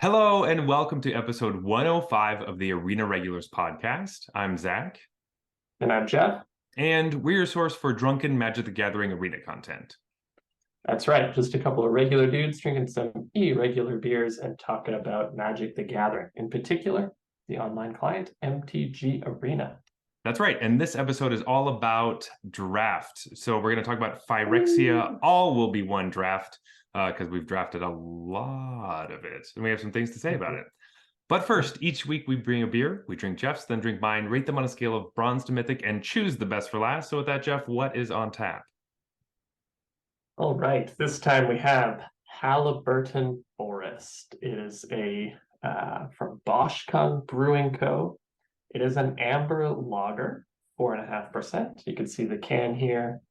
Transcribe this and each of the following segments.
Hello and welcome to episode 105 of the Arena Regulars podcast. I'm Zach. And I'm Jeff. And we're your source for drunken Magic the Gathering arena content. That's right. Just a couple of regular dudes drinking some irregular beers and talking about Magic the Gathering. In particular, the online client, MTG Arena. That's right. And this episode is all about draft. So we're going to talk about Phyrexia. All will be one draft because we've drafted a lot of it. And we have some things to say about it. But first, each week we bring a beer, we drink Jeff's, then drink mine, rate them on a scale of bronze to mythic, and choose the best for last. So with that, Jeff, what is on tap? All right. This time we have Halliburton Forest. It is from Boschkon Brewing Co. It is an amber lager, 4.5%. You can see the can here.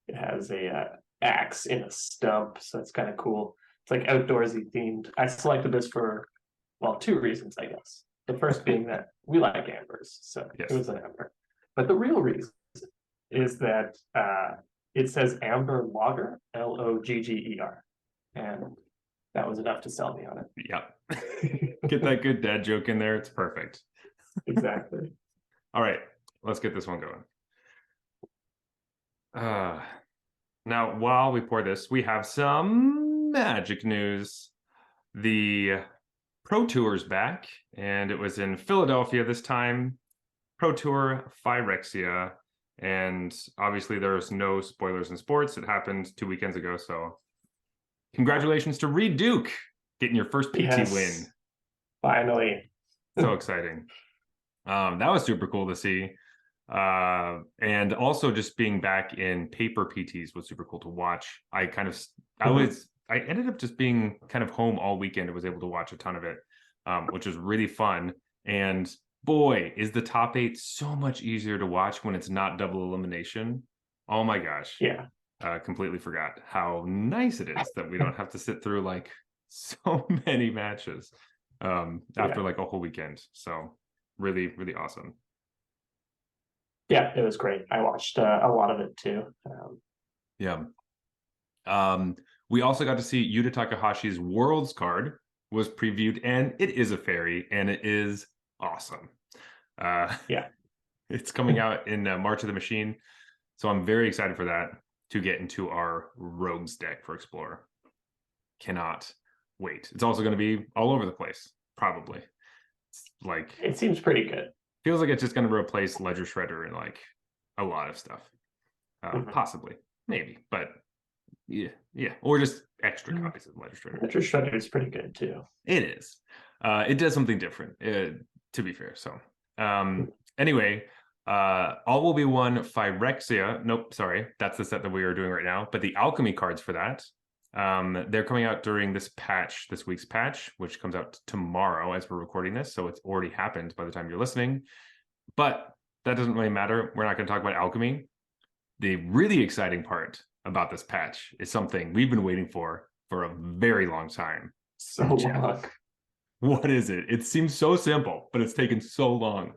It has a axe in a stump, so it's kind of cool. It's like outdoorsy themed. I selected this for, well, two reasons, I guess. The first being that we like ambers, so yes. It was an amber. But the real reason is that it says amber lager, Logger, and that was enough to sell me on it. Yep. Get that good dad joke in there. It's perfect. Exactly. All right, let's get this one going. Now, while we pour this, we have some Magic news. The Pro Tour's back, and it was in Philadelphia this time. Pro Tour Phyrexia, and obviously there's no spoilers in sports. It happened 2 weekends ago, so congratulations to Reed Duke getting your first PT win. Finally. So exciting. That was super cool to see. And also just being back in paper PTs was super cool to watch. I ended up just being kind of home all weekend. I was able to watch a ton of it, which was really fun. And boy, is the top 8 so much easier to watch when it's not double elimination. Oh my gosh. Yeah. Completely forgot how nice it is that we don't have to sit through like so many matches after like a whole weekend. So really, really awesome. Yeah, it was great. I watched a lot of it too. We also got to see Yuta Takahashi's Worlds card was previewed, and it is a fairy, and it is awesome. It's coming out in March of the Machine, so I'm very excited for that to get into our Rogues deck for Explorer. Cannot wait. It's also going to be all over the place, probably. It's like it seems pretty good. Feels like it's just going to replace Ledger Shredder and like a lot of stuff. Possibly, maybe, but yeah, or just extra copies of Ledger Shredder. Ledger Shredder is pretty good too. It is. It does something different, to be fair. So, anyway, all will be one Phyrexia. Nope, sorry, that's the set that we are doing right now. But the alchemy cards for that, they're coming out during this week's patch, which comes out tomorrow as we're recording this. So it's already happened by the time you're listening. But that doesn't really matter. We're not going to talk about alchemy. The really exciting part about this patch is something we've been waiting for a very long time. So long. What is it? It seems so simple, but it's taken so long.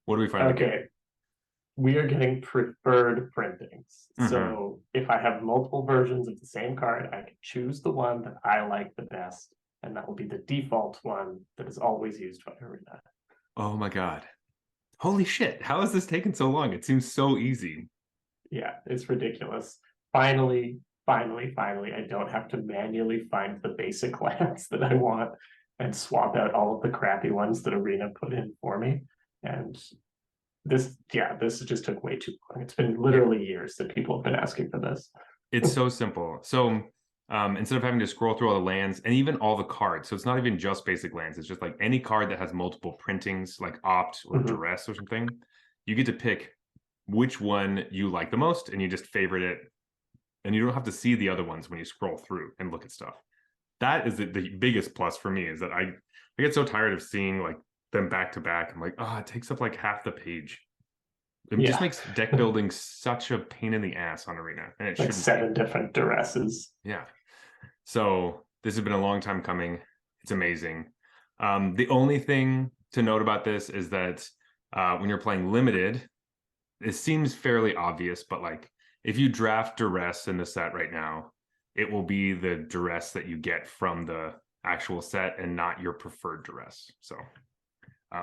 What do we find? Okay. We are getting preferred printings. So if I have multiple versions of the same card, I can choose the one that I like the best, and that will be the default one that is always used by Arena. Oh my god. Holy shit. How has this taken so long? It seems so easy. Yeah, it's ridiculous. Finally, I don't have to manually find the basic lands that I want and swap out all of the crappy ones that Arena put in for me. And this just took way too long. It's been literally years that people have been asking for this. It's so simple. So instead of having to scroll through all the lands and even all the cards, so it's not even just basic lands, it's just like any card that has multiple printings, like Opt or Duress or something, you get to pick which one you like the most, and you just favorite it, and you don't have to see the other ones when you scroll through and look at stuff. That is the biggest plus for me, is that I get so tired of seeing like them back to back. I'm like, it takes up like half the page. It just makes deck building such a pain in the ass on Arena, and it like 7 different Duresses. Yeah. So this has been a long time coming. It's amazing. The only thing to note about this is that when you're playing limited, it seems fairly obvious, but like if you draft Duress in the set right now, it will be the Duress that you get from the actual set and not your preferred duress. So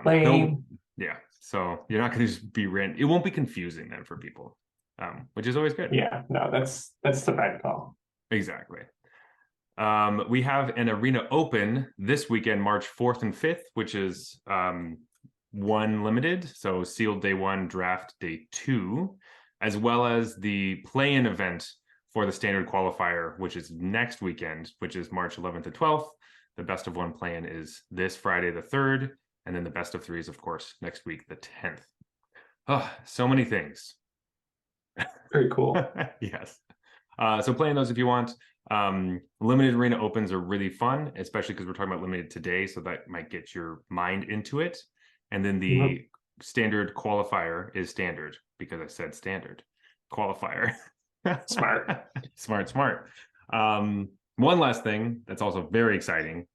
Lame. yeah, so you're not going to just be it won't be confusing then for people, which is always good. Yeah, no, that's the right call. Exactly. We have an arena open this weekend, March 4th and 5th, which is one limited, so sealed day 1, draft day 2, as well as the play-in event for the standard qualifier, which is next weekend, which is March 11th to 12th. The best of 1 play-in is this Friday the 3rd, and then the best of 3 is, of course, next week the 10th. Oh, so many things. Very cool. Yes. So playing those if you want. Limited arena opens are really fun, especially because we're talking about limited today, so that might get your mind into it. And then the standard qualifier is standard, because I said standard qualifier. Smart. Smart. One last thing that's also very exciting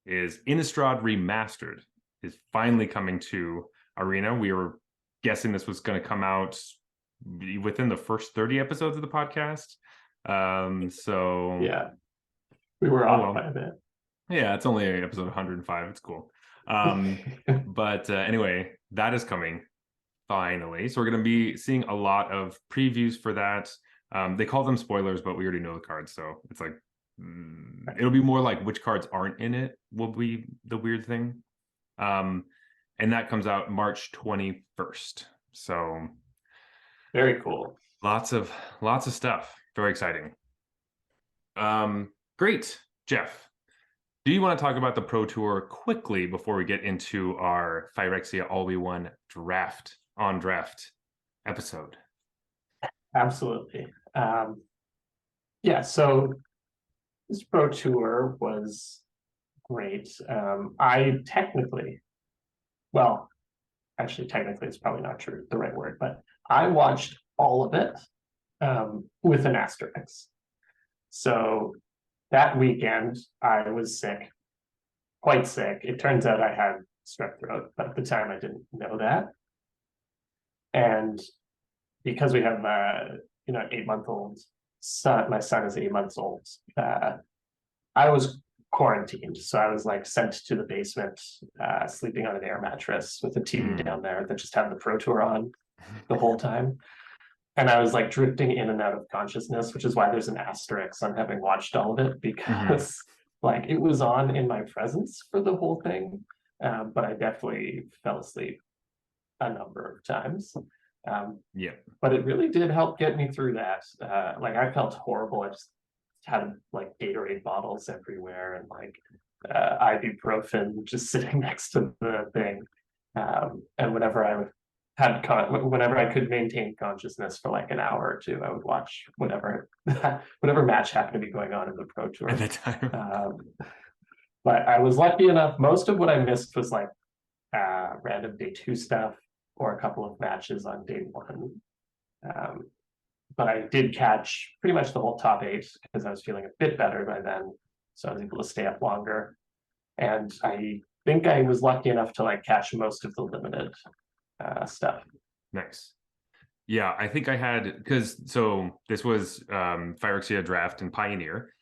is Innistrad Remastered is finally coming to Arena. We were guessing this was going to come out within the first 30 episodes of the podcast. So yeah, we were off by a bit. Yeah, it's only episode 105. It's cool. But anyway, that is coming finally. So we're going to be seeing a lot of previews for that. They call them spoilers, but we already know the cards, so it's like it'll be more like which cards aren't in it will be the weird thing. And that comes out March 21st. So very cool. Lots of stuff. Very exciting. Great, Jeff. Do you want to talk about the Pro Tour quickly before we get into our Phyrexia All We Won draft on draft episode? Absolutely. Yeah, so this Pro Tour was great. I technically it's probably not true, the right word, but I watched all of it with an asterisk. So that weekend, I was sick, quite sick. It turns out I had strep throat, but at the time I didn't know that. And because we have 8-month-old son, my son is 8 months old. I was quarantined, so I was like sent to the basement, sleeping on an air mattress with a TV down there that just had the Pro Tour on the whole time. And I was like drifting in and out of consciousness, which is why there's an asterisk on having watched all of it, because like it was on in my presence for the whole thing. But I definitely fell asleep a number of times. But it really did help get me through that. Like I felt horrible. I just had like Gatorade bottles everywhere and like ibuprofen just sitting next to the thing. And whenever I could maintain consciousness for like an hour or two, I would watch whatever match happened to be going on in the Pro Tour at the time. But I was lucky enough. Most of what I missed was like random day 2 stuff or a couple of matches on day 1. But I did catch pretty much the whole top 8 because I was feeling a bit better by then, so I was able to stay up longer. And I think I was lucky enough to like catch most of the limited stuff. Nice. Yeah, I think I had, because so this was Phyrexia Draft and Pioneer,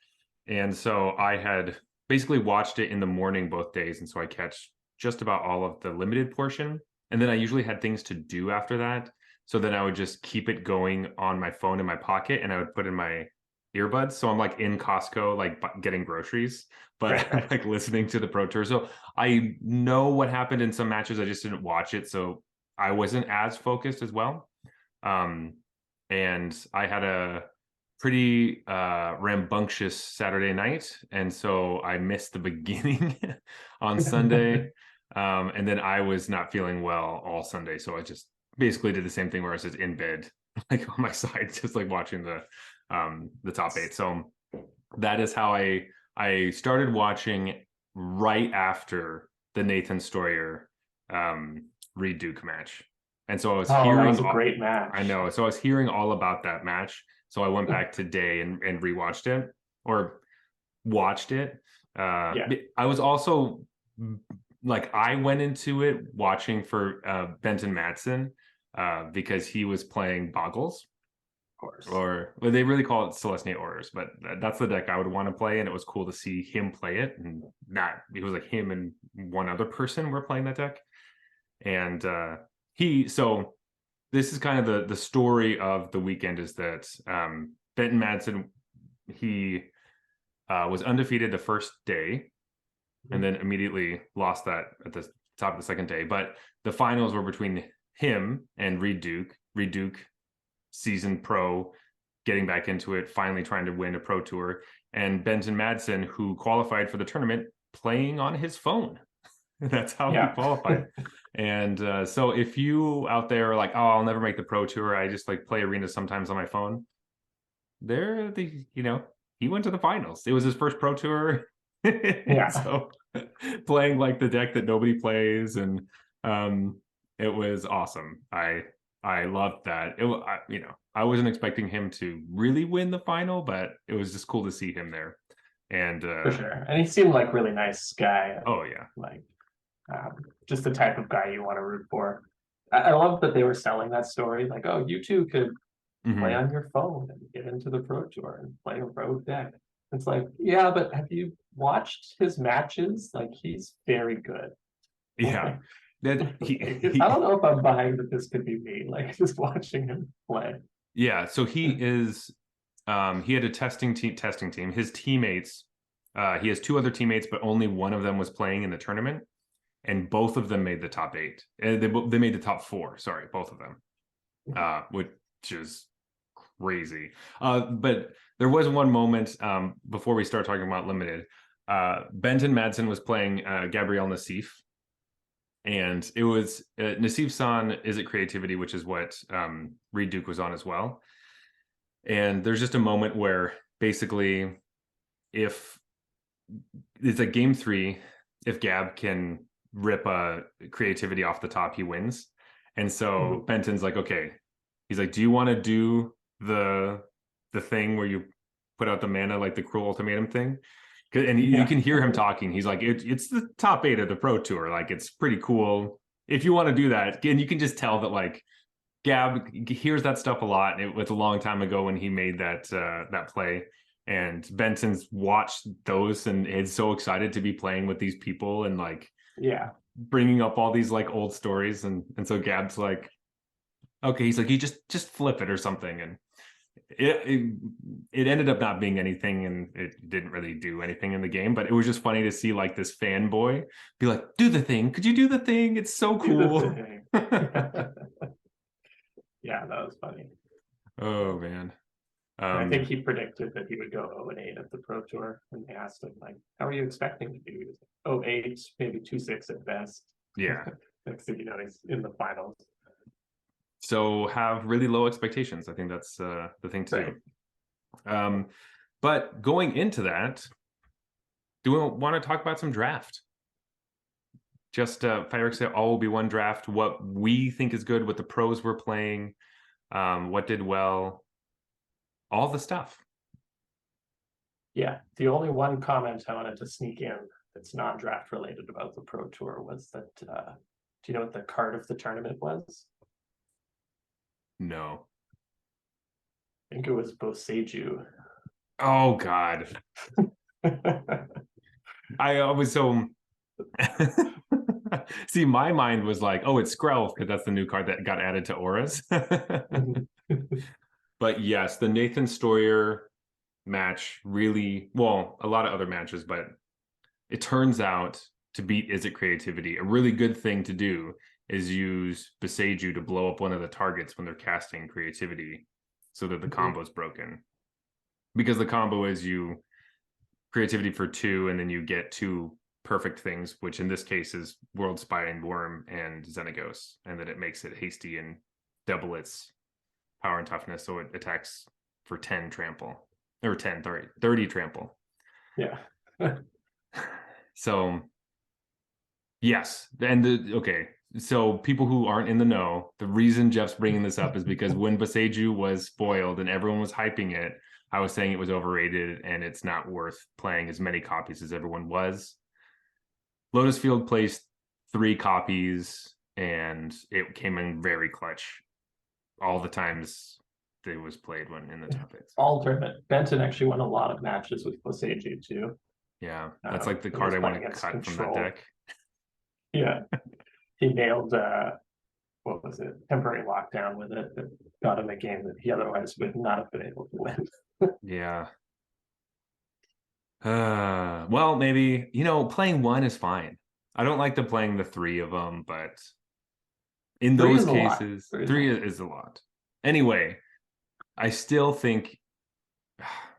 and so I had basically watched it in the morning both days, and so I catch just about all of the limited portion, and then I usually had things to do after that, so then I would just keep it going on my phone in my pocket, and I would put in my earbuds, so I'm like in Costco like getting groceries, but I'm like listening to the Pro Tour. So I know what happened in some matches, I just didn't watch it, so I wasn't as focused as well. And I had a pretty rambunctious Saturday night, and so I missed the beginning on Sunday. And then I was not feeling well all Sunday, so I just basically did the same thing where I was just in bed, like on my side, just like watching the top 8. So that is how I started watching right after the Nathan Stoyer Reed Duke match. And so I was hearing that was a great match. I know. So I was hearing all about that match. So I went back today and rewatched it or watched it. I was also like, I went into it watching for Benton Madsen because he was playing Boggles. course. Or well, they really call it Celestinate Orders, but that's the deck I would want to play, and it was cool to see him play it. And not it was like him and one other person were playing that deck. And so this is kind of the story of the weekend is that Benton Madsen, he was undefeated the first day and then immediately lost that at the top of the second day. But the finals were between him and Reed Duke. Reed Duke, seasoned pro, getting back into it, finally trying to win a pro tour. And Benton Madsen, who qualified for the tournament, playing on his phone. That's how he qualified. And so if you out there are like, oh, I'll never make the pro tour, I just like play arena sometimes on my phone. He went to the finals. It was his first pro tour. So playing like the deck that nobody plays, and it was awesome. I loved that. I wasn't expecting him to really win the final, but it was just cool to see him there. And for sure. And he seemed like really nice guy. Oh yeah. Like just the type of guy you want to root for. I love that they were selling that story. Like, oh, you too could play on your phone and get into the pro tour and play a rogue deck. It's like, yeah, but have you watched his matches? Like, he's very good. Yeah. I don't know if I'm buying that this could be me, like just watching him play. Yeah, so he is he had a testing team. His teammates, he has two other teammates, but only one of them was playing in the tournament, and both of them made the top 8. They made the top 4, sorry, both of them. Which is crazy. But there was one moment before we start talking about limited. Benton Madsen was playing Gabrielle Nassif. And it was Nassif-san Is It Creativity, which is what Reed Duke was on as well. And there's just a moment where basically if it's a game 3, if Gab can rip a creativity off the top, he wins. And so Benton's like, okay. He's like, do you want to do the thing where you put out the mana, like the cruel ultimatum thing? And you can hear him talking. He's like, it's the top 8 of the pro tour. Like, it's pretty cool. If you want to do that, and you can just tell that like Gab hears that stuff a lot. It was a long time ago when he made that play. And Benton's watched those and is so excited to be playing with these people and like bringing up all these like old stories. And so Gab's like, okay, he's like, you just flip it or something. And it ended up not being anything, and it didn't really do anything in the game, but it was just funny to see like this fanboy be like, do the thing, could you do the thing, it's so cool. Yeah, that was funny. Oh man. I think he predicted that he would go 0-8 at the pro tour, and they asked him like, how are you expecting to do? He was like, 0-8, maybe 2-6 at best. Yeah. Next thing you know, he's in the finals. So have really low expectations. I think that's the thing to do. But going into that, do we want to talk about some draft? Just Phyrexia all will be one draft. What we think is good, what the pros were playing, what did well, all the stuff. Yeah, the only one comment I wanted to sneak in that's non-draft related about the pro tour was that, do you know what the card of the tournament was? No. I think it was Boseiju. Oh God. I was so see, my mind was like, oh, it's Skrelv, because that's the new card that got added to auras. But yes, the Nathan Stoyer match really, well, a lot of other matches, but it turns out to beat Is It Creativity, a really good thing to do is use Boseiju to blow up one of the targets when they're casting creativity so that the combo is broken. Because the combo is you creativity for 2 and then you get 2 perfect things, which in this case is World Spine Worm and Xenagos, and then it makes it hasty and double its power and toughness, so it attacks for 10 trample. Or 30 trample. Yeah. So yes, and okay. So people who aren't in the know, the reason Jeff's bringing this up is because when Boseiju was spoiled and everyone was hyping it, I was saying it was overrated and it's not worth playing as many copies as everyone was. Lotus Field placed 3 copies and it came in very clutch all the times that was played when in the top 8. All tournament. Benton actually won a lot of matches with Boseiju too. Yeah, that's like the He card was I want playing to against cut from Control. that deck. Yeah, he nailed what was it? Temporary lockdown with it that got him a game that he otherwise would not have been able to win. Yeah. Well, maybe, playing one is fine. I don't like playing the 3 of them, but in Three those is a lot. cases, Three is a 3 lot. is a lot. Anyway, I still think,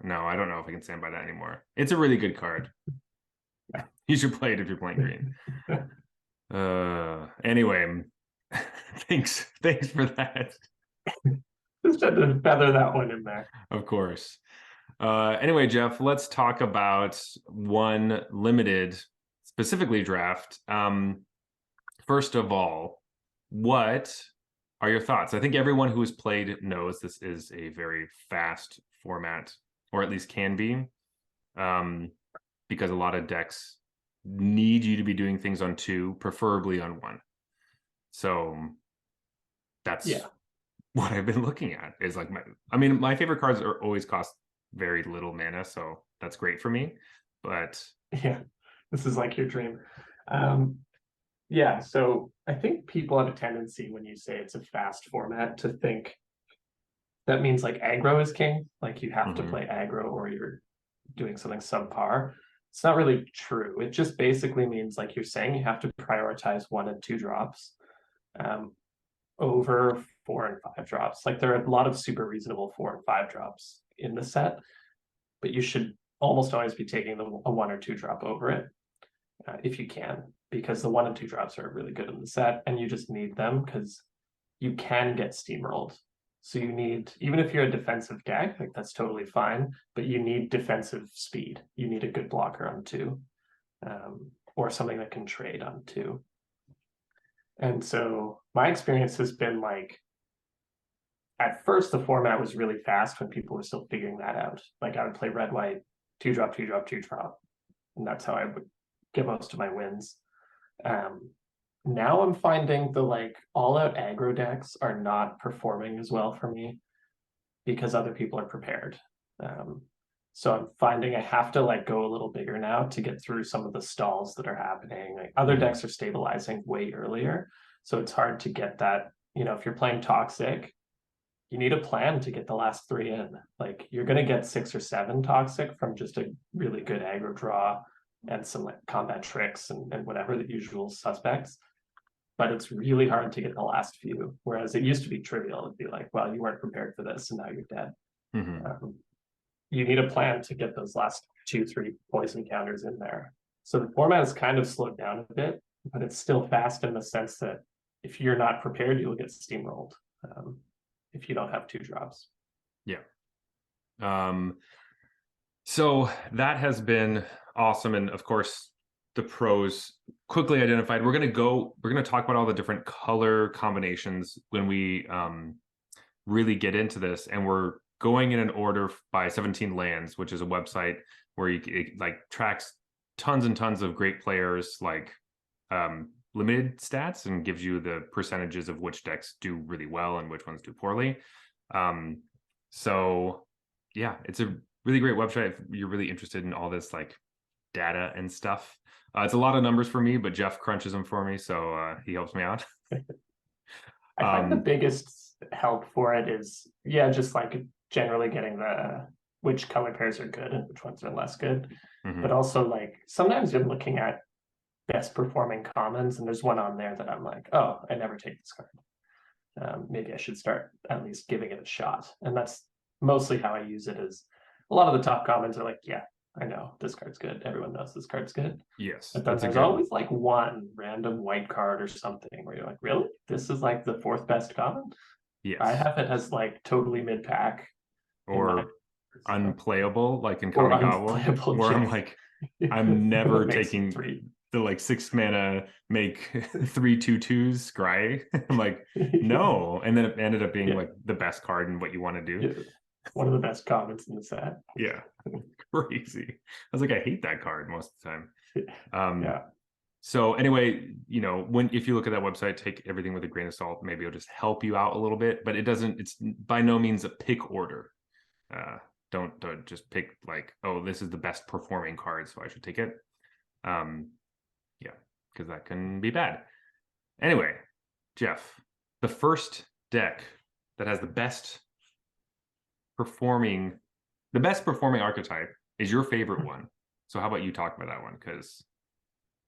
no, I don't know if I can stand by that anymore. It's a really good card. You should play it if you're playing green. Anyway, thanks for that. Just had to feather that one in there. Of course. Anyway, Jeff, let's talk about one limited, specifically draft. First of all, what are your thoughts? I think everyone who has played knows this is a very fast format, or at least can be, because a lot of decks need you to be doing things on 2, preferably on 1. So that's what I've been looking at. Is like my favorite cards are always cost very little mana, so that's great for me. But yeah, this is like your dream. Yeah, so I think people have a tendency when you say it's a fast format to think that means like aggro is king, like you have to play aggro or you're doing something subpar. It's not really true. It just basically means, like you're saying, you have to prioritize 1 and 2 drops over 4 and 5 drops. Like there are a lot of super reasonable 4 and 5 drops in the set, but you should almost always be taking a 1 or 2 drop over it if you can, because the 1 and 2 drops are really good in the set, and you just need them because you can get steamrolled. So you need, even if you're a defensive deck, like that's totally fine, but you need defensive speed. You need a good blocker on 2, or something that can trade on 2. And so my experience has been like, at first the format was really fast when people were still figuring that out. Like I would play red, white, 2 drop, 2 drop, 2 drop. And that's how I would get most of my wins. Now I'm finding the like all out aggro decks are not performing as well for me because other people are prepared. So I'm finding I have to like go a little bigger now to get through some of the stalls that are happening. Like other decks are stabilizing way earlier. So it's hard to get that, if you're playing toxic, you need a plan to get the last 3 in. Like you're going to get 6 or 7 toxic from just a really good aggro draw and some like combat tricks and whatever the usual suspects. But it's really hard to get the last few. Whereas it used to be trivial. It'd be like, well, you weren't prepared for this and now you're dead. You need a plan to get those last 2, 3 poison counters in there. So the format has kind of slowed down a bit, but it's still fast in the sense that if you're not prepared, you'll get steamrolled if you don't have 2 drops. Yeah. So that has been awesome. And of course, the pros quickly identified. We're going to talk about all the different color combinations when we really get into this. And we're going in an order by 17 Lands, which is a website where it like tracks tons and tons of great players, like limited stats, and gives you the percentages of which decks do really well and which ones do poorly. So yeah, it's a really great website if you're really interested in all this like data and stuff. It's a lot of numbers for me, but Jeff crunches them for me, so he helps me out. I find the biggest help for it is, just like generally getting which color pairs are good and which ones are less good. But also like sometimes you're looking at best performing commons and there's one on there that I'm like, oh, I never take this card. Maybe I should start at least giving it a shot. And that's mostly how I use it. Is a lot of the top commons are like, yeah, I know this card's good. Everyone knows this card's good. Yes. But then there's always like one random white card or something where you're like, really? This is like the 4th best common? Yes. I have it as like totally mid pack. Or unplayable, like in Common Gobble, where I'm like, I'm never taking the like 6 mana make 3 2/2s scry. I'm like, no. And then it ended up being like the best card and what you want to do. Yeah. One of the best commons in the set. Yeah. Crazy. I was like, I hate that card most of the time. So anyway, you know, if you look at that website, take everything with a grain of salt. Maybe it'll just help you out a little bit, but it's by no means a pick order. Uh, don't just pick like, oh, this is the best performing card, so I should take it. Yeah, because that can be bad. Anyway, Jeff, the first deck that has the best performing archetype is your favorite one. So how about you talk about that one? Because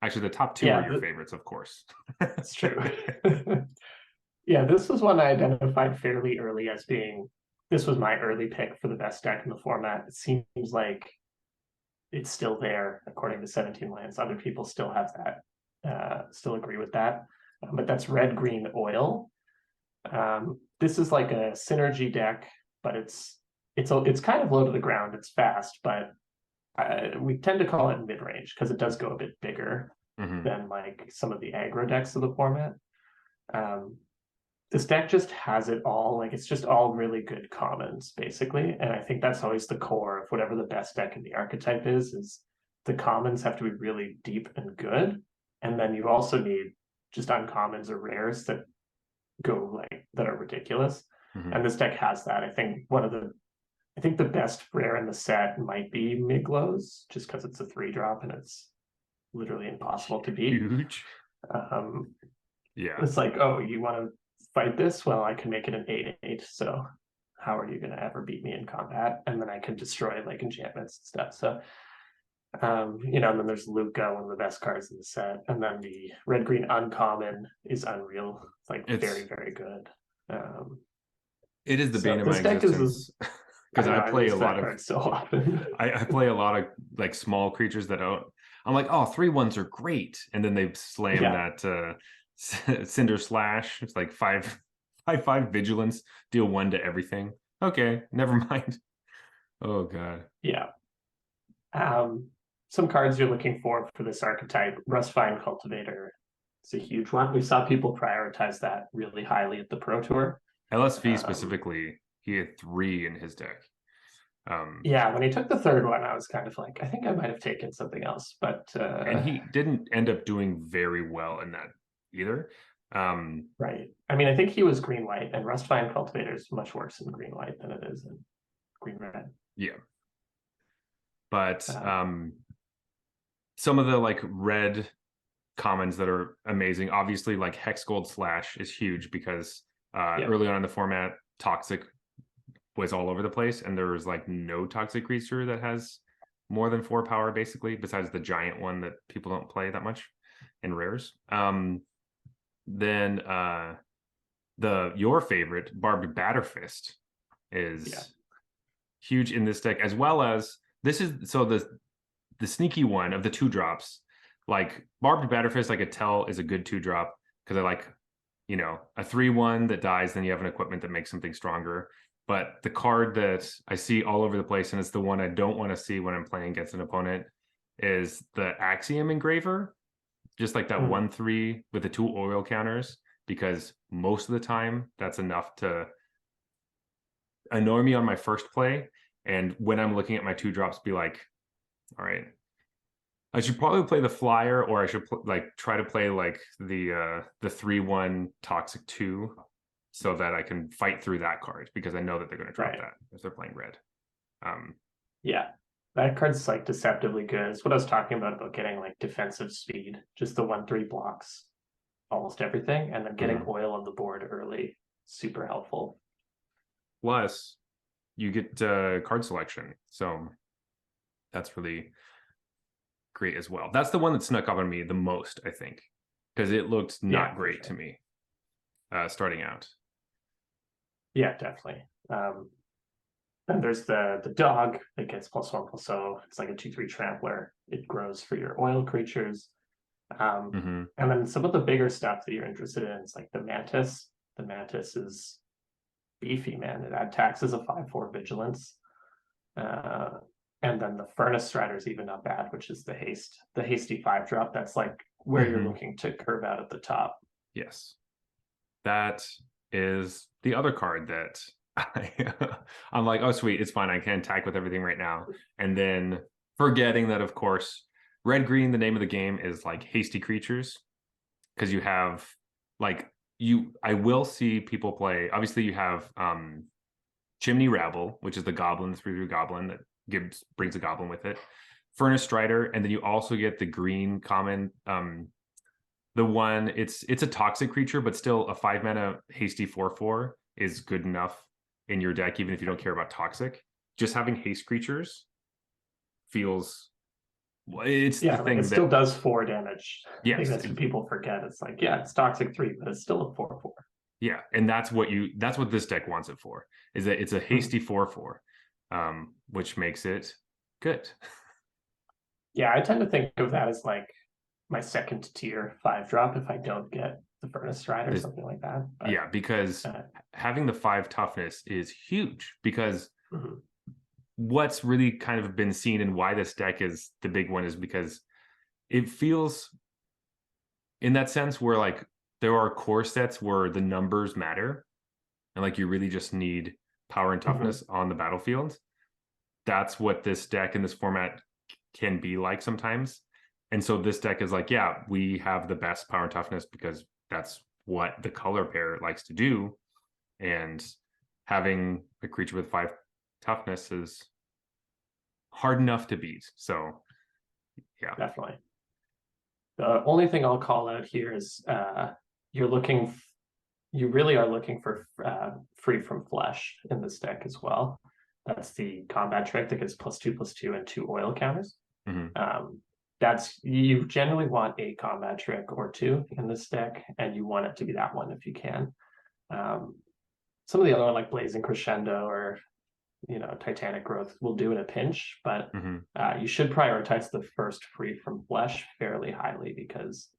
actually, the top two are your favorites, of course. That's true. Yeah, this was one I identified fairly early as being, this was my early pick for the best deck in the format. It seems like it's still there, according to 17 Lands. Other people still have that, still agree with that. But that's red, green, oil. This is like a synergy deck, but it's kind of low to the ground. It's fast, but we tend to call it mid-range because it does go a bit bigger than like some of the aggro decks of the format. This deck just has it all. Like, it's just all really good commons, basically. And I think that's always the core of whatever the best deck in the archetype is the commons have to be really deep and good. And then you also need just uncommons or rares that go like that are ridiculous. And this deck has that. I think the best rare in the set might be Miglos, just because it's a 3-drop and it's literally impossible to beat. Huge. Yeah. It's like, oh, you want to fight this? Well, I can make it an 8/8. So how are you going to ever beat me in combat? And then I can destroy like enchantments and stuff. So, you know, and then there's Luca, one of the best cards in the set. And then the red-green uncommon is unreal. It's like very, very good. It is the bane of my existence. Because I play a lot of so often. I play a lot of like small creatures that don't. I'm like, oh, 3/1s are great, and then they slam that Cinder Slash. It's like 5/5 vigilance, deal 1 to everything. Okay, never mind. Oh god. Yeah. Some cards you're looking for this archetype. Rustvine Cultivator is a huge one. We saw people prioritize that really highly at the Pro Tour. LSV specifically, he had 3 in his deck. Yeah, when he took the 3rd one, I was kind of like, I think I might have taken something else, but and he didn't end up doing very well in that either. Right. I mean, I think he was green-white, and Rustvine Cultivator is much worse in green-white than it is in green-red. Yeah. But some of the like red commons that are amazing, obviously like Hex Gold Slash is huge because early on in the format, Toxic was all over the place, and there was like no toxic creature that has more than 4 power, basically, besides the giant one that people don't play that much in rares. Then your favorite, Barbed Batterfist, is huge in this deck, as well as this is so the sneaky one of the 2-drops. Like Barbed Batterfist, I could tell is a good 2-drop because I like, you know, a 3/1 that dies, then you have an equipment that makes something stronger. But the card that I see all over the place, and it's the one I don't want to see when I'm playing against an opponent, is the Axiom Engraver. Just like that 1/3 with the 2 oil counters, because most of the time that's enough to annoy me on my first play. And when I'm looking at my 2-drops, be like, all right, I should probably play the flyer, or I should try to play like the 3/1 Toxic 2, so that I can fight through that card, because I know that they're going to drop that if they're playing red. Yeah, that card's like deceptively good. It's what I was talking about getting like defensive speed. Just the 1/3 blocks almost everything, and then getting oil on the board early, super helpful. Plus, you get card selection, so that's really great as well. That's the one that snuck up on me the most, I think, because it looked not great to me starting out. Yeah, definitely. Then there's the dog that gets +1/+0. It's like a 2/3 trampler. It grows for your oil creatures. And then some of the bigger stuff that you're interested in is like the mantis. The mantis is beefy, man. It attacks as a 5/4 vigilance. And then the Furnace Strider is even not bad, which is the hasty 5-drop. That's like where you're looking to curve out at the top. Yes. That is the other card that I'm like, oh, sweet, it's fine. I can attack with everything right now. And then forgetting that, of course, red green, the name of the game is like hasty creatures, because you have like I will see people play. Obviously, you have Chimney Rabble, which is the goblin, the 3/3 goblin that brings a goblin with it. Furnace Strider, and then you also get the green common. The one it's a toxic creature, but still a 5-mana hasty 4/4 is good enough in your deck, even if you don't care about toxic. Just having haste creatures feels it's Yeah, the like thing it that still does 4 damage. I think yes, that's what people forget. It's like, yeah, it's toxic 3, but it's still a 4/4. yeah, and that's what this deck wants it for. Is that it's a hasty 4/4, which makes it good. Yeah, I tend to think of that as like my second tier 5-drop if I don't get the Furnace Stride or something like that. But, yeah, because having the 5 toughness is huge, because what's really kind of been seen and why this deck is the big one is because it feels in that sense where like there are core sets where the numbers matter and like you really just need power and toughness on the battlefield. That's what this deck in this format can be like sometimes. And so this deck is like, yeah, we have the best power and toughness because that's what the color pair likes to do. And having a creature with 5 toughness is hard enough to beat. So yeah. Definitely. The only thing I'll call out here is you really are looking for Free from Flesh in this deck as well. That's the combat trick that gets +2/+2 and 2 oil counters. You generally want a combat trick or 2 in this deck, and you want it to be that one if you can. Some of the other one like Blazing Crescendo or Titanic Growth will do in a pinch, but you should prioritize the first Free from Flesh fairly highly because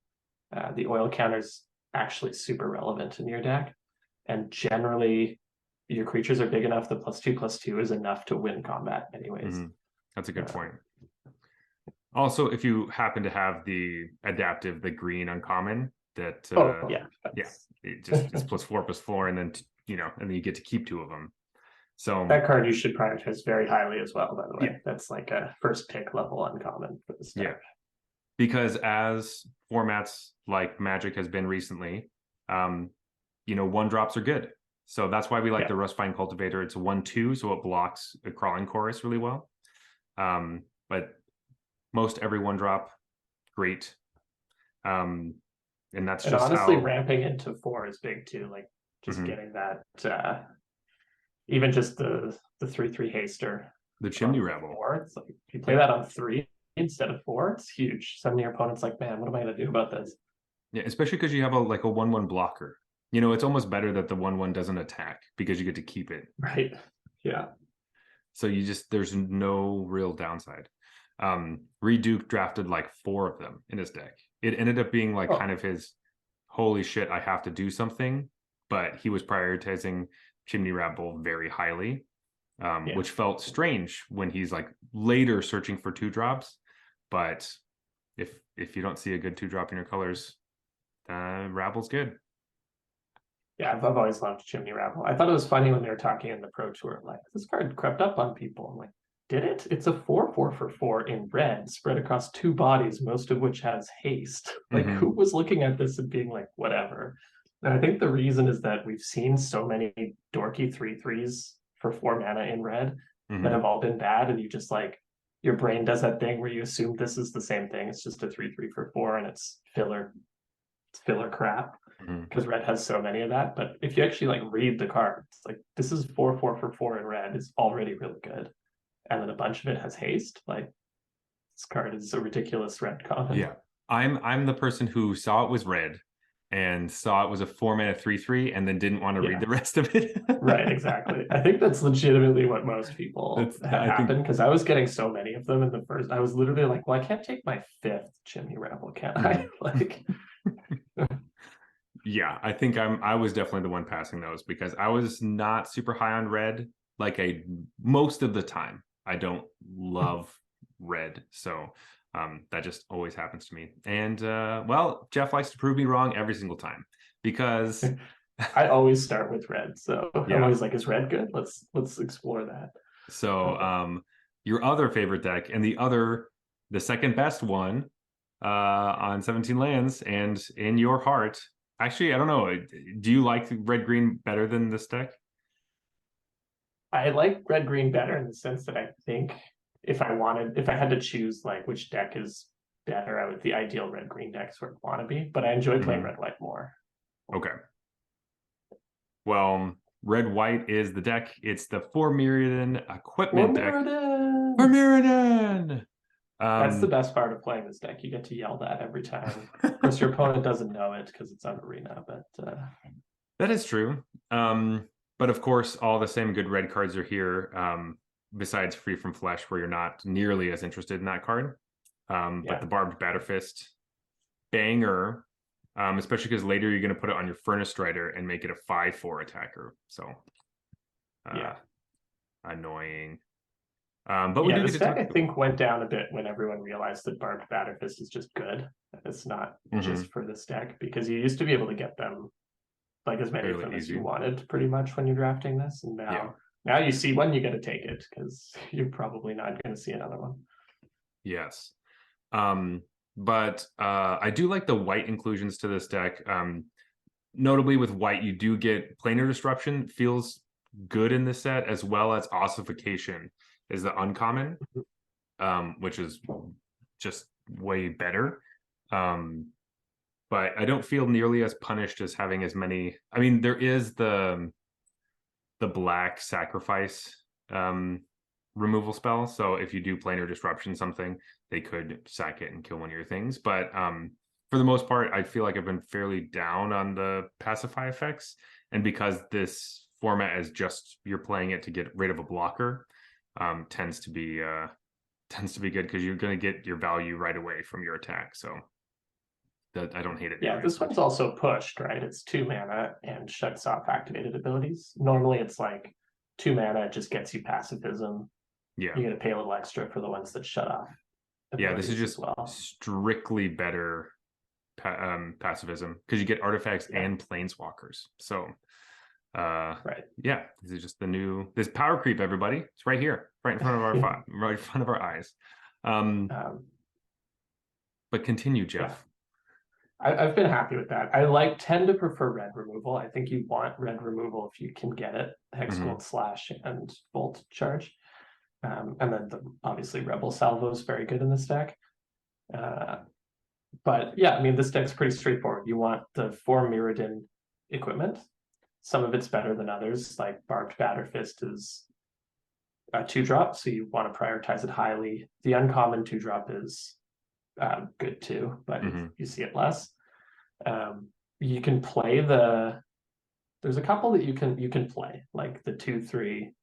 the oil counter's actually super relevant in your deck, and generally your creatures are big enough that +2/+2 is enough to win combat anyways. That's a good point. Also, if you happen to have the adaptive, the green uncommon, that it's +4/+4, and then and then you get to keep 2 of them. So that card you should prioritize very highly as well, by the way. That's like a first pick level uncommon for this deck. Yeah. Because as formats like Magic has been recently, 1-drops are good. So that's why we like the Rustfine Cultivator. It's a 1/2, so it blocks a Crawling Chorus really well. But most every 1-drop, great. And that's just honestly ramping into 4 is big too. Like just getting that even just the 3/3 haster. The Chimney Rabble. 4, it's like if you play that on 3 instead of 4, it's huge. Some of your opponent's like, man, what am I gonna do about this? Yeah, especially because you have a 1/1 blocker. It's almost better that the 1/1 doesn't attack because you get to keep it. Right. Yeah. So there's no real downside. Reduke drafted like 4 of them in his deck. It ended up being like kind of his holy shit, I have to do something, but he was prioritizing Chimney Rabble very highly, which felt strange when he's like later searching for 2-drops. But if you don't see a good 2-drop in your colors, Rabble's good. Yeah, I've always loved Chimney Rabble. I thought it was funny when they were talking in the Pro Tour, like, this card crept up on people. I'm like, did it? It's a 4/4 for 4 in red, spread across 2 bodies, most of which has haste. Like, who was looking at this and being like, whatever? And I think the reason is that we've seen so many dorky 3/3s for 4 mana in red that have all been bad, and you just like, your brain does that thing where you assume this is the same thing. It's just a 3/3 for 4, and it's filler crap. Because red has so many of that. But if you actually like read the card, it's like this is 4/4 for 4 in red is already really good, and then a bunch of it has haste. Like this card is a ridiculous red common. Yeah, I'm the person who saw it was red and saw it was a 4-mana 3/3 and then didn't want to read the rest of it. Right, exactly. I think that's legitimately what most people happened, because I was getting so many of them in the first. I was literally like, well, I can't take my 5th Chimney Rabble, can I? Like. Yeah, I think I was definitely the one passing those because I was not super high on red. Like most of the time, I don't love red, so that just always happens to me. And well, Jeff likes to prove me wrong every single time because I always start with red. So I'm always like, is red good? Let's explore that. So your other favorite deck and the other the second best one on 17 lands and in your heart. Actually, I don't know. Do you like red green better than this deck? I like red green better in the sense that I think if I had to choose like which deck is better, the ideal red green deck sort of want to be, but I enjoy playing red white more. Okay. Well, red white is the deck. It's the 4 Mirrodin equipment deck. For Mirrodin! That's the best part of playing this deck. You get to yell that every time. Of course, your opponent doesn't know it because it's on Arena, but that is true. But of course, all the same good red cards are here. Besides Free from Flesh, where you're not nearly as interested in that card. But the Barbed Batterfist, banger. Especially because later you're going to put it on your Furnace Strider and make it a 5/4 attacker. So, annoying. But we do this deck, I think, went down a bit when everyone realized that Barbed Batterfist is just good. It's not just for this deck, because you used to be able to get them, like as many of them as you wanted pretty much when you're drafting this. And now you see one, you got to take it because you're probably not going to see another one. Yes. But I do like the white inclusions to this deck. Notably with white, you do get Planar Disruption, feels good in this set, as well as Ossification is the uncommon, which is just way better. But I don't feel nearly as punished as having as many. I mean, there is the black sacrifice removal spell. So if you do Planar Disruption something, they could sack it and kill one of your things. But for the most part, I feel like I've been fairly down on the pacify effects. And because this format is just you're playing it to get rid of a blocker, tends to be good because you're going to get your value right away from your attack. So I don't hate it. Yeah, this one's also pushed, right? It's 2 mana and shuts off activated abilities. Normally it's like 2 mana, it just gets you pacifism. Yeah, you're going to pay a little extra for the ones that shut off. Yeah, this is just strictly better pacifism because you get artifacts and planeswalkers. So yeah, this is just this power creep, everybody. It's right here, right in front of our right in front of our eyes. But continue, Jeff. I've been happy with that. I tend to prefer red removal. I think you want red removal if you can get it. Hex Gold Slash and Bolt Charge. And then obviously Rebel Salvo is very good in this deck. But yeah, I mean, this deck's pretty straightforward. You want the 4 Mirrodin equipment. Some of it's better than others, like Barbed Batterfist is a 2-drop, so you want to prioritize it highly. The uncommon 2-drop is good too, but you see it less. You can play there's a couple that you can play, like the 2/3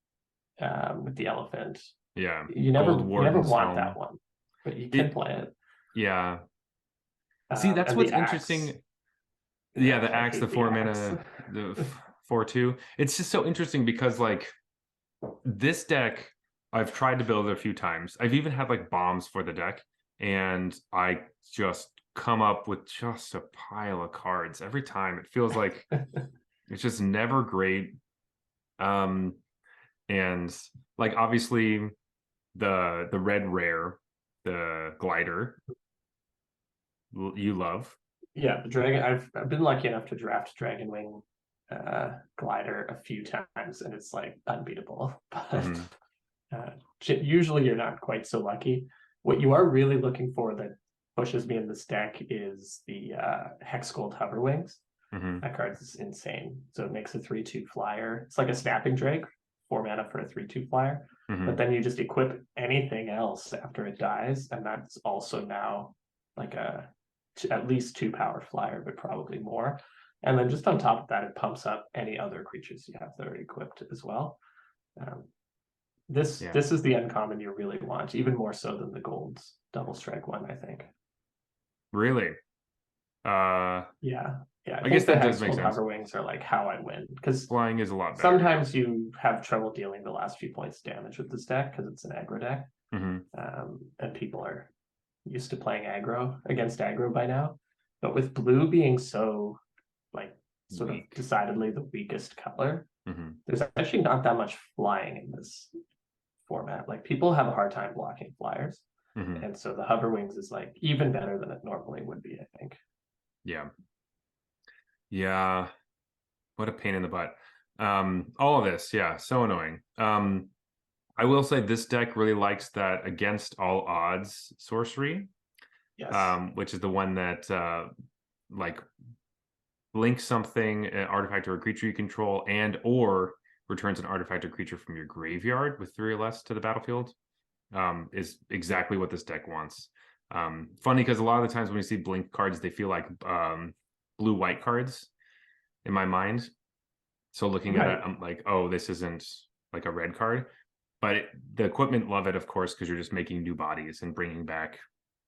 with the elephant. Yeah, you never want that one, but you can play it. Yeah. See, that's what's interesting. Yeah, the axe, the 4 mana, the 4/2. It's just so interesting because like this deck, I've tried to build it a few times. I've even had like bombs for the deck, and I just come up with just a pile of cards every time. It feels like it's just never great. And like obviously the red rare, the glider, you love. Yeah, the dragon. I've been lucky enough to draft Dragonwing glider a few times, and it's like unbeatable. But usually you're not quite so lucky. What you are really looking for that pushes me in this deck is the Hex Gold Hoverwings. That card is insane. So it makes a 3/2 flyer. It's like a Snapping Drake, 4 mana for a 3/2 flyer. But then you just equip anything else after it dies, and that's also now like at least 2 power flyer, but probably more. And then just on top of that, it pumps up any other creatures you have that are equipped as well. This is the uncommon you really want, even more so than the gold's double strike one, I think. Really? Yeah. I guess that does make sense. Hoverwings are like how I win, because flying is a lot better. Sometimes you have trouble dealing the last few points of damage with this deck because it's an aggro deck, and people are used to playing aggro against aggro by now. But with blue being so like sort of decidedly the weakest color, there's actually not that much flying in this format. Like people have a hard time blocking flyers. And so the hover wings is like even better than it normally would be, I think. Yeah. Yeah. What a pain in the butt. All of this, yeah, so annoying. I will say this deck really likes that against all odds sorcery. Yes. Which is the one that like links something, an artifact or a creature you control, and or returns an artifact or creature from your graveyard with 3 or less to the battlefield. Is exactly what this deck wants. Funny because a lot of the times when we see blink cards, they feel like blue-white cards in my mind. So looking at it, I'm like, oh, this isn't like a red card. But the equipment love it, of course, because you're just making new bodies and bringing back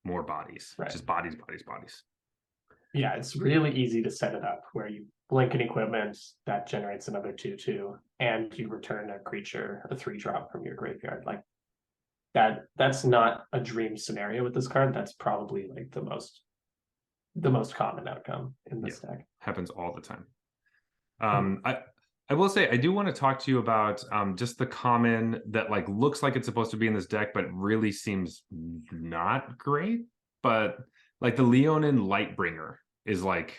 more bodies. Just bodies, bodies, bodies. Yeah, it's really easy to set it up where you blink an equipment that generates another 2/2, and you return a creature, a 3-drop from your graveyard. Like that's not a dream scenario with this card. That's probably like the most common outcome in this deck. Happens all the time. I will say I do want to talk to you about just the common that like looks like it's supposed to be in this deck, but really seems not great. But like the Leonin Lightbringer is like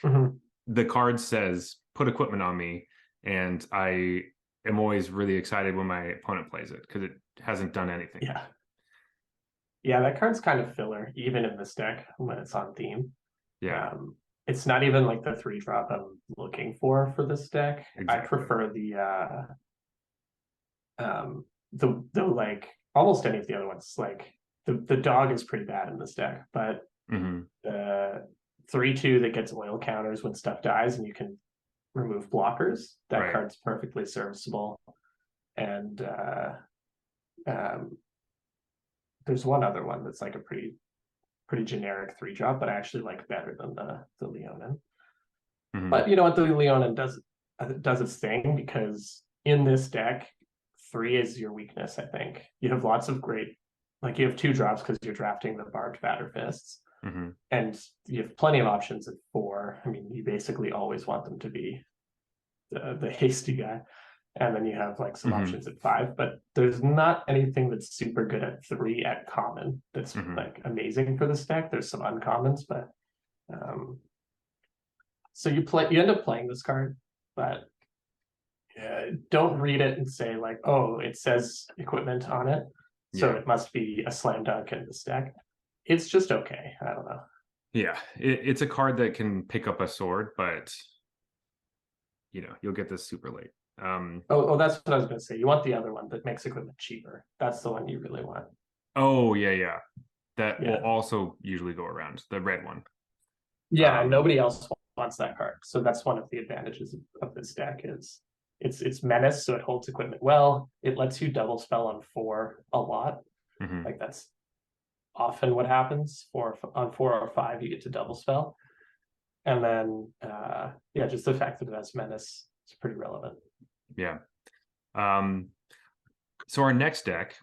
the card says put equipment on me, and I am always really excited when my opponent plays it because it hasn't done anything. Yeah, that card's kind of filler, even in this deck when it's on theme. Yeah. It's not even like the 3-drop I'm looking for this deck. Exactly. I prefer the like almost any of the other ones. Like the dog is pretty bad in this deck, but the 3/2 that gets oil counters when stuff dies and you can remove blockers, that card's perfectly serviceable. And there's one other one that's like a pretty generic 3-drop, but I actually like better than the Leonin. But you know what, the Leonin does its thing, because in this deck, 3 is your weakness. I think you have lots of great, like you have 2-drops because you're drafting the Barbed Batterfists, and you have plenty of options at 4. I mean, you basically always want them to be the hasty guy. And then you have like some options at 5, but there's not anything that's super good at 3 at common that's like amazing for this deck. There's some uncommons, but so you end up playing this card, but don't read it and say like, oh, it says equipment on it, so it must be a slam dunk in this deck. It's just okay. I don't know. Yeah, it's a card that can pick up a sword, but you know, you'll get this super late. That's what I was going to say. You want the other one that makes equipment cheaper. That's the one you really want. Oh, yeah. That will also usually go around, the red one. Yeah, nobody else wants that card. So that's one of the advantages of this deck is it's menace, so it holds equipment well. It lets you double spell on 4 a lot. Like that's often what happens. On 4 or 5, you get to double spell. And then just the fact that it has menace is pretty relevant. Yeah. So our next deck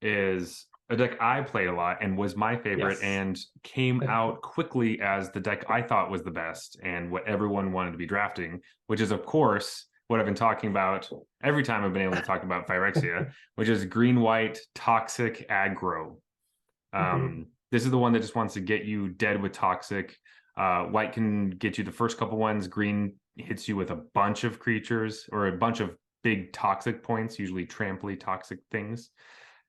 is a deck I played a lot and was my favorite and came out quickly as the deck I thought was the best and what everyone wanted to be drafting, which is, of course, what I've been talking about every time I've been able to talk about Phyrexia, which is green-white toxic aggro. This is the one that just wants to get you dead with toxic. White can get you the first couple ones. Green hits you with a bunch of creatures or a bunch of big toxic points, usually tramply toxic things.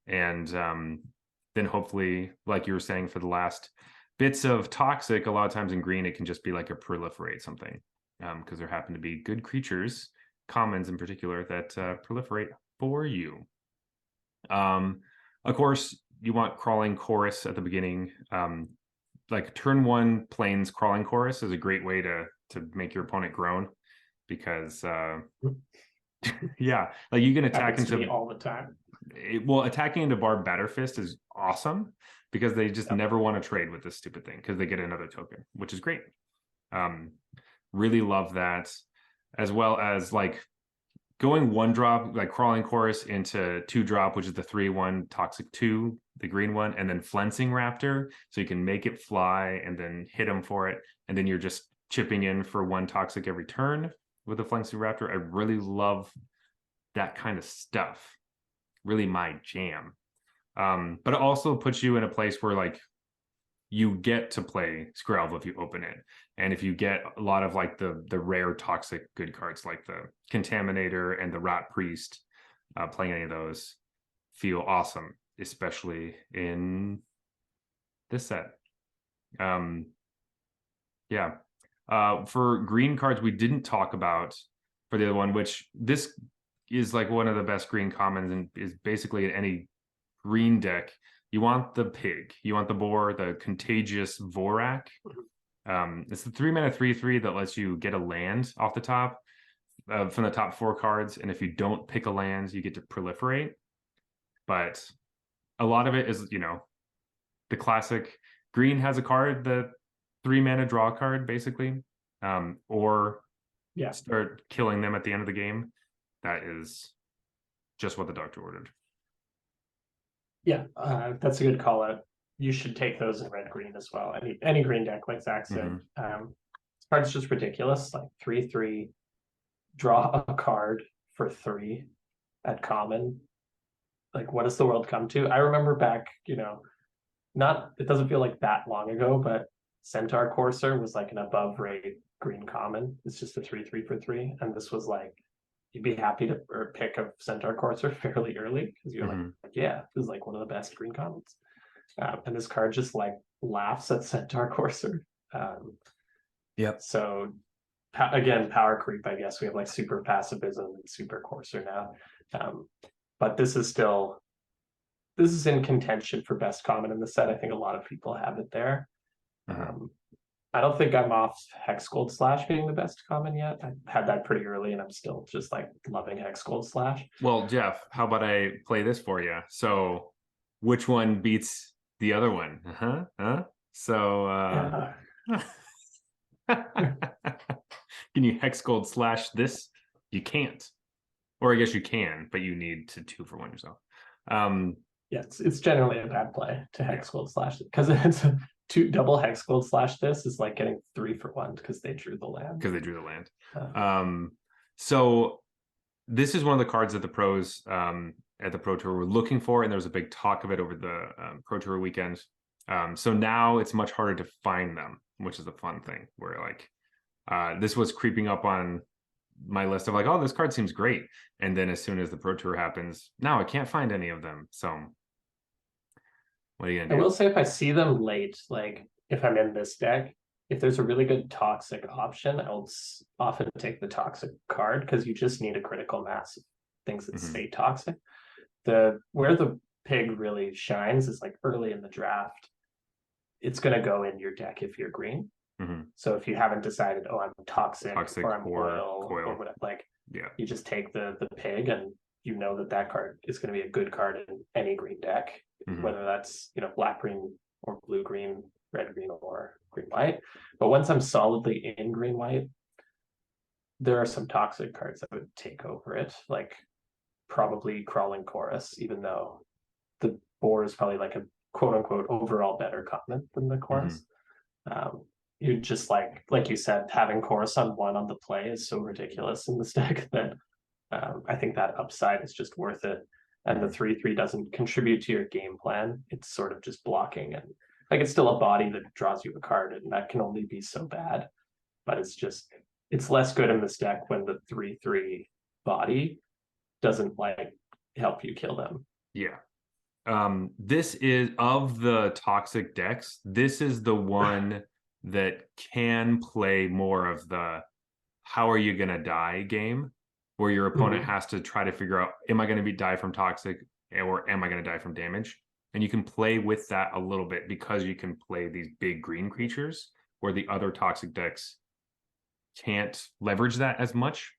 And then hopefully, like you were saying, for the last bits of toxic, a lot of times in green, it can just be like a proliferate something, because there happen to be good creatures, commons in particular, that proliferate for you. Of course, you want Crawling Chorus at the beginning. Like turn 1 plains Crawling Chorus is a great way to make your opponent groan, because yeah, like you can attack into me all the time. Attacking into Barbed Batterfist is awesome because they just never want to trade with this stupid thing because they get another token, which is great. Really love that, as well as like going 1-drop, like Crawling Chorus, into 2-drop, which is the 3/1 Toxic 2, the green one, and then Flensing Raptor, so you can make it fly and then hit them for it, and then you're just chipping in for 1 toxic every turn with the Flensing Raptor. I really love that kind of stuff. Really my jam. But it also puts you in a place where like you get to play Skrelv if you open it. And if you get a lot of like the rare toxic good cards like the Contaminator and the Rat Priest, playing any of those feel awesome, especially in this set. Yeah. For green cards, we didn't talk about for the other one, which this is like one of the best green commons and is basically in any green deck. You want the pig, you want the boar, the Contagious Vorak. It's the 3-mana 3/3 that lets you get a land off the top from the top 4 cards, and if you don't pick a land, you get to proliferate. But a lot of it is, you know, the classic green has a card, the 3-mana draw card, basically, or start killing them at the end of the game. That is just what the doctor ordered. Yeah, that's a good call out. You should take those in red green as well. Any green deck, like Zach said. This card's just ridiculous. Like 3/3, draw a card for 3 at common. Like, what does the world come to? I remember back, you know, it doesn't feel like that long ago, but Centaur Courser was like an above rate green common. It's just a 3/3 for 3. And this was like, you'd be happy to pick a Centaur Courser fairly early because you're like, yeah, this is like one of the best green commons. And this card just like laughs at Centaur Courser. Yep. So again, power creep, I guess. We have like super pacifism and super Courser now. But this is in contention for best common in the set. I think a lot of people have it there. I don't think I'm off Hexgold Slash being the best common yet. I had that pretty early, and I'm still just like loving Hexgold Slash. Well, Jeff, how about I play this for you? So, which one beats the other one? So, can you Hexgold Slash this? You can't, or I guess you can, but you need to 2-for-1 yourself. Yeah, it's generally a bad play to Hexgold Slash because it's double Hexgold Slash. This is like getting 3-for-1 because they drew the land. So this is one of the cards that the pros at the Pro Tour were looking for, and there was a big talk of it over the Pro Tour weekend. So now it's much harder to find them, which is a fun thing. Where like this was creeping up on my list of like, oh, this card seems great, and then as soon as the Pro Tour happens, now I can't find any of them. So what are you gonna do? I will say if I see them late, like if I'm in this deck, if there's a really good toxic option, I'll often take the toxic card because you just need a critical mass of things that stay toxic. Where the pig really shines is like early in the draft. It's going to go in your deck if you're green. So if you haven't decided, oh, I'm toxic or I'm coil or whatever, like you just take the pig, and you know that card is going to be a good card in any green deck, whether that's, you know, black green or blue green, red green or green white. But once I'm solidly in green white, there are some toxic cards that would take over it, like probably Crawling Chorus, even though the boar is probably like a quote unquote overall better common than the chorus. You just like you said, having chorus on 1 on the play is so ridiculous in this deck that I think that upside is just worth it. And the 3/3 doesn't contribute to your game plan. It's sort of just blocking, and like it's still a body that draws you a card, and that can only be so bad. But it's less good in this deck when the 3/3 body doesn't like help you kill them. Yeah. This is, of the toxic decks, this is the one that can play more of the how are you gonna die game, where your opponent has to try to figure out, am I going to die from toxic or am I going to die from damage? And you can play with that a little bit because you can play these big green creatures where the other toxic decks can't leverage that as much.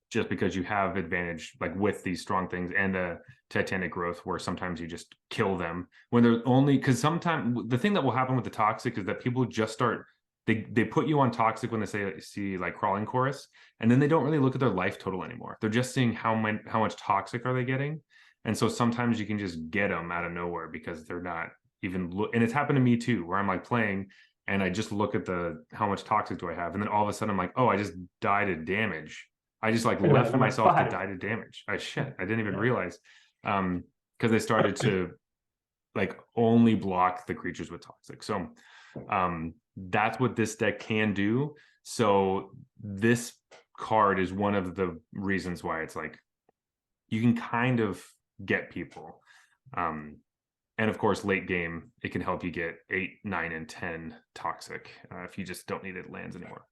Just because you have advantage like with these strong things and the Titanic Growth, where sometimes you just kill them when they're only, because sometimes the thing that will happen with the toxic is that people just start, they put you on toxic when they see like Crawling Chorus, and then they don't really look at their life total anymore. They're just seeing how much toxic are they getting, and so sometimes you can just get them out of nowhere because they're not even and it's happened to me too, where I'm like playing and I just look at how much toxic do I have, and then all of a sudden I'm like, oh, I just died to damage. I just like left myself to die to damage. I didn't even realize. because they started to like only block the creatures with toxic. So that's what this deck can do. So this card is one of the reasons why it's like you can kind of get people. And of course, late game, it can help you get 8, 9, and 10 toxic if you just don't need it lands anymore.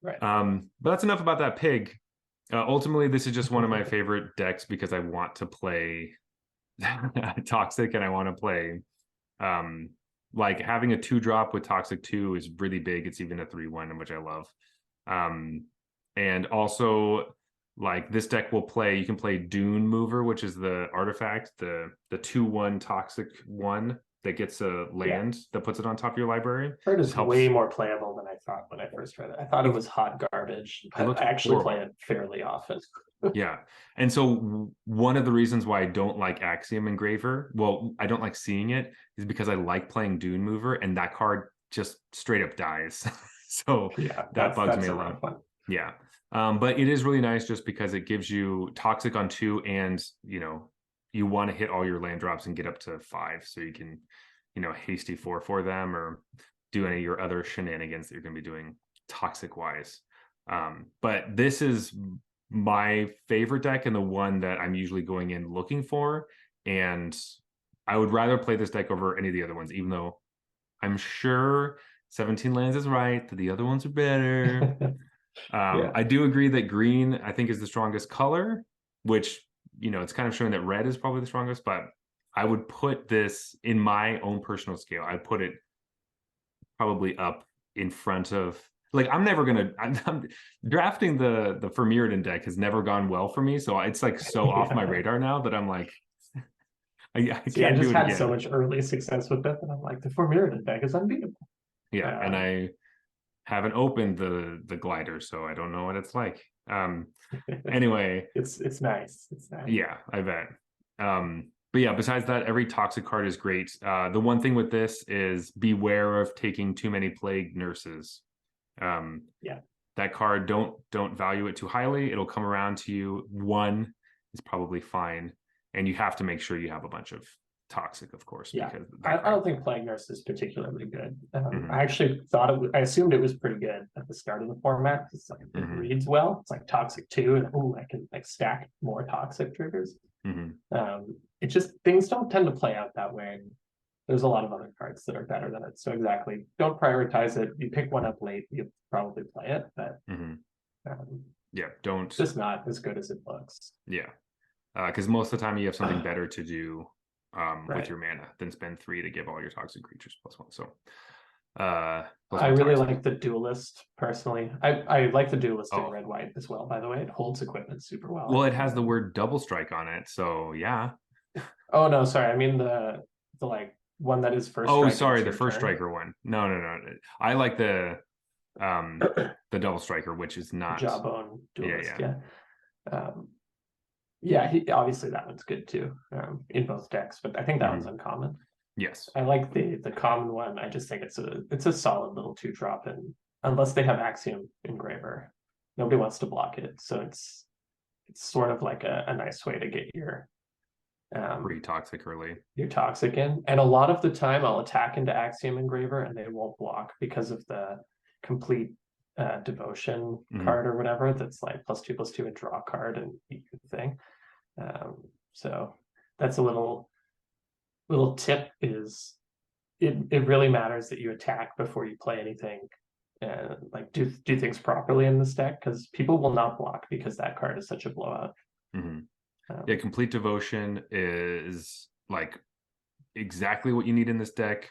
Right. But that's enough about that pig. Ultimately, this is just one of my favorite decks because I want to play toxic and I want to play like having a 2-drop with toxic 2 is really big. It's even a 3/1, which I love. And also like this deck will play, you can play Dune Mover, which is the artifact, the 2/1 toxic 1 that gets a land that puts it on top of your library. Heard is way more playable than I thought when I first read it. I thought it was hot garbage, but I actually play it fairly often. Yeah. And so one of the reasons why I don't like Axiom Engraver, well, I don't like seeing it, is because I like playing Dune Mover and that card just straight up dies. So yeah, that bugs me a lot. Yeah. But it is really nice just because it gives you toxic on 2 and, you know, you want to hit all your land drops and get up to 5 so you can, you know, hasty 4 for them or do any of your other shenanigans that you're going to be doing toxic wise. But this is my favorite deck and the one that I'm usually going in looking for. And I would rather play this deck over any of the other ones, even though I'm sure 17 lands is right, that the other ones are better. I do agree that green, I think, is the strongest color, which, you know, it's kind of showing that red is probably the strongest, but I would put this in my own personal scale. I'd put it probably up in front of, like, I'm never gonna. I'm drafting the Firmiridan deck has never gone well for me, so it's like so off my radar now that I'm like, I can't do it again. I just had so much early success with that that I'm like, the Firmiridan deck is unbeatable. Yeah, and I haven't opened the glider, so I don't know what it's like. Anyway, it's nice. It's nice. Yeah, I bet. But yeah, besides that, every toxic card is great. The one thing with this is beware of taking too many plague nurses. That card, don't value it too highly. It'll come around to you. 1 is probably fine, and you have to make sure you have a bunch of toxic, of course. Yeah, because I don't think Plague Nurse is particularly good. I actually thought I assumed it was pretty good at the start of the format. It's like it reads well. It's like toxic 2, and I can like stack more toxic triggers. It just, things don't tend to play out that way. There's a lot of other cards that are better than it. So exactly, don't prioritize it. You pick one up late, you probably play it, but don't. It's just not as good as it looks. Yeah, because most of the time you have something better to do with your mana than spend 3 to give all your toxic creatures +1. So I really like the duelist personally. I like the duelist in red white as well, by the way. It holds equipment super well. Well, it has the word double strike on it, so yeah. Oh no, sorry, I mean the like one that is first. Oh, sorry, the first striker one. No. I like the double striker, which is not Jawbone duelist. Yeah, obviously that one's good too, in both decks, but I think that one's uncommon. Yes, I like the common one. I just think it's a solid little 2-drop, and unless they have Axiom Engraver, nobody wants to block it. So it's sort of like a nice way to get your pretty toxic early. Your toxic in, and a lot of the time I'll attack into Axiom Engraver and they won't block because of the complete devotion card or whatever that's like +2/+2 and draw card and thing. So that's a little tip, is it really matters that you attack before you play anything and like do things properly in this deck, because people will not block because that card is such a blowout. Yeah, complete devotion is like exactly what you need in this deck.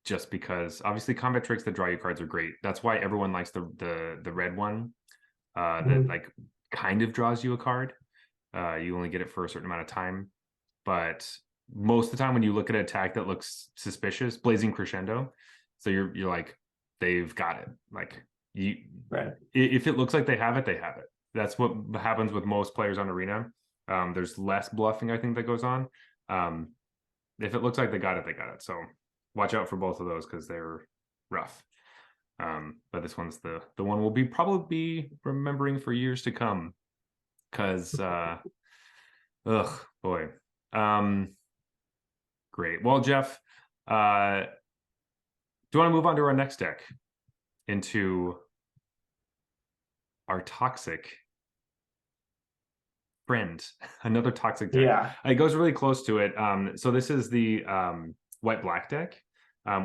Just because obviously combat tricks that draw you cards are great. That's why everyone likes the red one that like kind of draws you a card. You only get it for a certain amount of time, but most of the time when you look at an attack that looks suspicious, Blazing Crescendo, so you're like, they've got it. Like you, if it looks like they have it, they have it. That's what happens with most players on Arena. There's less bluffing, I think, that goes on. If it looks like they got it, they got it. So watch out for both of those because they're rough. But this one's the one we'll probably be remembering for years to come, because Ugh, boy. Great. Well, Jeff, do you want to move on to our next deck into our toxic friend, another toxic deck. Yeah. It goes really close to it. So this is the white black deck,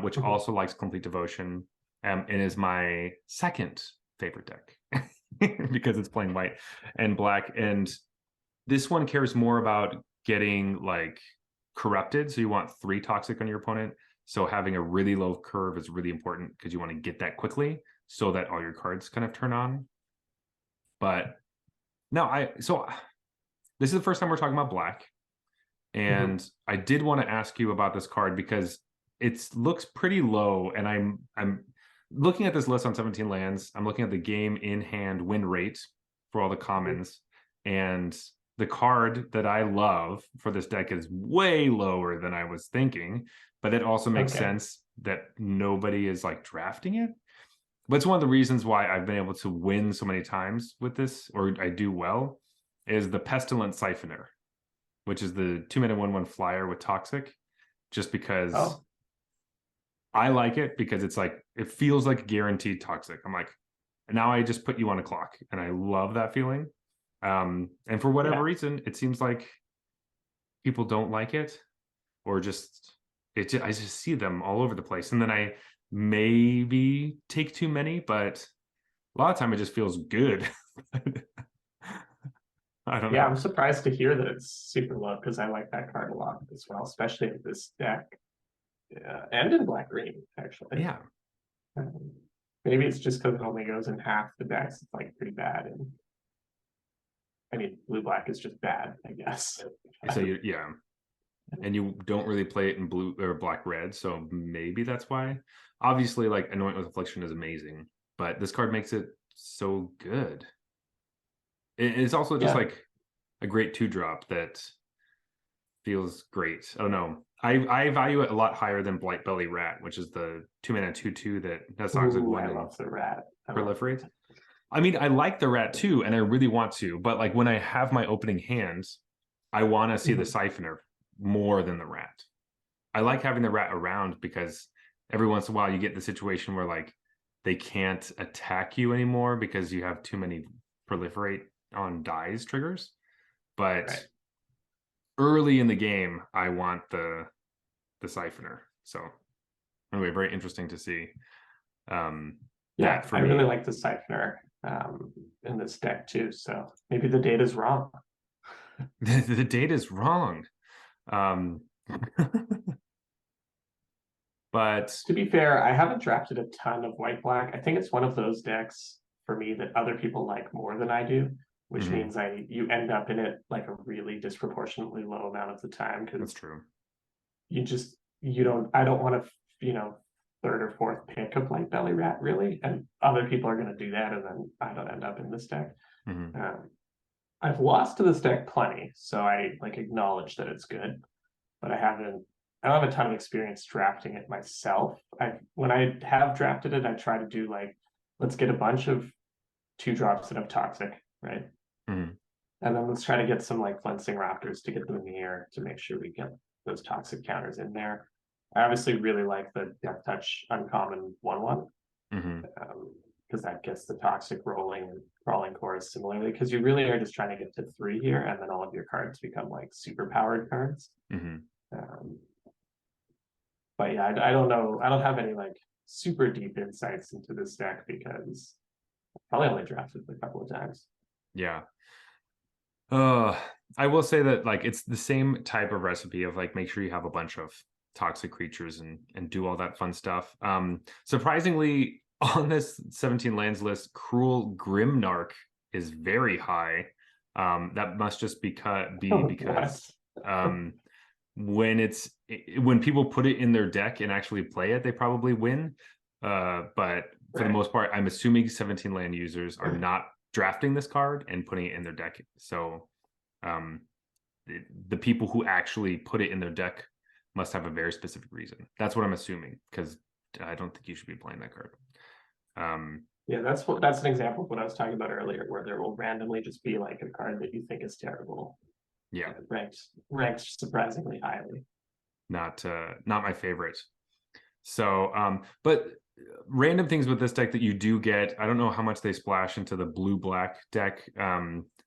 which also likes Complete Devotion, and is my second favorite deck because it's playing white and black. And this one cares more about getting like corrupted. So you want 3 toxic on your opponent. So having a really low curve is really important because you want to get that quickly so that all your cards kind of turn on. But no, this is the first time we're talking about black. And I did want to ask you about this card because it looks pretty low. And I'm looking at this list on 17 lands. I'm looking at the game in hand win rate for all the commons. And the card that I love for this deck is way lower than I was thinking. But it also makes sense that nobody is like drafting it. But it's one of the reasons why I've been able to win so many times with this, or I do well, is the Pestilent Siphoner, which is the 2-mana 1/1 flyer with toxic, just because I like it because it's like, it feels like guaranteed toxic. I'm like, now I just put you on a clock, and I love that feeling. And for whatever reason, it seems like people don't like it, or I just see them all over the place. And then I maybe take too many, but a lot of time it just feels good. I don't know. Yeah, I'm surprised to hear that it's super low because I like that card a lot as well, especially in this deck. Yeah, and in black green, actually. Yeah. Maybe it's just because it only goes in half the decks. It's like pretty bad. And I mean, blue black is just bad, I guess. So yeah. And you don't really play it in blue or black red, so maybe that's why. Obviously, like Anoint with Affliction is amazing, but this card makes it so good. It's also just like a great 2-drop that feels great. I don't know. I value it a lot higher than Blight Belly Rat, which is the 2-mana 2/2 that has Toxic 1 I love the rat. proliferate. I mean, I like the rat too, and I really want to, but like when I have my opening hands, I want to see the Siphoner more than the rat. I like having the rat around because every once in a while you get the situation where like they can't attack you anymore because you have too many proliferate on dies triggers. But early in the game, I want the Siphoner. So anyway, very interesting to see. Yeah, I really like the Siphoner in this deck too. So maybe the data's wrong. The data's wrong. But to be fair, I haven't drafted a ton of white black. I think it's one of those decks for me that other people like more than I do, which means you end up in it like a really disproportionately low amount of the time. Because that's true. I don't want to, third or fourth pick of Blight Belly Rat really, and other people are going to do that, and then I don't end up in this deck. I've lost to this deck plenty, so I like acknowledge that it's good, but I don't have a ton of experience drafting it myself. When I have drafted it, I try to do like, let's get a bunch of 2-drops that have toxic, right? And then let's try to get some like Flensing Raptors to get them in the air to make sure we get those toxic counters in there. I obviously really like the Death Touch uncommon 1/1 because that gets the toxic rolling and crawling chorus similarly, because you really are just trying to get to 3 here, and then all of your cards become like super powered cards. But yeah, I don't know. I don't have any like super deep insights into this deck because I probably only drafted it a couple of times. Yeah. I will say that like it's the same type of recipe of like make sure you have a bunch of toxic creatures and do all that fun stuff. Surprisingly, on this 17 lands list, Cruel Grimnarch is very high. That must just be because when people put it in their deck and actually play it, they probably win. But for the most part, I'm assuming 17 land users are not drafting this card and putting it in their deck. So the people who actually put it in their deck must have a very specific reason. That's what I'm assuming, because I don't think you should be playing that card. Yeah, that's an example of what I was talking about earlier, where there will randomly just be like a card that you think is terrible. Yeah, ranked surprisingly highly. not my favorite. So, but random things with this deck that you do get, I don't know how much they splash into the blue-black deck,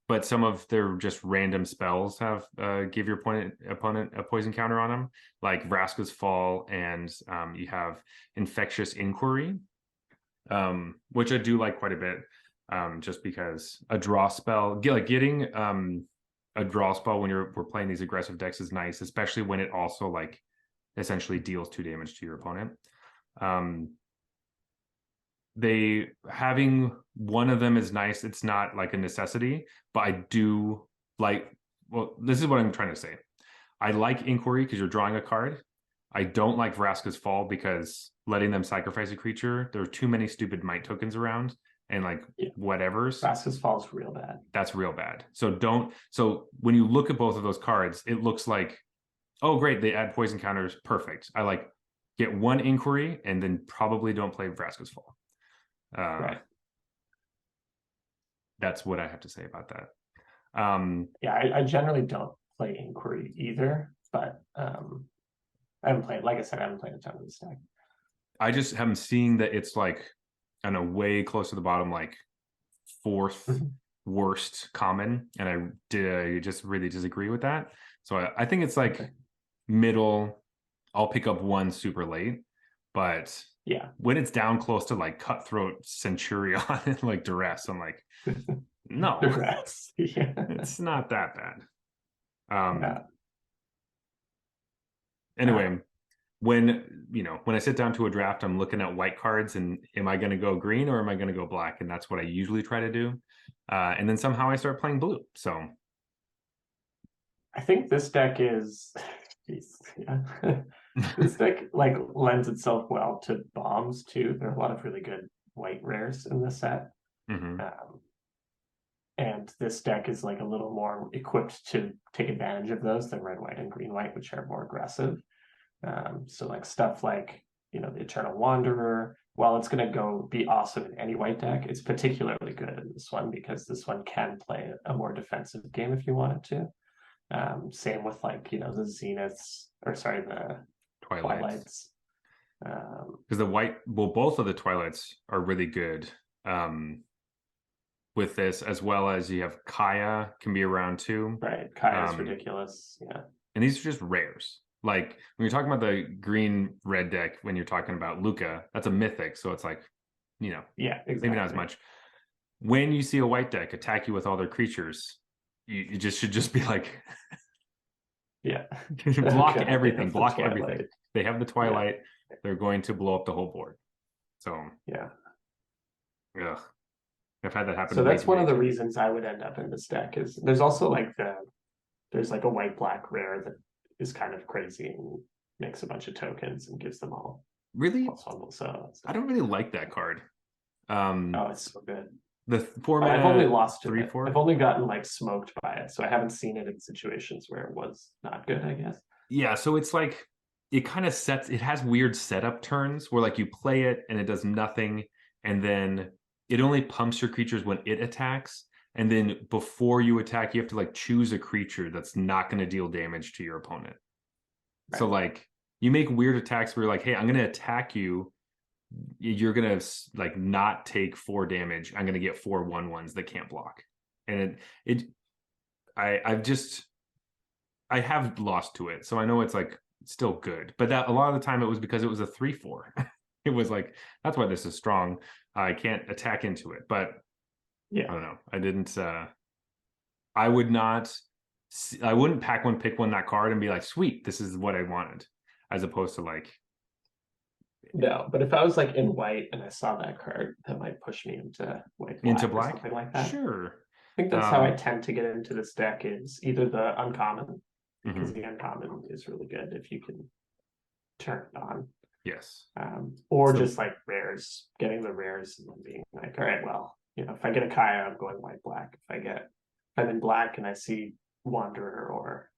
but some of their just random spells have give your opponent a poison counter on them, like Vraska's Fall, and you have Infectious Inquiry, which I do like quite a bit, just because a draw spell, getting a draw spell when we're playing these aggressive decks is nice, especially when it also like essentially deals 2 damage to your opponent. They having one of them is nice. It's not like a necessity, but I do like, well, this is what I'm trying to say. I like Inquiry because you're drawing a card. I don't like Vraska's Fall because letting them sacrifice a creature, there are too many stupid might tokens around and like whatever's. Vraska's Fall is real bad. That's real bad. So when you look at both of those cards, it looks like, oh, great, they add poison counters. Perfect. I like get one Inquiry and then probably don't play Vraska's Fall. Right. That's what I have to say about that. I generally don't play Inquiry either, but I haven't played, like I said, I haven't played a ton of this deck. I just am seeing that it's like, I don't know, way close to the bottom, like 4th worst common, and I just really disagree with that. So I think it's like middle. I'll pick up one super late, but when it's down close to like Cutthroat Centurion and like Duress, I'm like, no, Duress. It's not that bad. Anyway, when I sit down to a draft, I'm looking at white cards and am I going to go green or am I going to go black? And that's what I usually try to do. And then somehow I start playing blue. So I think this deck is, this deck like lends itself well to bombs too. There are a lot of really good white rares in this set. And this deck is like a little more equipped to take advantage of those than red, white, and green, white, which are more aggressive. So like stuff like, the Eternal Wanderer, while it's going to be awesome in any white deck, it's particularly good in this one because this one can play a more defensive game if you want it to. Same with like, the Zeniths, or sorry, the Twilights. Because both of the Twilights are really good with this, as well as you have Kaya can be around too. Right, Kaya's ridiculous. Yeah. And these are just rares. Like when you're talking about the green-red deck, when you're talking about Luca, that's a mythic, so it's like, exactly. Maybe not as much. When you see a white deck attack you with all their creatures, you just should just be like, block everything, block everything. They have the Twilight. They're going to blow up the whole board. So I've had that happen. So that's one of the reasons I would end up in this deck. Is there's also like there's like a white black rare that is kind of crazy and makes a bunch of tokens and gives them all really. So I don't really like that card. Oh, it's so good. The 4 mana, I've only lost to 3/4. I've only gotten like smoked by it, so I haven't seen it in situations where it was not good, I guess. Yeah, so it's like it kind of it has weird setup turns where like you play it and it does nothing, and then it only pumps your creatures when it attacks, and then before you attack, you have to like choose a creature that's not going to deal damage to your opponent. Right. So like you make weird attacks where you're like, hey, I'm going to attack you. You're going to like not take 4 damage. I'm going to get 4 1/1s that can't block. And I have lost to it. So I know it's like still good, but that a lot of the time it was because it was a 3/4. It was like, that's why this is strong. I can't attack into it, but I don't know. I didn't, I wouldn't pack one, pick one, that card and be like, sweet, this is what I wanted, as opposed to like. No, but if I was like in white and I saw that card, that might push me into white, into black, or something like that. Sure. I think that's how I tend to get into this deck, is either the uncommon, because the uncommon is really good if you can turn it on. Yes. Or just like rares, getting the rares and then being like, all right, well, if I get a Kaya, I'm going white, black. If I'm in black and I see Wanderer or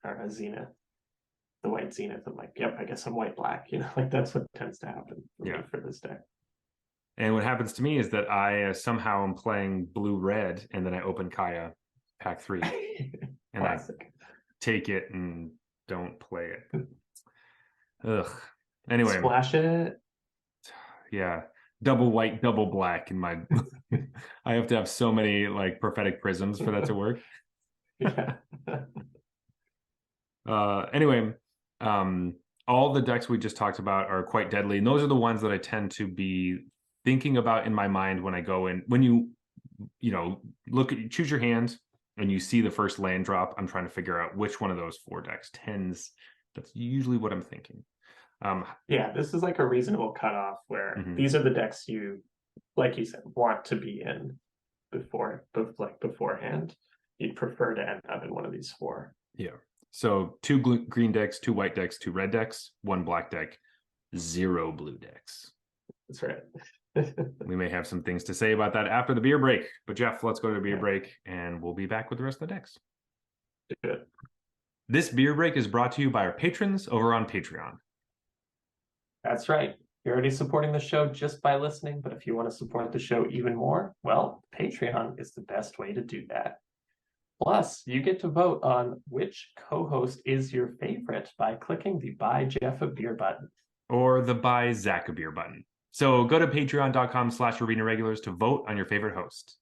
a Zenith, the white Zenith, I'm like, yep, I guess I'm white, black. Like that's what tends to happen for this deck. And what happens to me is that I somehow am playing blue red, and then I open Kaya pack 3, and Classic. I take it and don't play it. Ugh. Anyway, Splash it. yeah, double white, double black in my. I have to have so many like prophetic prisms for that to work. Yeah. Anyway, all the decks we just talked about are quite deadly, and those are the ones that I tend to be thinking about in my mind when I go in. When you choose your hand and you see the first land drop, I'm trying to figure out which one of those 4 decks tends. That's usually what I'm thinking. Yeah, this is like a reasonable cutoff where these are the decks you, like you said, want to be in beforehand. You'd prefer to end up in one of these 4. Yeah. So 2 green decks, 2 white decks, 2 red decks, 1 black deck, 0 blue decks. That's right. We may have some things to say about that after the beer break. But Jeff, let's go to the beer break and we'll be back with the rest of the decks. Good. This beer break is brought to you by our patrons over on Patreon. That's right. You're already supporting the show just by listening, but if you want to support the show even more, well, Patreon is the best way to do that. Plus, you get to vote on which co-host is your favorite by clicking the Buy Jeff a Beer button. Or the Buy Zach a Beer button. So go to patreon.com/Arena Regulars to vote on your favorite host.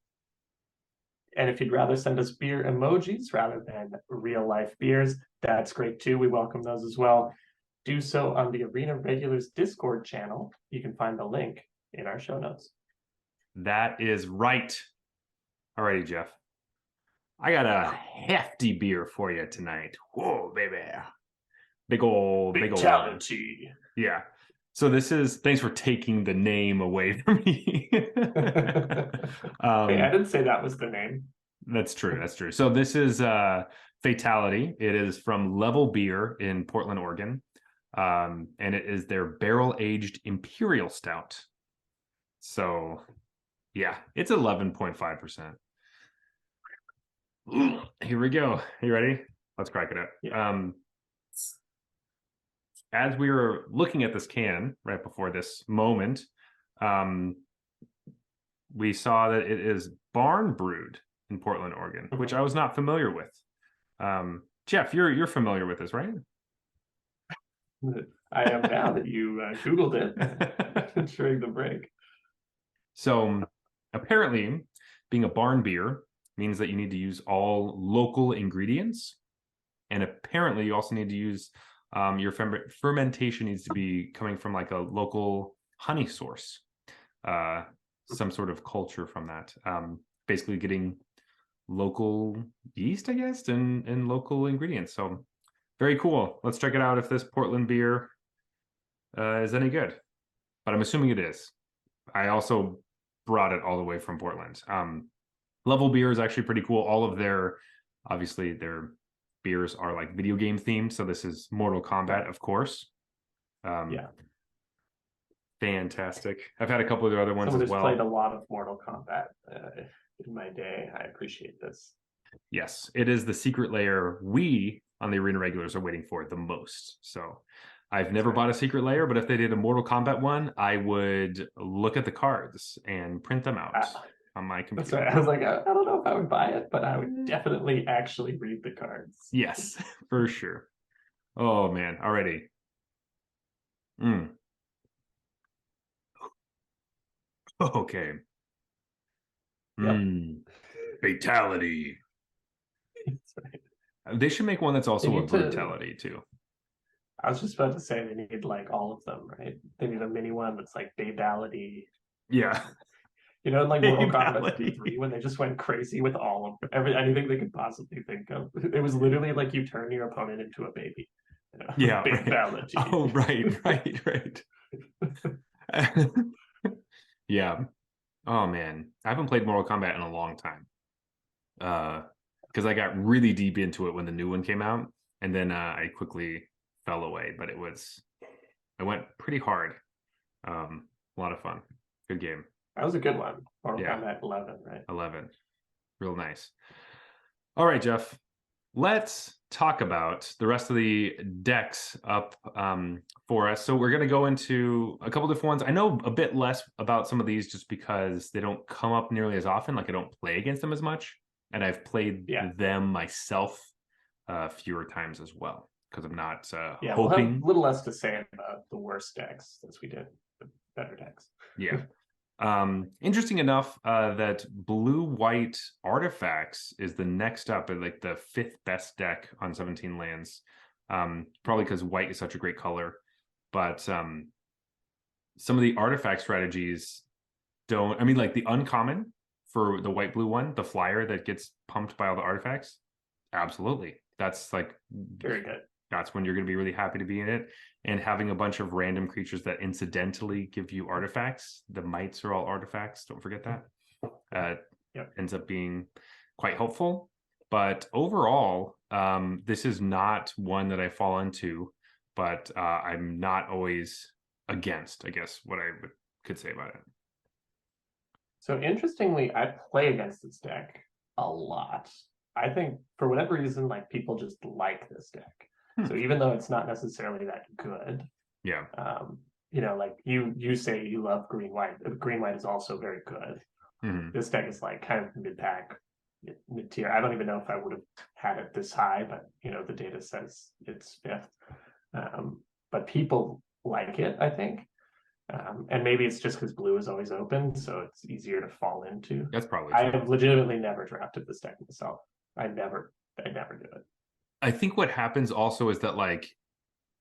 And if you'd rather send us beer emojis rather than real life beers, that's great too. We welcome those as well. Do so on the Arena Regulars Discord channel. You can find the link in our show notes. That is right. Alrighty, Jeff. I got a hefty beer for you tonight. Whoa, baby. Big old. Fatality. Yeah. So this is, thanks for taking the name away from me. Hey, I didn't say that was the name. That's true. That's true. So this is Fatality. It is from Level Beer in Portland, Oregon. And it is their barrel-aged Imperial Stout. So, yeah, it's 11.5%. Here we go. You ready? Let's crack it up. Yeah. As we were looking at this can right before this moment, we saw that it is barn brewed in Portland, Oregon, which I was not familiar with. Jeff, you're familiar with this, right? I am now that you Googled it during the break. So apparently, being a barn beer means that you need to use all local ingredients. And apparently you also need to use your fermentation needs to be coming from like a local honey source, some sort of culture from that. Basically getting local yeast, I guess, and local ingredients. So very cool. Let's check it out if this Portland beer is any good. But I'm assuming it is. I also brought it all the way from Portland. Level Beer is actually pretty cool. All of their beers are like video game themed. So this is Mortal Kombat, of course. Yeah. Fantastic. I've had a couple of the other ones as well. Played a lot of Mortal Kombat in my day. I appreciate this. Yes, it is the secret layer we on the Arena Regulars are waiting for the most. So I've never bought a secret layer, but if they did a Mortal Kombat one, I would look at the cards and print them out on my computer. That's right. I was like, I don't know if I would buy it, but I would definitely actually read the cards. Yes, for sure. Oh man, already. Okay. Yep. Fatality. That's right. They should make one that's also a brutality too. I was just about to say they need like all of them, right? They need a mini one that's like Babality. Yeah. You know, like Mortal Kombat 3 when they just went crazy with all of anything they could possibly think of. It was literally like you turn your opponent into a baby. You know? Yeah. Babality. Right. Oh, right. Yeah. Oh man, I haven't played Mortal Kombat in a long time. Because I got really deep into it when the new one came out, and then I quickly fell away. But I went pretty hard. A lot of fun. Good game. That was a good one. Mortal Kombat 11, right? 11. Real nice. All right, Jeff. Let's talk about the rest of the decks up for us. So we're going to go into a couple different ones. I know a bit less about some of these just because they don't come up nearly as often. Like I don't play against them as much. And I've played them myself fewer times as well, because I'm not Yeah, we'll have hoping. a little less to say about the worst decks as we did the better decks. Yeah. Interesting enough that blue-white artifacts is the next up at like the 5th best deck on 17 lands. Probably because white is such a great color, but some of the artifact strategies don't. I mean, like the uncommon for the white-blue one, the flyer that gets pumped by all the artifacts. Absolutely, that's like Very good. That's when you're going to be really happy to be in it. And having a bunch of random creatures that incidentally give you artifacts. The mites are all artifacts. Don't forget that. Yep. Ends up being quite helpful. But overall, this is not one that I fall into, but I'm not always against, I guess, what I could say about it. So interestingly, I play against this deck a lot. I think for whatever reason, like people just like this deck. So even though it's not necessarily that good, yeah, you know, like you say you love green white. Green white is also very good. This deck is like kind of mid pack, mid tier. I don't even know if I would have had it this high, but you know the data says it's 5th. But people like it, I think. And maybe it's just because blue is always open, so it's easier to fall into. That's probably true. I have legitimately never drafted this deck myself. I never do it. I think what happens also is that like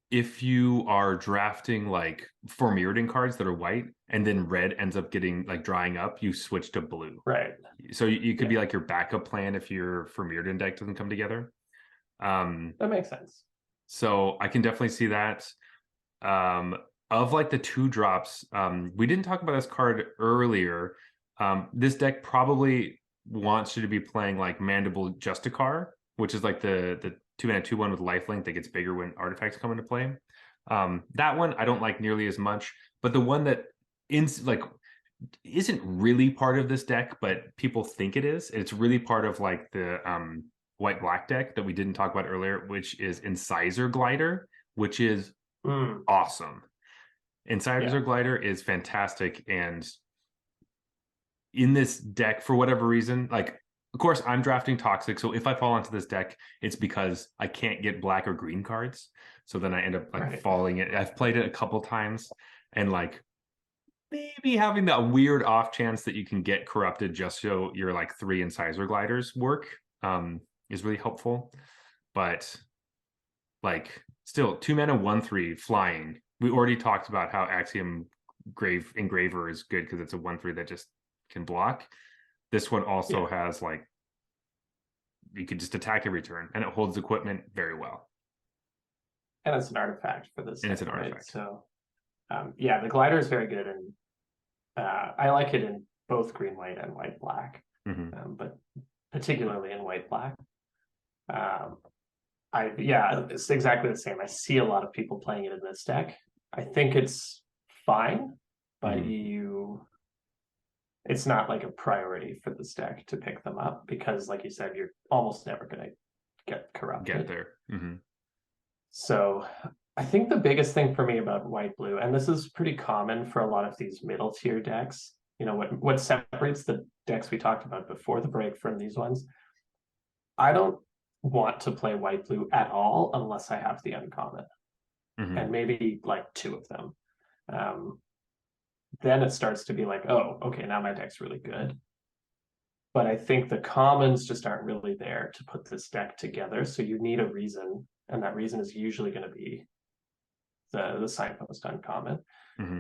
if you are drafting like for Mirrodin cards that are white and then red ends up getting like drying up, you switch to blue. Right. So you could be like your backup plan if your for Mirrodin deck doesn't come together. That makes sense. So I can definitely see that. Of like the 2-drops, we didn't talk about this card earlier. This deck probably wants you to be playing like Mandible Justicar, which is like the 2-mana 2/1 with lifelink that gets bigger when artifacts come into play. That one I don't like nearly as much, but the one that isn't really part of this deck, but people think it is. It's really part of like the white-black deck that we didn't talk about earlier, which is Incisor Glider, which is awesome. Incisor Glider is fantastic, and in this deck, for whatever reason, like of course I'm drafting Toxic, so if I fall into this deck, it's because I can't get black or green cards. So then I end up like falling it. I've played it a couple times, and like maybe having that weird off chance that you can get corrupted just so your like 3 Incisor Gliders work is really helpful. But like still 2-mana 1/3 flying. We already talked about how Axiom Engraver is good because it's a 1/3 that just can block. This one also has like you could just attack every turn, and it holds equipment very well. And it's an artifact for this. And it's an artifact. Right? So yeah, the glider is very good, and I like it in both green white and white black, but particularly in white black. It's exactly the same. I see a lot of people playing it in this deck. I think it's fine, but it's not like a priority for this deck to pick them up because, like you said, you're almost never going to get corrupted. Get there. So I think the biggest thing for me about white blue, and this is pretty common for a lot of these middle tier decks, you know, what separates the decks we talked about before the break from these ones, I don't want to play white blue at all unless I have the uncommon, and maybe like 2 of them. Then it starts to be like, oh, okay, now my deck's really good. But I think the commons just aren't really there to put this deck together. So you need a reason, and that reason is usually going to be the Signpost uncommon,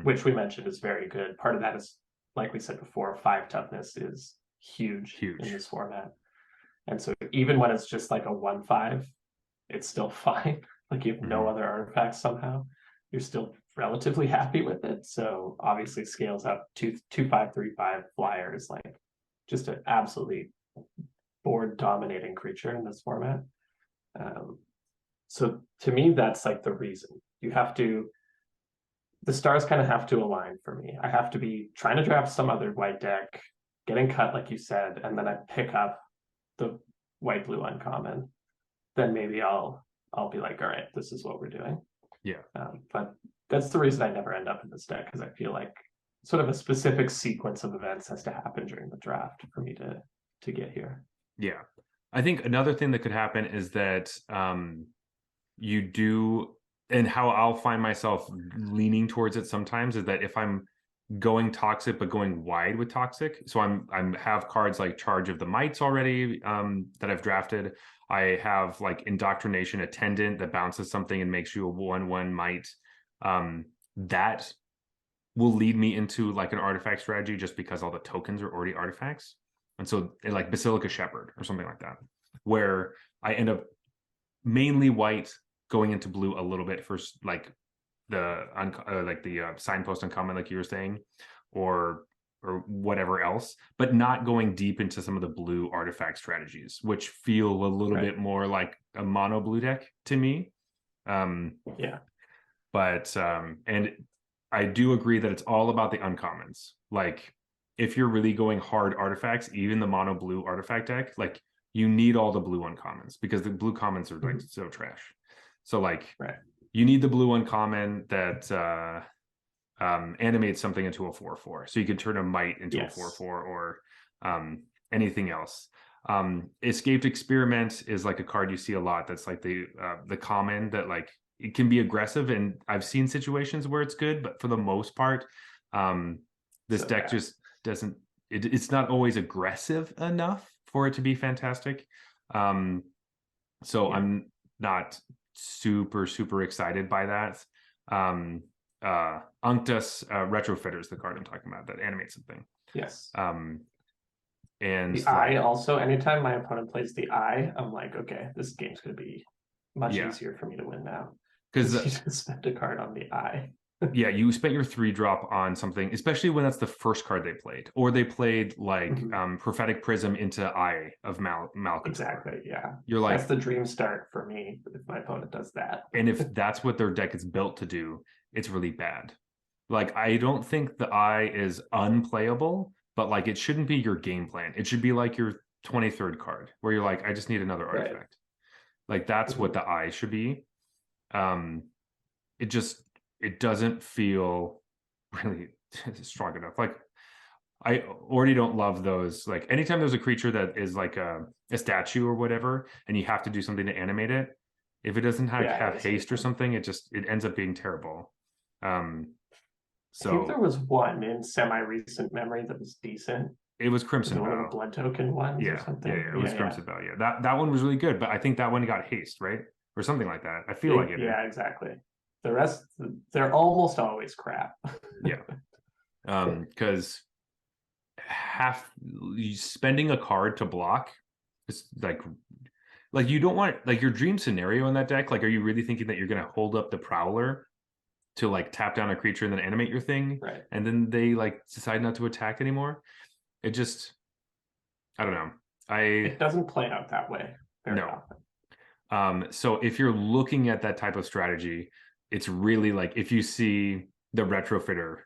which we mentioned is very good. Part of that is, like we said before, 5 toughness is huge in this format. And so even when it's just like a 1/5, it's still fine. Like you have no other artifacts somehow, you're still relatively happy with it. So obviously scales up 2/5, 3/5 flyer is like just an absolutely board dominating creature in this format. So to me, that's like the reason. The stars kind of have to align for me. I have to be trying to draft some other white deck, getting cut like you said, and then I pick up the white blue uncommon. Then maybe I'll be like, all right, this is what we're doing. But that's the reason I never end up in this deck, because I feel like sort of a specific sequence of events has to happen during the draft for me to get here. I think another thing that could happen is that you do, and how I'll find myself leaning towards it sometimes is that if I'm going toxic but going wide with toxic, so I'm have cards like Charge of the Mites already that I've drafted. I have like Indoctrination Attendant that bounces something and makes you a 1/1 might. That will lead me into like an artifact strategy just because all the tokens are already artifacts. And so like Basilica Shepherd or something like that, where I end up mainly white going into blue a little bit for like the signpost uncommon, like you were saying, or whatever else, but not going deep into some of the blue artifact strategies, which feel a little bit more like a mono blue deck to me. Yeah. But and I do agree that it's all about the uncommons. Like if you're really going hard artifacts, even the mono blue artifact deck, like you need all the blue uncommons because the blue commons are like so trash. So like you need the blue uncommon that animates something into a 4/4. So you can turn a might into a 4/4 or anything else. Escaped Experiment is like a card you see a lot. That's like the common that like it can be aggressive, and I've seen situations where it's good, but for the most part, this deck just doesn't. It's not always aggressive enough for it to be fantastic. So I'm not super excited by that. Unctus Retrofitter is the card I'm talking about that animates something. Yes. And the eye also, anytime my opponent plays the eye, I'm like, okay, this game's going to be much easier for me to win now. Because you just spent a card on the eye. Yeah, you spent your 3-drop on something, especially when that's the first card they played. Or they played like Prophetic Prism into Eye of Malcolm. Exactly, yeah. You're like, that's the dream start for me if my opponent does that. And if that's what their deck is built to do, it's really bad. Like, I don't think the Eye is unplayable, but like it shouldn't be your game plan. It should be like your 23rd card, where you're like, I just need another artifact. Like that's what the Eye should be. It doesn't feel really strong enough. Like I already don't love those. Like anytime there's a creature that is like a statue or whatever, and you have to do something to animate it, if it doesn't have haste or something, it ends up being terrible. So I think there was one in semi-recent memory that was decent. It was Crimson Bow. The blood token one or something. Yeah, it was Crimson Bow. Yeah, that one was really good, but I think that one got haste, right? Or something like that. I feel like it. Yeah, exactly. The rest, they're almost always crap. Yeah. Because spending a card to block is like you don't want like your dream scenario in that deck. Like, are you really thinking that you're going to hold up the Prowler to like tap down a creature and then animate your thing, and then they like decide not to attack anymore? It just, I don't know. It doesn't play out that way very often. So if you're looking at that type of strategy, it's really like if you see the Retrofitter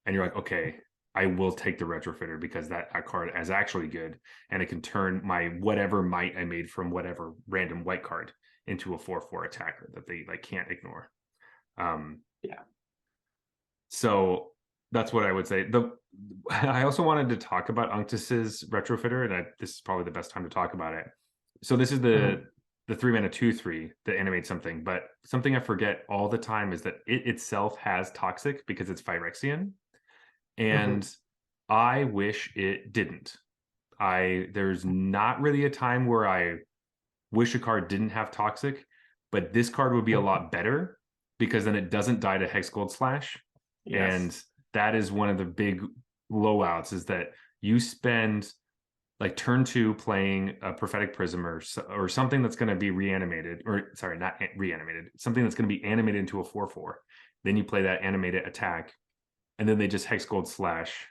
and you're like, okay, I will take the Retrofitter because that card is actually good, and it can turn my whatever might I made from whatever random white card into a 4/4 attacker that they like can't ignore. So that's what I would say. I also wanted to talk about Unctus's Retrofitter, and this is probably the best time to talk about it. So this is the 3-mana 2/3 that animates something, but something I forget all the time is that it itself has toxic because it's Phyrexian. And I wish it didn't. There's not really a time where I wish a card didn't have toxic, but this card would be a lot better because then it doesn't die to Hexgold Slash. And that is one of the big blowouts, is that you spend like turn 2 playing a Prophetic Prism or something that's going to be reanimated, or sorry, not reanimated, something that's going to be animated into a 4/4. Then you play that animated attack, and then they just Hexgold Slash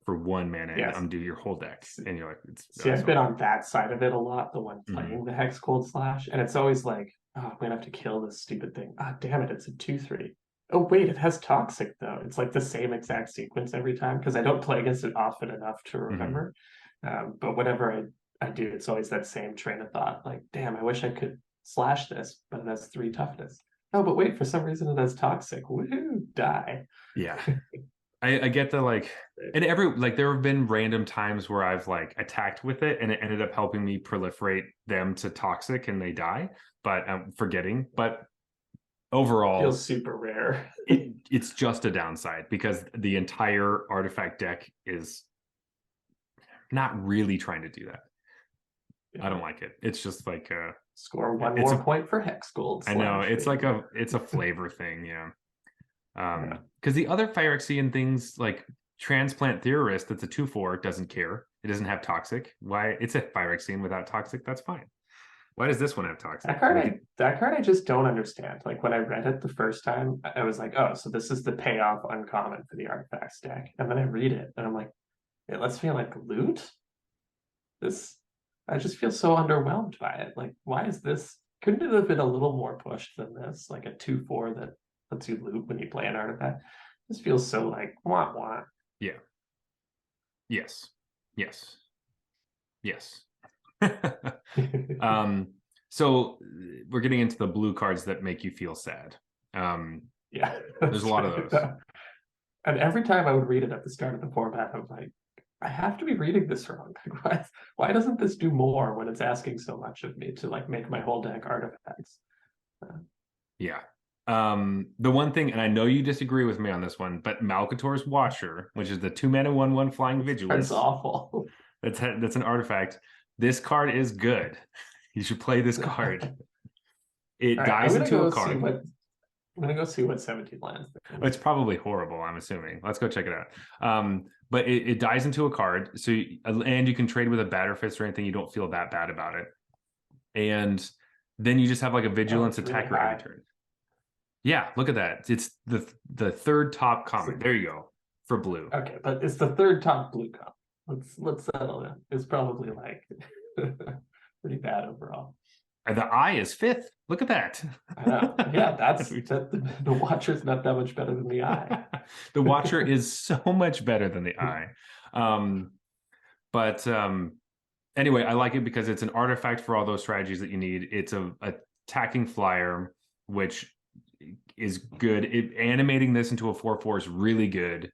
for 1 mana and undo your whole deck. And you're like, see, I've been on that side of it a lot, the one playing the Hexgold Slash, and it's always like, oh, I'm gonna have to kill this stupid thing. Ah, damn it, it's a 2/3. Oh wait, it has toxic though. It's like the same exact sequence every time because I don't play against it often enough to remember. But whenever I do, it's always that same train of thought. Like, damn, I wish I could slash this, but it has 3 toughness. Oh, but wait, for some reason it has toxic. Woohoo, die. Yeah. I get the like, and there have been random times where I've like attacked with it and it ended up helping me proliferate them to toxic and they die, but I'm forgetting. But overall, Feels super rare. it's just a downside because the entire artifact deck is not really trying to do that. I don't like it. It's just like score one more point for Hex Gold. I know it's like it's a flavor thing, yeah. Because the other Phyrexian things like Transplant Theorist, that's a 2/4, doesn't care. It doesn't have toxic. Why? It's a Phyrexian without toxic. That's fine. Why does this one have toxic? That card I just don't understand. Like when I read it the first time, I was like, oh, so this is the payoff uncommon for the artifacts deck. And then I read it and I'm like, it lets me like loot. I just feel so underwhelmed by it. Like, why is this? Couldn't it have been a little more pushed than this? Like a 2/4 that lets you loot when you play an artifact. This feels so like wah wah. Yeah. Yes. Yes. Yes. So we're getting into the blue cards that make you feel sad. Yeah, there's a lot of those. And every time I would read it at the start of the format, I'm like, I have to be reading this wrong. Like, why doesn't this do more when it's asking so much of me to like make my whole deck artifacts? Yeah. The one thing, and I know you disagree with me on this one, but Malcator's Watcher, which is the 2-mana 1/1 flying vigilance. That's awful. That's an artifact. This card is good. You should play this card. It dies into a card. I'm gonna go see what 17 lands. It's probably horrible, I'm assuming. Let's go check it out. But it dies into a card, so and you can trade with a batter fist or anything. You don't feel that bad about it, and then you just have like a vigilance attacker every turn. Yeah, look at that. It's the third top common. There you go for blue. Okay, but it's the third top blue common. Let's settle in. It's probably like pretty bad overall. And the eye is 5th. Look at that. I know. Yeah, the Watcher's not that much better than the eye. The Watcher is so much better than the eye. But anyway, I like it because it's an artifact for all those strategies that you need. It's a attacking flyer, which is good. Animating this into a 4/4 is really good.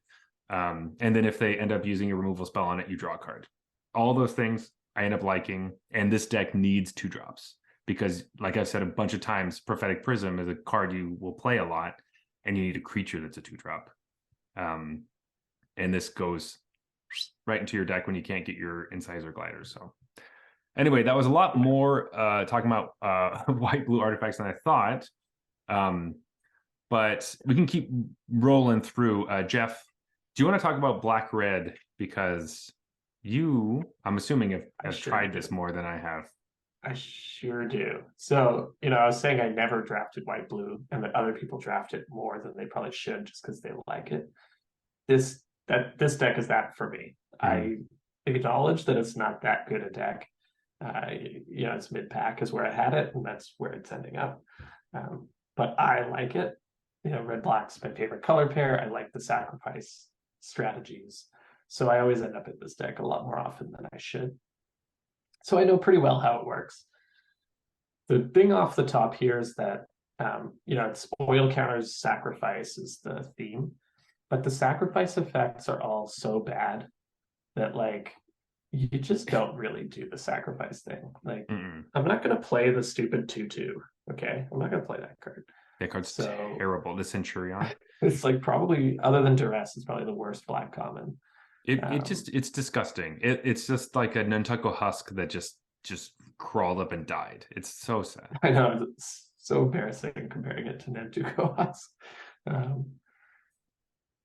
And then if they end up using a removal spell on it, you draw a card. All those things I end up liking. And this deck needs 2-drops. Because, like I've said a bunch of times, Prophetic Prism is a card you will play a lot, and you need a creature that's a 2-drop. And this goes right into your deck when you can't get your Incisor Gliders. So, anyway, that was a lot more talking about white-blue artifacts than I thought. But we can keep rolling through. Jeff, do you want to talk about black-red? Because you, I'm assuming, have tried this more than I have. I sure do. So, I was saying I never drafted white blue and that other people draft it more than they probably should just because they like it. This deck is that for me. I acknowledge that it's not that good a deck. It's mid-pack is where I had it, and that's where it's ending up. But I like it. Red-black's my favorite color pair. I like the sacrifice strategies. So I always end up in this deck a lot more often than I should. So I know pretty well how it works. The thing off the top here is that, spoil counters sacrifice is the theme, but the sacrifice effects are all so bad that, like, you just don't really do the sacrifice thing. Like, I'm not going to play the stupid 2/2, okay? I'm not going to play that card. That card's terrible. The Centurion. It's like probably, other than Duress, it's probably the worst black common. It's disgusting. It's just like a Nantucket Husk that just crawled up and died. It's so sad. I know, it's so embarrassing comparing it to Nantucket Husk.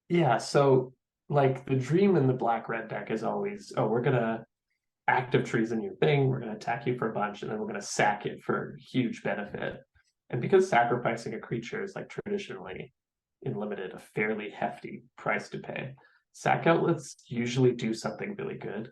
Yeah, so like the dream in the black-red deck is always, we're gonna active treason your thing, we're gonna attack you for a bunch, and then we're gonna sack it for huge benefit. And because sacrificing a creature is like traditionally in limited a fairly hefty price to pay, sack outlets usually do something really good.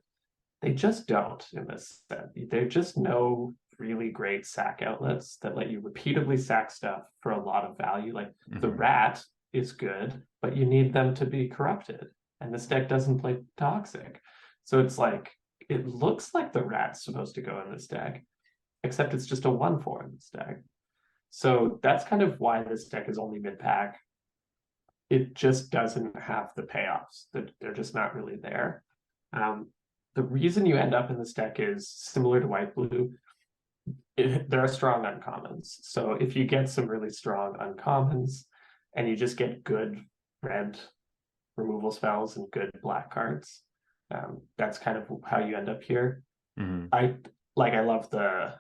They just don't in this set. There are just no really great sack outlets that let you repeatedly sack stuff for a lot of value. Like the rat is good, but you need them to be corrupted. And this deck doesn't play toxic. So it's like, it looks like the rat's supposed to go in this deck, except it's just a 1/4 in this deck. So that's kind of why this deck is only mid-pack. it just doesn't have the payoffs. They're just not really there. The reason you end up in this deck is similar to white blue. There are strong uncommons. So if you get some really strong uncommons and you just get good red removal spells and good black cards, that's kind of how you end up here. I love the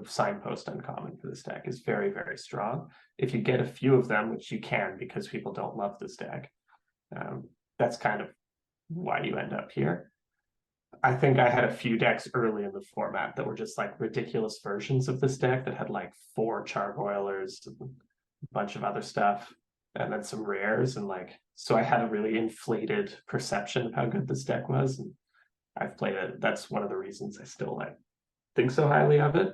signpost uncommon for this deck is very, very strong. If you get a few of them, which you can because people don't love this deck, that's kind of why you end up here. I think I had a few decks early in the format that were just like ridiculous versions of this deck that had like 4 Charboilers, a bunch of other stuff, and then some rares. And like, so I had a really inflated perception of how good this deck was. And I've played it. That's one of the reasons I still like think so highly of it.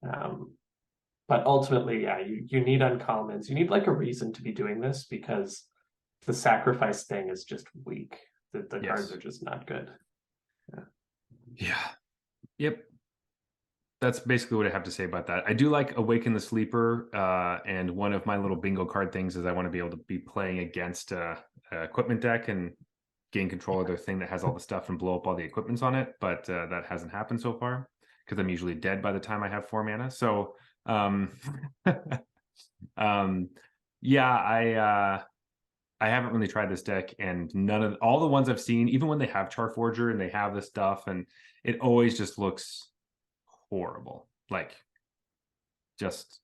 But ultimately, yeah, you need uncommons. You need like a reason to be doing this because the sacrifice thing is just weak. The cards are just not good. Yep. That's basically what I have to say about that. I do like Awaken the Sleeper, and one of my little bingo card things is I want to be able to be playing against a equipment deck and gain control of their thing that has all the stuff and blow up all the equipments on it, but that hasn't happened so far because I'm usually dead by the time I have 4 mana. So yeah, I haven't really tried this deck, and none of all the ones I've seen, even when they have Charforger and they have this stuff, and it always just looks horrible. Like, just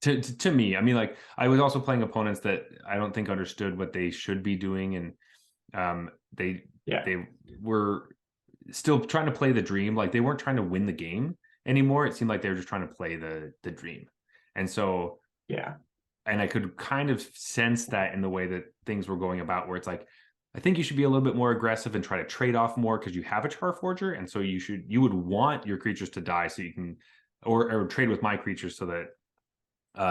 to me. I mean, like, I was also playing opponents that I don't think understood what they should be doing, and they were still trying to play the dream. Like, they weren't trying to win the game anymore. It seemed like they were just trying to play the dream, and so and I could kind of sense that in the way that things were going about, where it's like, I think you should be a little bit more aggressive and try to trade off more because you have a Charforger, and so you would want your creatures to die so you can, or trade with my creatures so that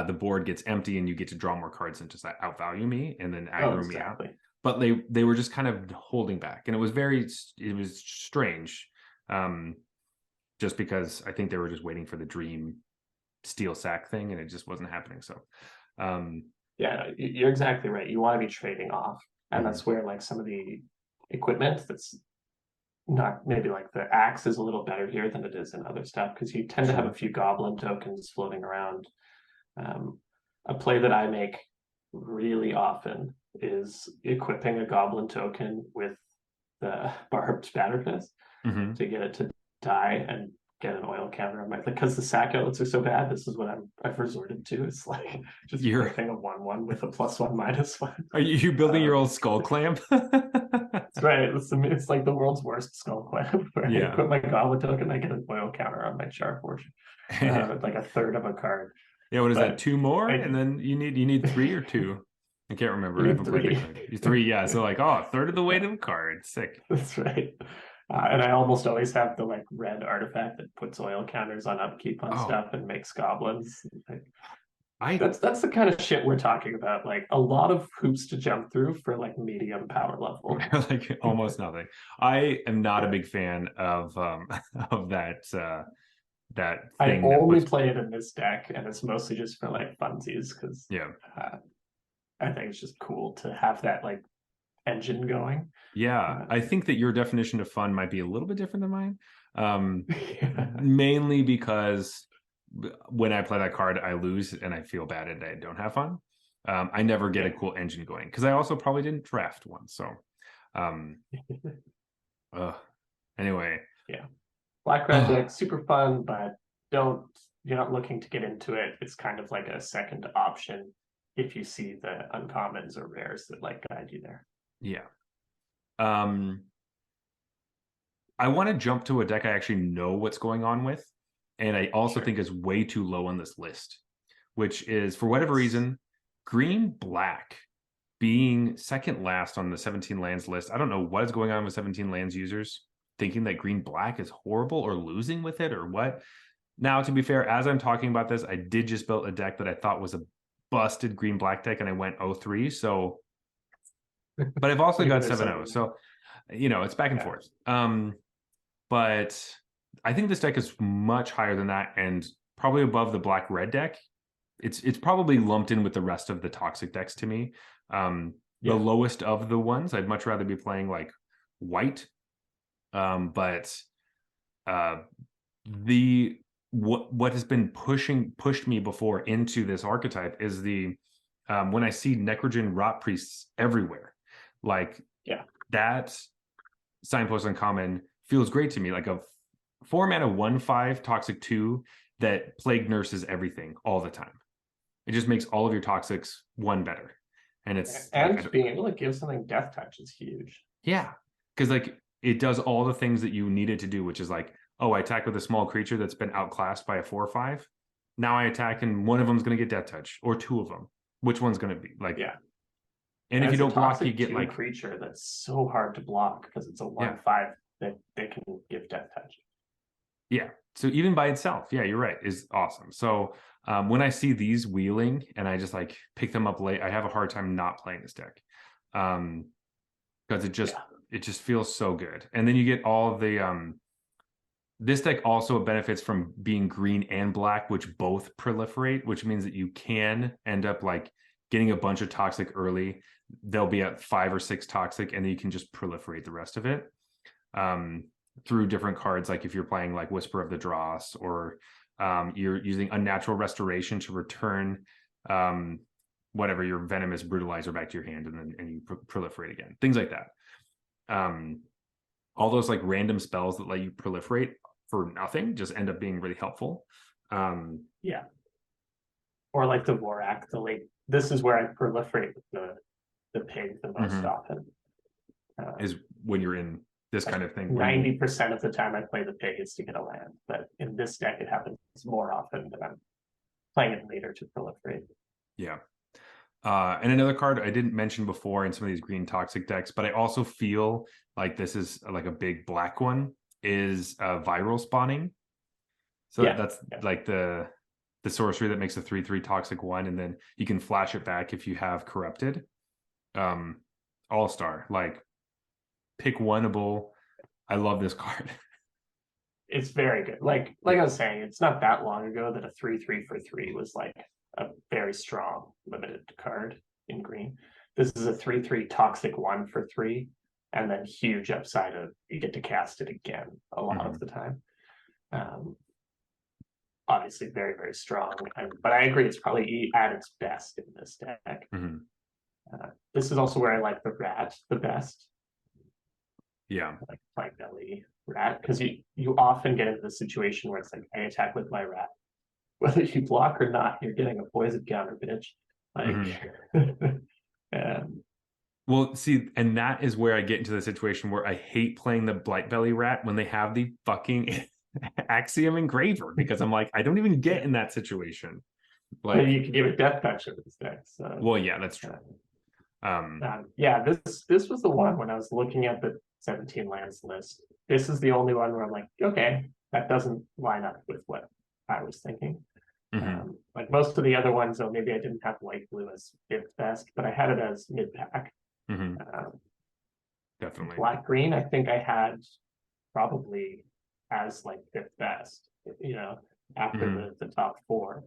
the board gets empty and you get to draw more cards and just outvalue me and then aggro me out. But they were just kind of holding back, and it was strange, just because I think they were just waiting for the dream steel sack thing, and it just wasn't happening. So. Yeah, you're exactly right. You want to be trading off, and that's where like some of the equipment that's not, maybe like the axe is a little better here than it is in other stuff because you tend to have a few goblin tokens floating around. A play that I make really often is equipping a goblin token with the barbed batterfist to get it to die and get an oil counter on my, because the sack outlets are so bad. This is what I've resorted to. It's like just equipping a 1/1 with a +1/-1. Are you building your old skull clamp? That's right. It's like the world's worst skull clamp. Where I equip my goblin token, I get an oil counter on my Charforger. Like a third of a card. Yeah, what is that? 2 more, and then you need 3 or 2. I can't remember. You need 3. 3, yeah. So like, a third of the weight of the card. Sick. That's right. And I almost always have the like red artifact that puts oil counters on upkeep on stuff and makes goblins. That's the kind of shit we're talking about. Like a lot of hoops to jump through for like medium power level. Like almost nothing. I am not a big fan of that that thing. I only play it in this deck, and it's mostly just for like funsies because I think it's just cool to have that like engine going. I think that your definition of fun might be a little bit different than mine, mainly because when I play that card I lose and I feel bad and I don't have fun. I never get a cool engine going because I also probably didn't draft one, so anyway, Black red deck, super fun, but you're not looking to get into it. It's kind of like a second option if you see the uncommons or rares that like guide you there. I want to jump to a deck I actually know what's going on with, and I also think is way too low on this list, which is, for whatever reason, green black being second last on the 17 lands list. I don't know what is going on with 17 lands users thinking that green black is horrible or losing with it or what. Now, to be fair, as I'm talking about this, I did just build a deck that I thought was a busted green black deck, and I went 0-3. So, but I've also got 7-0. So, it's back and forth. But I think this deck is much higher than that and probably above the black red deck. It's probably lumped in with the rest of the toxic decks to me. The lowest of the ones, I'd much rather be playing like white. But what has been pushed me before into this archetype is the when I see Necrogen Rot Priests everywhere, like that signpost uncommon feels great to me, like a 4-mana 1/5 toxic 2 that plague nurses everything all the time. It just makes all of your toxics one better. And it's like, being able to give something death touch is huge. Yeah, because like it does all the things that you need it to do, which is like, oh, I attack with a small creature that's been outclassed by a 4/5. Now I attack and one of them's going to get death touch, or two of them. Which one's going to be like? Yeah. And if you don't block, you get like creature that's so hard to block because it's a 1/5 that they can give death touch. Yeah. So even by itself, yeah, you're right, is awesome. So when I see these wheeling and I just like pick them up late, I have a hard time not playing this deck. Because it just feels so good. And then you get all of the this deck also benefits from being green and black, which both proliferate, which means that you can end up like getting a bunch of toxic early. They'll be at 5 or 6 toxic, and then you can just proliferate the rest of it through different cards. Like if you're playing like Whisper of the Dross, or you're using Unnatural Restoration to return whatever your Venomous Brutalizer back to your hand, and you proliferate again. Things like that. All those like random spells that let you proliferate for nothing just end up being really helpful. Yeah. Or like the Vorak, this is where I proliferate with the pig the most often. Is when you're in this kind of thing. 90% of the time I play the pig is to get a land, but in this deck it happens more often that I'm playing it later to proliferate. Yeah. And another card I didn't mention before in some of these green toxic decks, but I also feel like this is like a big black one, is Viral Spawning. So that's like the sorcery that makes a 3/3 toxic 1, and then you can flash it back if you have Corrupted. All-star, like pick oneable. I love this card. It's very good. Like I was saying, it's not that long ago that a 3/3 for 3 was like a very strong limited card in green. This is a 3/3 toxic 1 for 3, and then huge upside of you get to cast it again a lot of the time. Obviously very, very strong, but I agree it's probably at its best in this deck. This is also where I like the rat the best. Yeah, like Plague Belly rat, because you often get into the situation where it's like, I attack with my rat, whether you block or not, you're getting a poison counter, bitch. Like, well, see, and that is where I get into the situation where I hate playing the Blight Belly rat when they have the fucking Axiom Engraver, because I'm like, I don't even get in that situation. Like, you can give it death touch over this deck. So well, yeah, that's true. Yeah, this was the one when I was looking at the 17 lands list. This is the only one where I'm like, okay, that doesn't line up with what I was thinking. Like most of the other ones, though, maybe I didn't have white blue as fifth best, but I had it as mid pack. Definitely. Black green, I think I had probably as like fifth best, you know, after the top 4,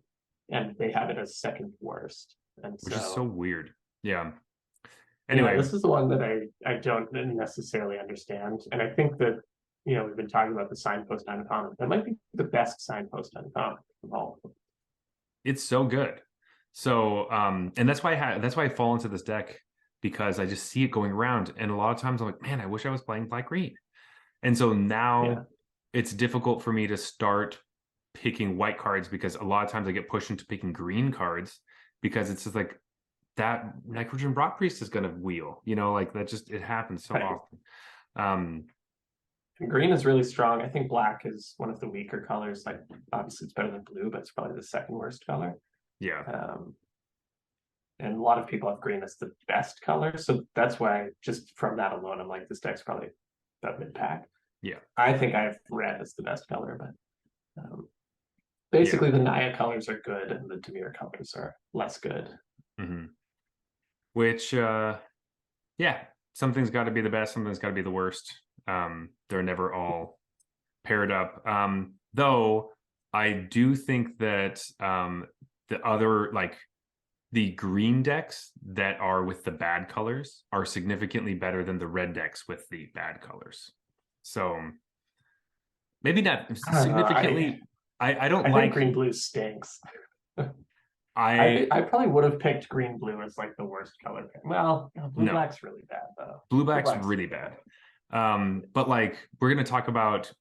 and they have it as second worst, and which is so weird. Yeah. Anyway, this is the one that I don't necessarily understand, and I think that, you know, we've been talking about the signpost uncommon. That might be the best signpost uncommon of all of them. It's so good. So and that's why I fall into this deck, because I just see it going around, and a lot of times I'm like, man, I wish I was playing black green. And so now it's difficult for me to start picking white cards, because a lot of times I get pushed into picking green cards, because it's just like that Necrogen Rot Priest is going to wheel, you know, like that just, it happens so often. Green is really strong. I think black is one of the weaker colors. Like, obviously it's better than blue, but it's probably the second worst color. Yeah. And a lot of people have green as the best color, so that's why, just from that alone, I'm like, this deck's probably that mid pack. Yeah. I think I have red as the best color, but basically the Naya colors are good and the Dimir colors are less good. Which something's got to be the best, something's got to be the worst. They're never all paired up. Though I do think that the other, like, the green decks that are with the bad colors are significantly better than the red decks with the bad colors. So maybe not I don't know. significantly. I don't I like think green blue stinks. I I probably would have picked green blue as like the worst color pick. Well, no, blue no, black's really bad though. blue Blue black's black's really bad. But like we're gonna talk about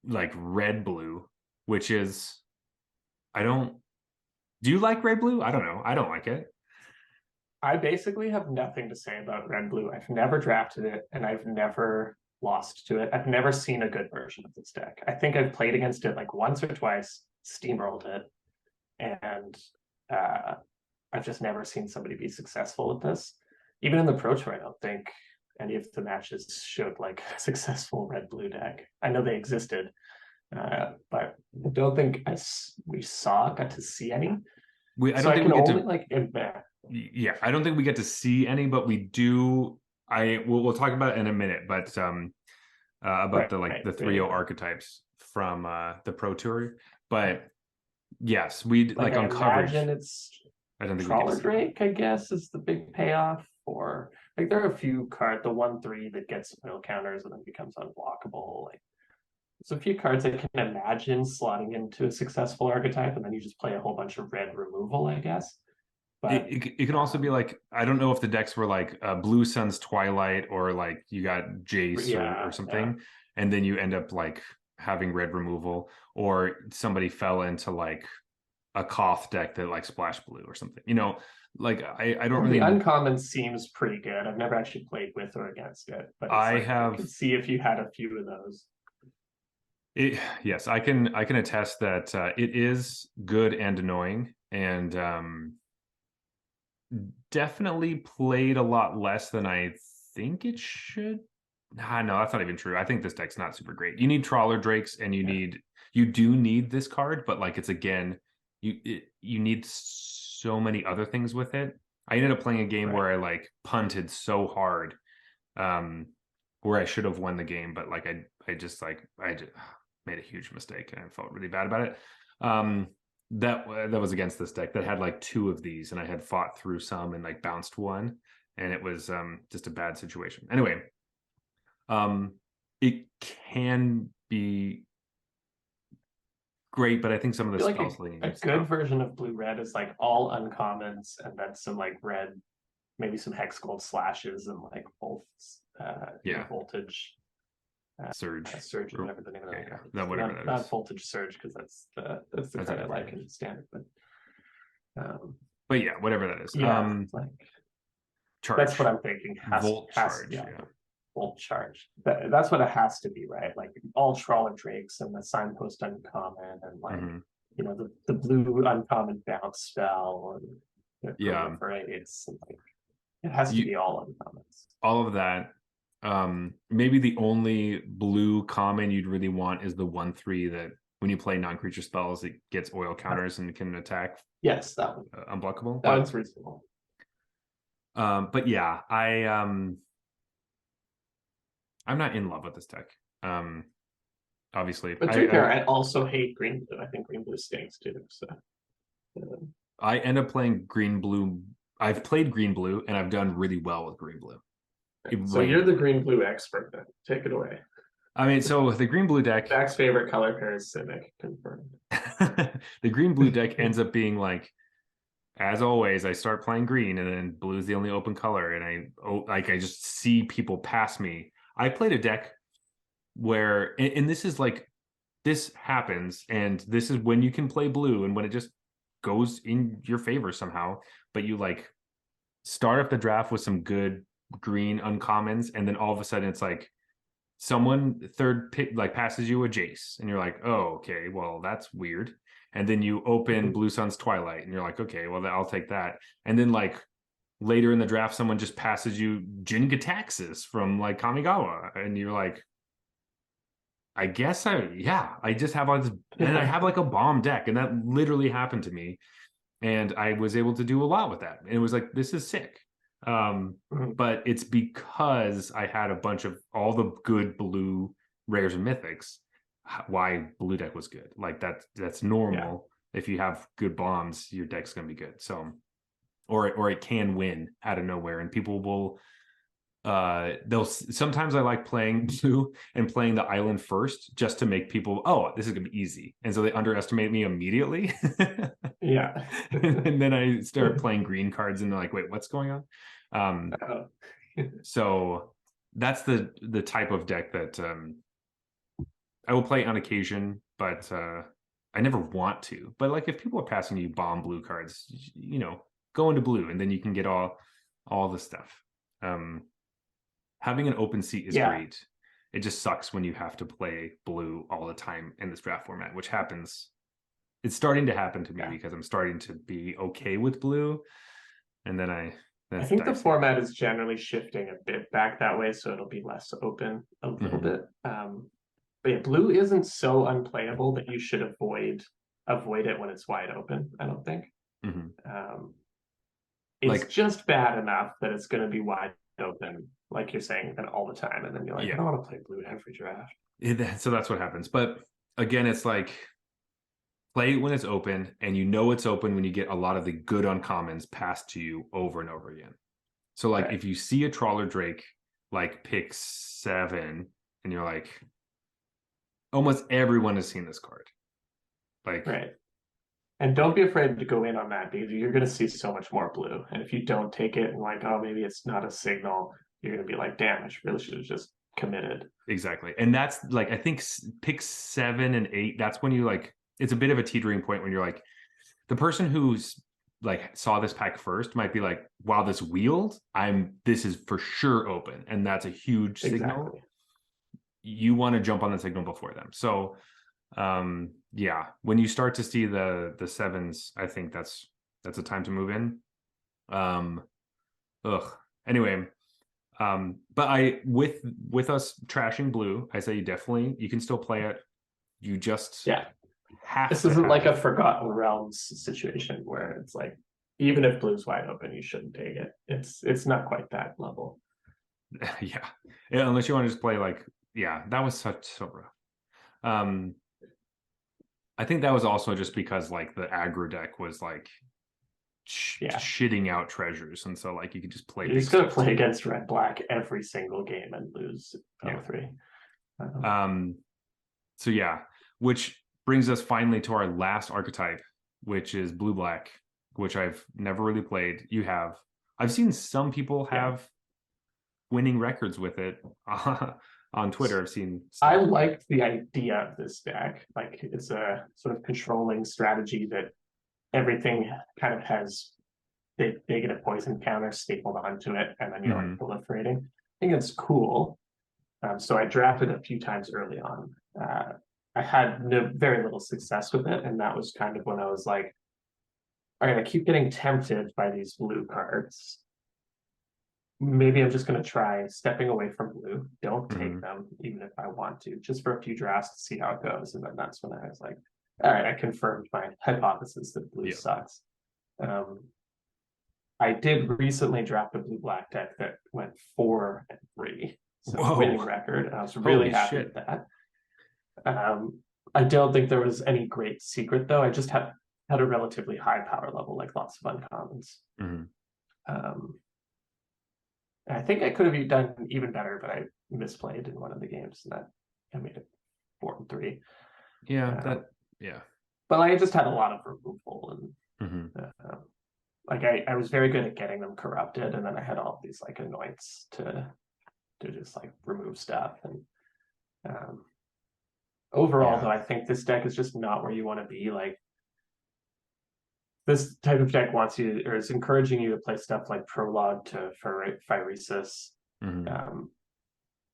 like red blue, which is I don't do you like red blue? I don't know. I don't like it. I basically have nothing to say about red blue. I've never drafted it and I've never lost to it. I've never seen a good version of this deck. I think I've played against it like once or twice, steamrolled it, and uh, I've just never seen somebody be successful with this. Even in the Pro Tour, I don't think any of the matches showed like a successful red blue deck. I know they existed, but I don't think we got to see any. I So don't I think can we get only to like yeah, I don't think we get to see any, but we do. We'll talk about it in a minute, but about the 3-0 archetypes from the Pro Tour. But yes, we like I on coverage. imagine it's I don't think we get to Trawler see Drake, I guess, is the big payoff for like there are a few cards, the 1/3 that gets oil counters and then becomes unblockable. Like there's a few cards I can imagine slotting into a successful archetype, and then you just play a whole bunch of red removal, I guess. But it can also be like I don't know if the decks were like Blue Sun's Twilight or like you got Jace or something, and then you end up like having red removal, or somebody fell into like a Koth deck that like splash blue or something. You know, like I don't really. The uncommon seems pretty good. I've never actually played with or against it, but I could see if you had a few of those. Yes, I can attest that it is good and annoying, and definitely played a lot less than I think it should. Nah, no, that's not even true. I think this deck's not super great. You need Trawler Drakes, and you do need this card, but like it's again, you need so many other things with it. I ended up playing a game where I like punted so hard, where I should have won the game, but like I just made a huge mistake and I felt really bad about it. That was against this deck that had like 2 of these, and I had fought through some and like bounced one, and it was just a bad situation. Anyway, it can be great, but I think some of the spells like a good version of blue red is like all uncommons and then some like red, maybe some hex gold slashes and like voltage surge, whatever the name of that is. Whatever that is. Not voltage surge, because that's the card I like in standard, but yeah, whatever that is. Like charge. That's what I'm thinking. Charge. Volt charge. That's what it has to be, right? Like all Trawler Drakes and the Signpost uncommon and like you know the blue uncommon bounce spell and proliferates and like it has to be all uncommons. All of that. Maybe the only blue common you'd really want is the 1/3 that when you play non-creature spells, it gets oil counters and can attack. Yes, that one. Unblockable. That one's reasonable. But yeah, I'm not in love with this deck. Obviously. But to be fair, I also hate green blue. I think green blue stinks too. So I end up playing green blue. I've played green blue and I've done really well with green blue. So you're the green blue expert then. Take it away. I mean, so the green blue deck. Zach's favorite color pair is Civic, confirmed. The green blue deck ends up being like, as always, I start playing green and then blue is the only open color, and I just see people pass me. I played a deck where, and this is like, this happens, and this is when you can play blue and when it just goes in your favor somehow, but you like start off the draft with some good green uncommons, and then all of a sudden it's like someone third pick like passes you a Jace, and you're like, oh, okay, well, that's weird. And then you open Blue Sun's Twilight, and you're like, okay, well, I'll take that. And then like later in the draft, someone just passes you Jin Gitaxias from like Kamigawa, and you're like, I guess I just have all this, and I have like a bomb deck, and that literally happened to me, and I was able to do a lot with that, and it was like, this is sick. But it's because I had a bunch of all the good blue rares and mythics. Why blue deck was good, like that's normal. If you have good bombs, your deck's gonna be good. So or it can win out of nowhere, and people will they'll sometimes I like playing blue and playing the island first just to make people, oh, this is gonna be easy, and so they underestimate me immediately. Yeah. And then I start playing green cards and they're like, wait, what's going on? Oh. So that's the type of deck that I will play on occasion, but I never want to. But like if people are passing you bomb blue cards, you know, go into blue and then you can get all the stuff. Having an open seat is Yeah. great. It just sucks when you have to play blue all the time in this draft format, which happens. It's starting to happen to me because I'm starting to be okay with blue, and then I that's think the dicey. format is generally shifting a bit back that way, so it'll be less open a little bit. But yeah, blue isn't so unplayable that you should avoid it when it's wide open, I don't think. It's Like, just bad enough that it's going to be wide open, like you're saying, and all the time, and then you're like, I don't want to play blue every draft. So that's what happens. But again, it's like play it when it's open, and you know it's open when you get a lot of the good uncommons passed to you over and over again. So like if you see a Trawler Drake like pick 7, and you're like, almost everyone has seen this card. Like, right. And don't be afraid to go in on that, because you're going to see so much more blue. And if you don't take it and like, oh, maybe it's not a signal, you're going to be like, damn, I really should have just committed. Exactly. And that's like, I think pick 7 and 8, that's when you like, it's a bit of a teetering point when you're like, the person who's like saw this pack first might be like, wow, this wheeled, this is for sure open. And that's a huge signal. You want to jump on the signal before them. So yeah, when you start to see the 7s, I think that's a time to move in. Anyway, but I with us trashing blue, I say you can still play it. You just have this to isn't like a Forgotten Realms situation where it's like, even if blue's wide open, you shouldn't take it. It's not quite that level. Yeah, unless you want to just play like, that was so rough. I think that was also just because like the aggro deck was like shitting out treasures, and so like you could just play. You're just gonna play against red black every single game and lose 0-3. So yeah, which brings us finally to our last archetype, which is blue black, which I've never really played. You have. I've seen some people have winning records with it. On Twitter, I've seen stuff. I liked the idea of this deck. Like, it's a sort of controlling strategy that everything kind of has, they get a poison counter stapled onto it, and then you're like proliferating. I think it's cool. So I drafted a few times early on. I had very little success with it, and that was kind of when I was like, all right, I keep getting tempted by these blue cards. Maybe I'm just going to try stepping away from blue. Don't take them, even if I want to, just for a few drafts to see how it goes. And then that's when I was like, all right, I confirmed my hypothesis that blue sucks. I did recently draft a blue-black deck that went 4-3. So winning record. And I was really happy with that. I don't think there was any great secret, though. I just had a relatively high power level, like lots of uncommons. I think I could have done even better, but I misplayed in one of the games, and that I made it 4-3. But I just had a lot of removal, and like I was very good at getting them corrupted, and then I had all these like anoints to just like remove stuff. And overall, though, I think this deck is just not where you want to be. Like, this type of deck wants you, or is encouraging you to play stuff like Prologue to Phyrexia,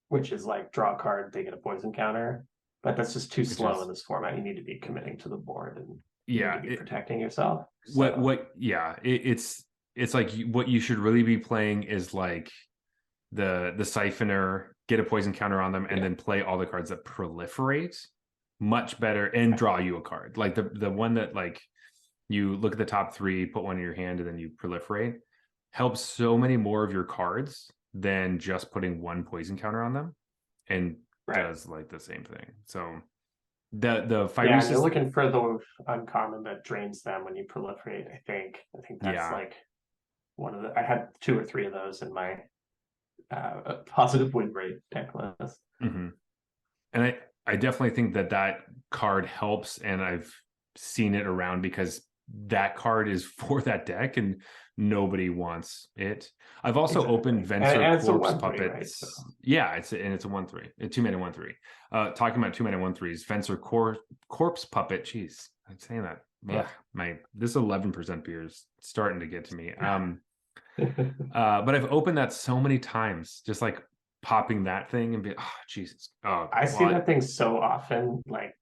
which is like draw a card, they get a poison counter. But that's just too slow in this format. You need to be committing to the board, and you need to be protecting yourself. So. It's like what you should really be playing is like the Siphoner, get a poison counter on them, and then play all the cards that proliferate much better and draw you a card. Like the one that like you look at the top 3, put one in your hand, and then you proliferate, helps so many more of your cards than just putting one poison counter on them, and does like the same thing. So the Phyrexia, you're looking for the uncommon that drains them when you proliferate. I think that's like I had 2 or 3 of those in my positive win rate deck list. Mm-hmm. And I definitely think that card helps, and I've seen it around because that card is for that deck and nobody wants it. I've also opened Venser and it's a Corpse 1/3, Puppets. right? So. Yeah, it's a 1/3, a 2-mana 1/3. Talking about 2-mana 1/3s, Venser Corpse Puppet. Jeez, I'm saying that. Yeah. This 11% beer is starting to get to me. But I've opened that so many times, just like popping that thing and be, oh Jesus, oh, I see that thing so often, like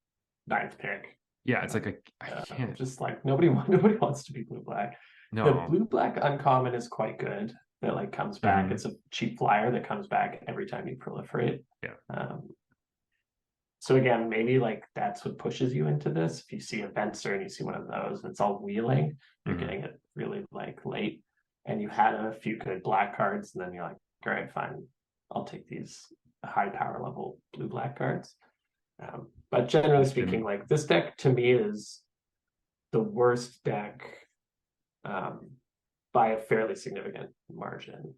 9th pick. Yeah, it's like I can't. Just like nobody wants to be blue black. No. The blue black uncommon is quite good. That like comes back. It's a cheap flyer that comes back every time you proliferate. Yeah. So again, maybe like that's what pushes you into this. If you see a Venser and you see one of those, and it's all wheeling, you're getting it really like late, and you had a few good black cards, and then you're like, all right, fine, I'll take these high power level blue black cards. But generally speaking, like this deck to me is the worst deck by a fairly significant margin.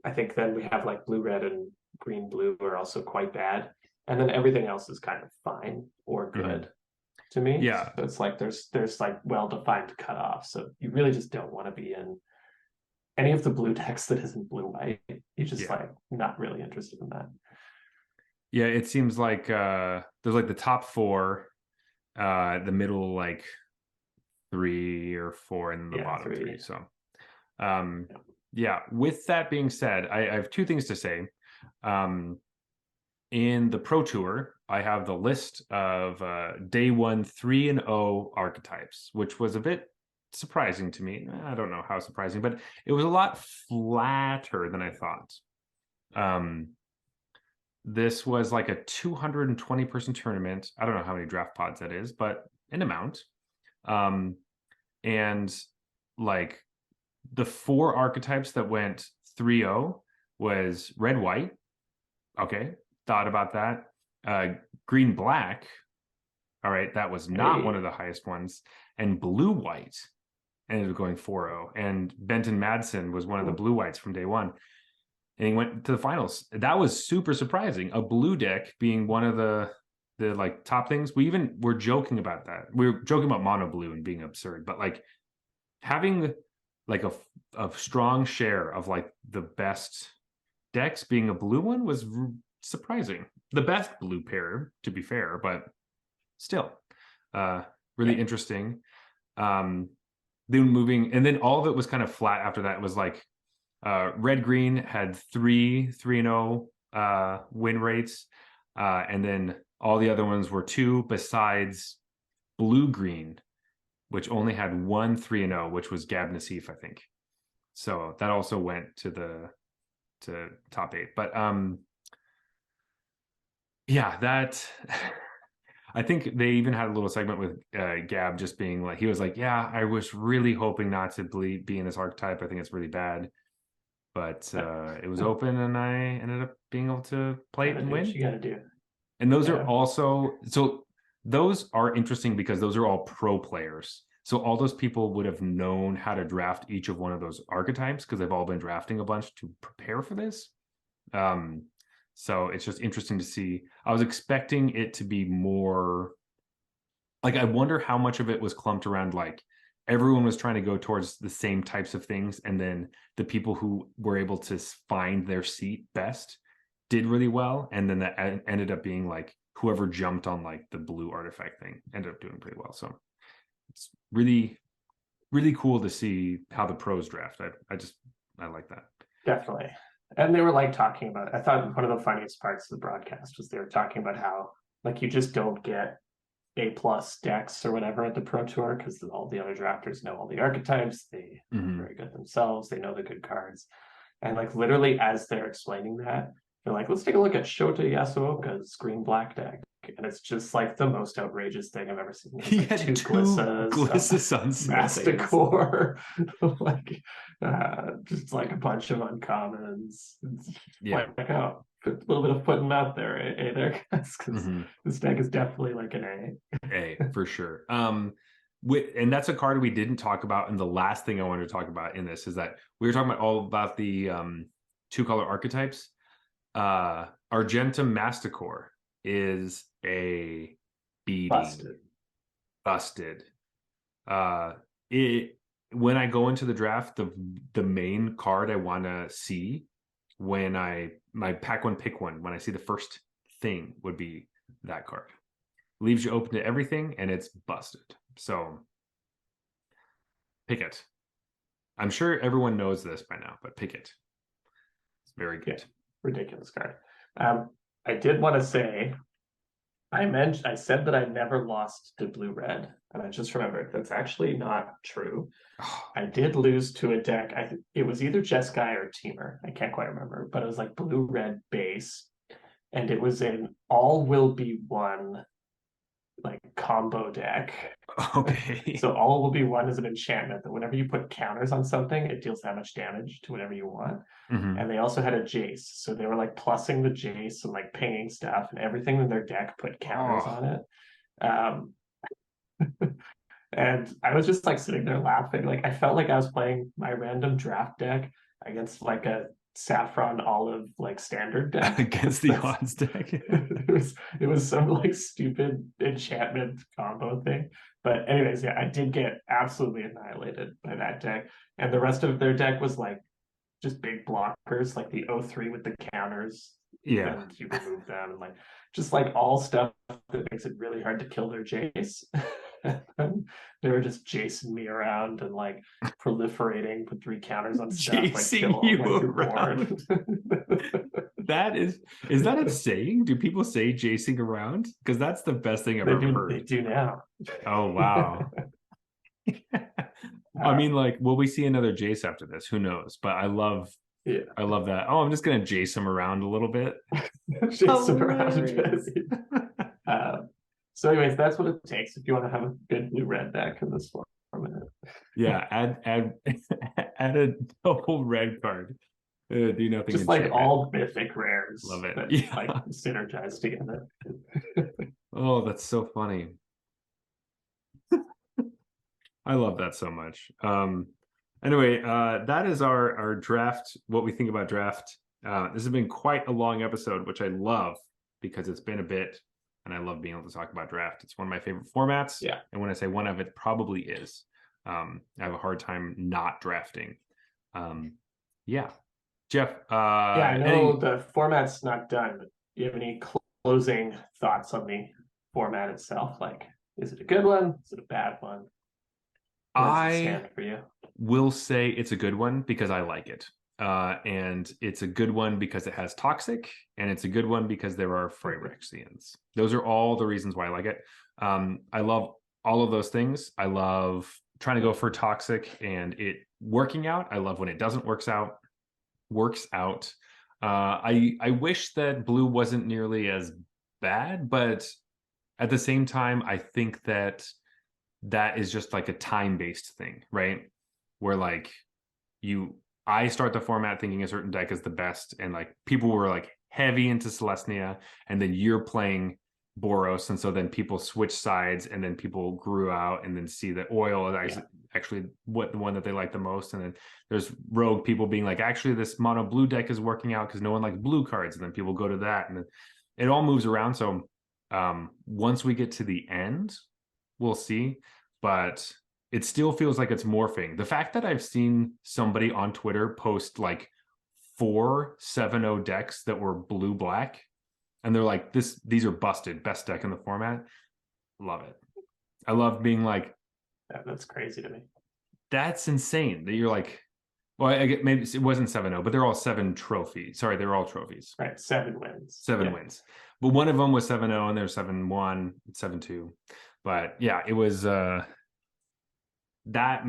I think then we have like blue red and green blue are also quite bad, and then everything else is kind of fine or good to me. Yeah, so it's like there's like well-defined cutoffs, so you really just don't want to be in any of the blue decks that isn't blue white. You just like not really interested in that. Yeah, it seems like there's like the top 4, the middle like 3 or 4, and the bottom 3. So yeah, with that being said, I have 2 things to say. In the Pro Tour, I have the list of day 1 3-0 archetypes, which was a bit surprising to me. I don't know how surprising, but it was a lot flatter than I thought. This was like a 220-person tournament. I don't know how many draft pods that is, but an amount. And like the 4 archetypes that went 3-0 was red white. Okay, thought about that. Green black. All right, that was not one of the highest ones. And blue white ended up going 4-0. And Benton Madsen was one of the blue whites from day 1. And he went to the finals. That was super surprising. A blue deck being one of the like top things. We even were joking about that. We were joking about mono blue and being absurd, but like having like a strong share of like the best decks being a blue one was surprising. The best blue pair, to be fair, but still really interesting. Then moving, and then all of it was kind of flat after that. It was like red green had 3-0 win rates, and then all the other ones were 2, besides blue green, which only had 1 3-0, which was Gab Nassif, I think. So that also went to top 8. But yeah, that I think they even had a little segment with Gab just being like, he was like, yeah, I was really hoping not to be in this archetype. I think it's really bad. But it was open, and I ended up being able to play it and win. What you gotta do. And those are also, so those are interesting because those are all pro players. So all those people would have known how to draft each of one of those archetypes because they've all been drafting a bunch to prepare for this. So it's just interesting to see. I was expecting it to be more like, I wonder how much of it was clumped around like everyone was trying to go towards the same types of things, and then the people who were able to find their seat best did really well, and then that ended up being like whoever jumped on like the blue artifact thing ended up doing pretty well. So it's really, really cool to see how the pros draft. I like that. Definitely. And they were like talking about, I thought one of the funniest parts of the broadcast was they were talking about how like you just don't get A+ decks or whatever at the Pro Tour because all the other drafters know all the archetypes. They are very good themselves. They know the good cards. And like literally as they're explaining that, they're like, let's take a look at Shota Yasuoka's green black deck. And it's just like the most outrageous thing I've ever seen. He had 2 Glissas on Masticore, like just like a bunch of uncommons. Yeah. Like, oh, put a little bit of foot and mouth there, there, guys, because this deck is definitely like an A. A for sure. And that's a card we didn't talk about. And the last thing I wanted to talk about in this is that we were talking about all about the 2-color archetypes. Argentum Masticore is a beating. Busted. When I go into the draft, the main card I want to see when my pack one pick one, when I see the first thing, would be that card. Leaves you open to everything, and it's busted. So pick it. I'm sure everyone knows this by now, but pick it. It's very good. Yeah, ridiculous card. I did want to say, I said that I never lost to blue red, and I just remembered that's actually not true. I did lose to a deck. It was either Jeskai or Teamer. I can't quite remember, but it was like blue red base, and it was an all will be one like combo deck. Okay. So all will be one is an enchantment that whenever you put counters on something, it deals that much damage to whatever you want. And they also had a Jace, so they were like plussing the Jace and like paying stuff, and everything in their deck put counters on it. And I was just like sitting there laughing. Like I felt like I was playing my random draft deck against like a saffron olive like standard deck against the odds deck. it was some like stupid enchantment combo thing. But anyways, yeah, I did get absolutely annihilated by that deck. And the rest of their deck was like just big blockers, like the 0-3 with the counters. Yeah. And you remove them, and like just like all stuff that makes it really hard to kill their Jace. They were just chasing me around and like proliferating, put 3 counters on stuff, chasing like kill you all, like, around. That is that a saying? Do people say chasing around? Because that's the best thing I've ever heard. They do now. Oh wow. I mean, like, will we see another Jace after this? Who knows? But I love that. Oh, I'm just gonna Jace him around a little bit. Jace him around a bit. So anyways, that's what it takes if you want to have a good blue-red deck in this format. Yeah, add a double red card. Do nothing. Just like all mythic rares. Love it. That, like synergize together. Oh, that's so funny. I love that so much. Anyway, that is our draft, what we think about draft. This has been quite a long episode, which I love because it's been a bit, and I love being able to talk about draft. It's one of my favorite formats. Yeah. And when I say one of, it probably is. I have a hard time not drafting. Yeah. Jeff. I know the format's not done, but do you have any closing thoughts on the format itself? Like, is it a good one? Is it a bad one? Where does it stand for you? Will say it's a good one because I like it. And it's a good one because it has toxic, and it's a good one because there are Phyrexians. Those are all the reasons why I like it. I love all of those things. I love trying to go for toxic and it working out. I love when it doesn't works out. I wish that blue wasn't nearly as bad, but at the same time, I think that is just like a time-based thing, right? Where like I start the format thinking a certain deck is the best, and like people were like heavy into Celestia, and then you're playing Boros, and so then people switch sides, and then people grew out and then see that oil is actually the one that they like the most, and then there's rogue people being like, actually this mono blue deck is working out because no one likes blue cards, and then people go to that, and it all moves around. So once we get to the end, we'll see, but it still feels like it's morphing. The fact that I've seen somebody on Twitter post like 4 7-0 decks that were blue black, and they're like, these are busted, best deck in the format. Love it. I love being like, that's crazy to me. That's insane that you're like, well, I get, maybe it wasn't 7-0, but they're all 7 trophies. Sorry, they're all trophies. Right, 7 wins. 7 wins. But one of them was 7-0 and they're 7-1, 7-2. But yeah, it was that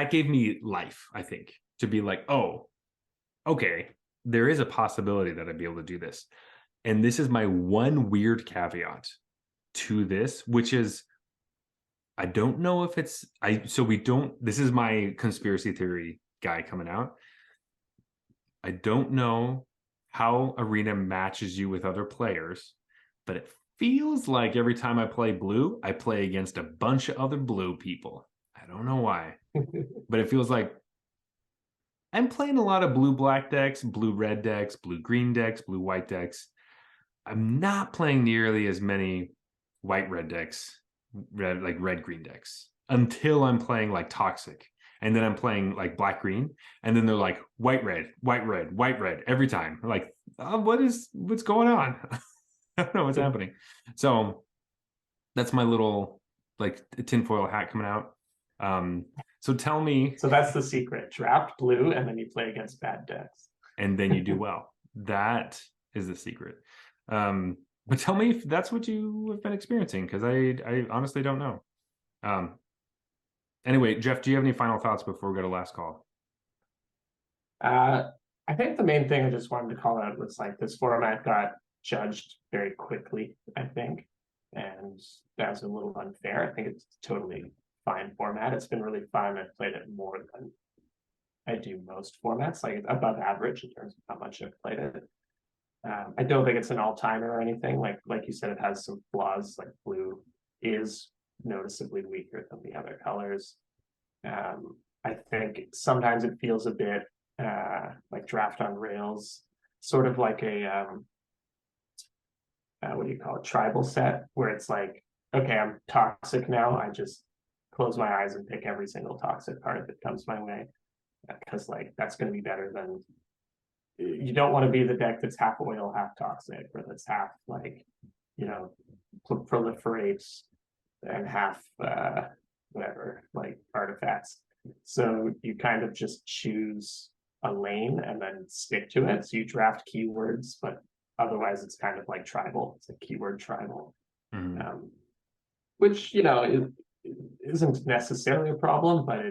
gave me life, I think, to be like, oh, okay, there is a possibility that I'd be able to do this. And this is my one weird caveat to this, which is I don't know if it's this is my conspiracy theory guy coming out. I don't know how Arena matches you with other players, but it feels like every time I play blue, I play against a bunch of other blue people. I don't know why, but it feels like I'm playing a lot of blue-black decks, blue-red decks, blue-green decks, blue-white decks. I'm not playing nearly as many white-red decks, like red-green decks, until I'm playing like Toxic. And then I'm playing like black-green. And then they're like white-red, white-red, white-red every time. Like, what's going on? I don't know what's happening. So that's my little like tinfoil hat coming out. So tell me, So that's the secret. Draft blue, and then you play against bad decks. and then you do well. That is the secret. But tell me if that's what you have been experiencing, because I honestly don't know. Anyway, Jeff, do you have any final thoughts before we go to last call? I think the main thing I just wanted to call out was like this format got judged very quickly, I think, and that's a little unfair. I think it's totally fine format. It's been really fun. I've played it more than I do most formats, like above average in terms of how much I've played it. I don't think it's an all-timer or anything. Like you said, it has some flaws. Like blue is noticeably weaker than the other colors. I think sometimes it feels a bit like draft on rails, sort of like a what do you call it, tribal set, where it's like, okay, I'm toxic now. I just close my eyes and pick every single toxic card that comes my way, because like that's going to be better than, you don't want to be the deck that's half oil, half toxic, or that's half like, you know, proliferates and half whatever, like artifacts. So you kind of just choose a lane and then stick to it. So you draft keywords, but otherwise it's kind of like tribal. It's a keyword tribal, which, you know, it isn't necessarily a problem, but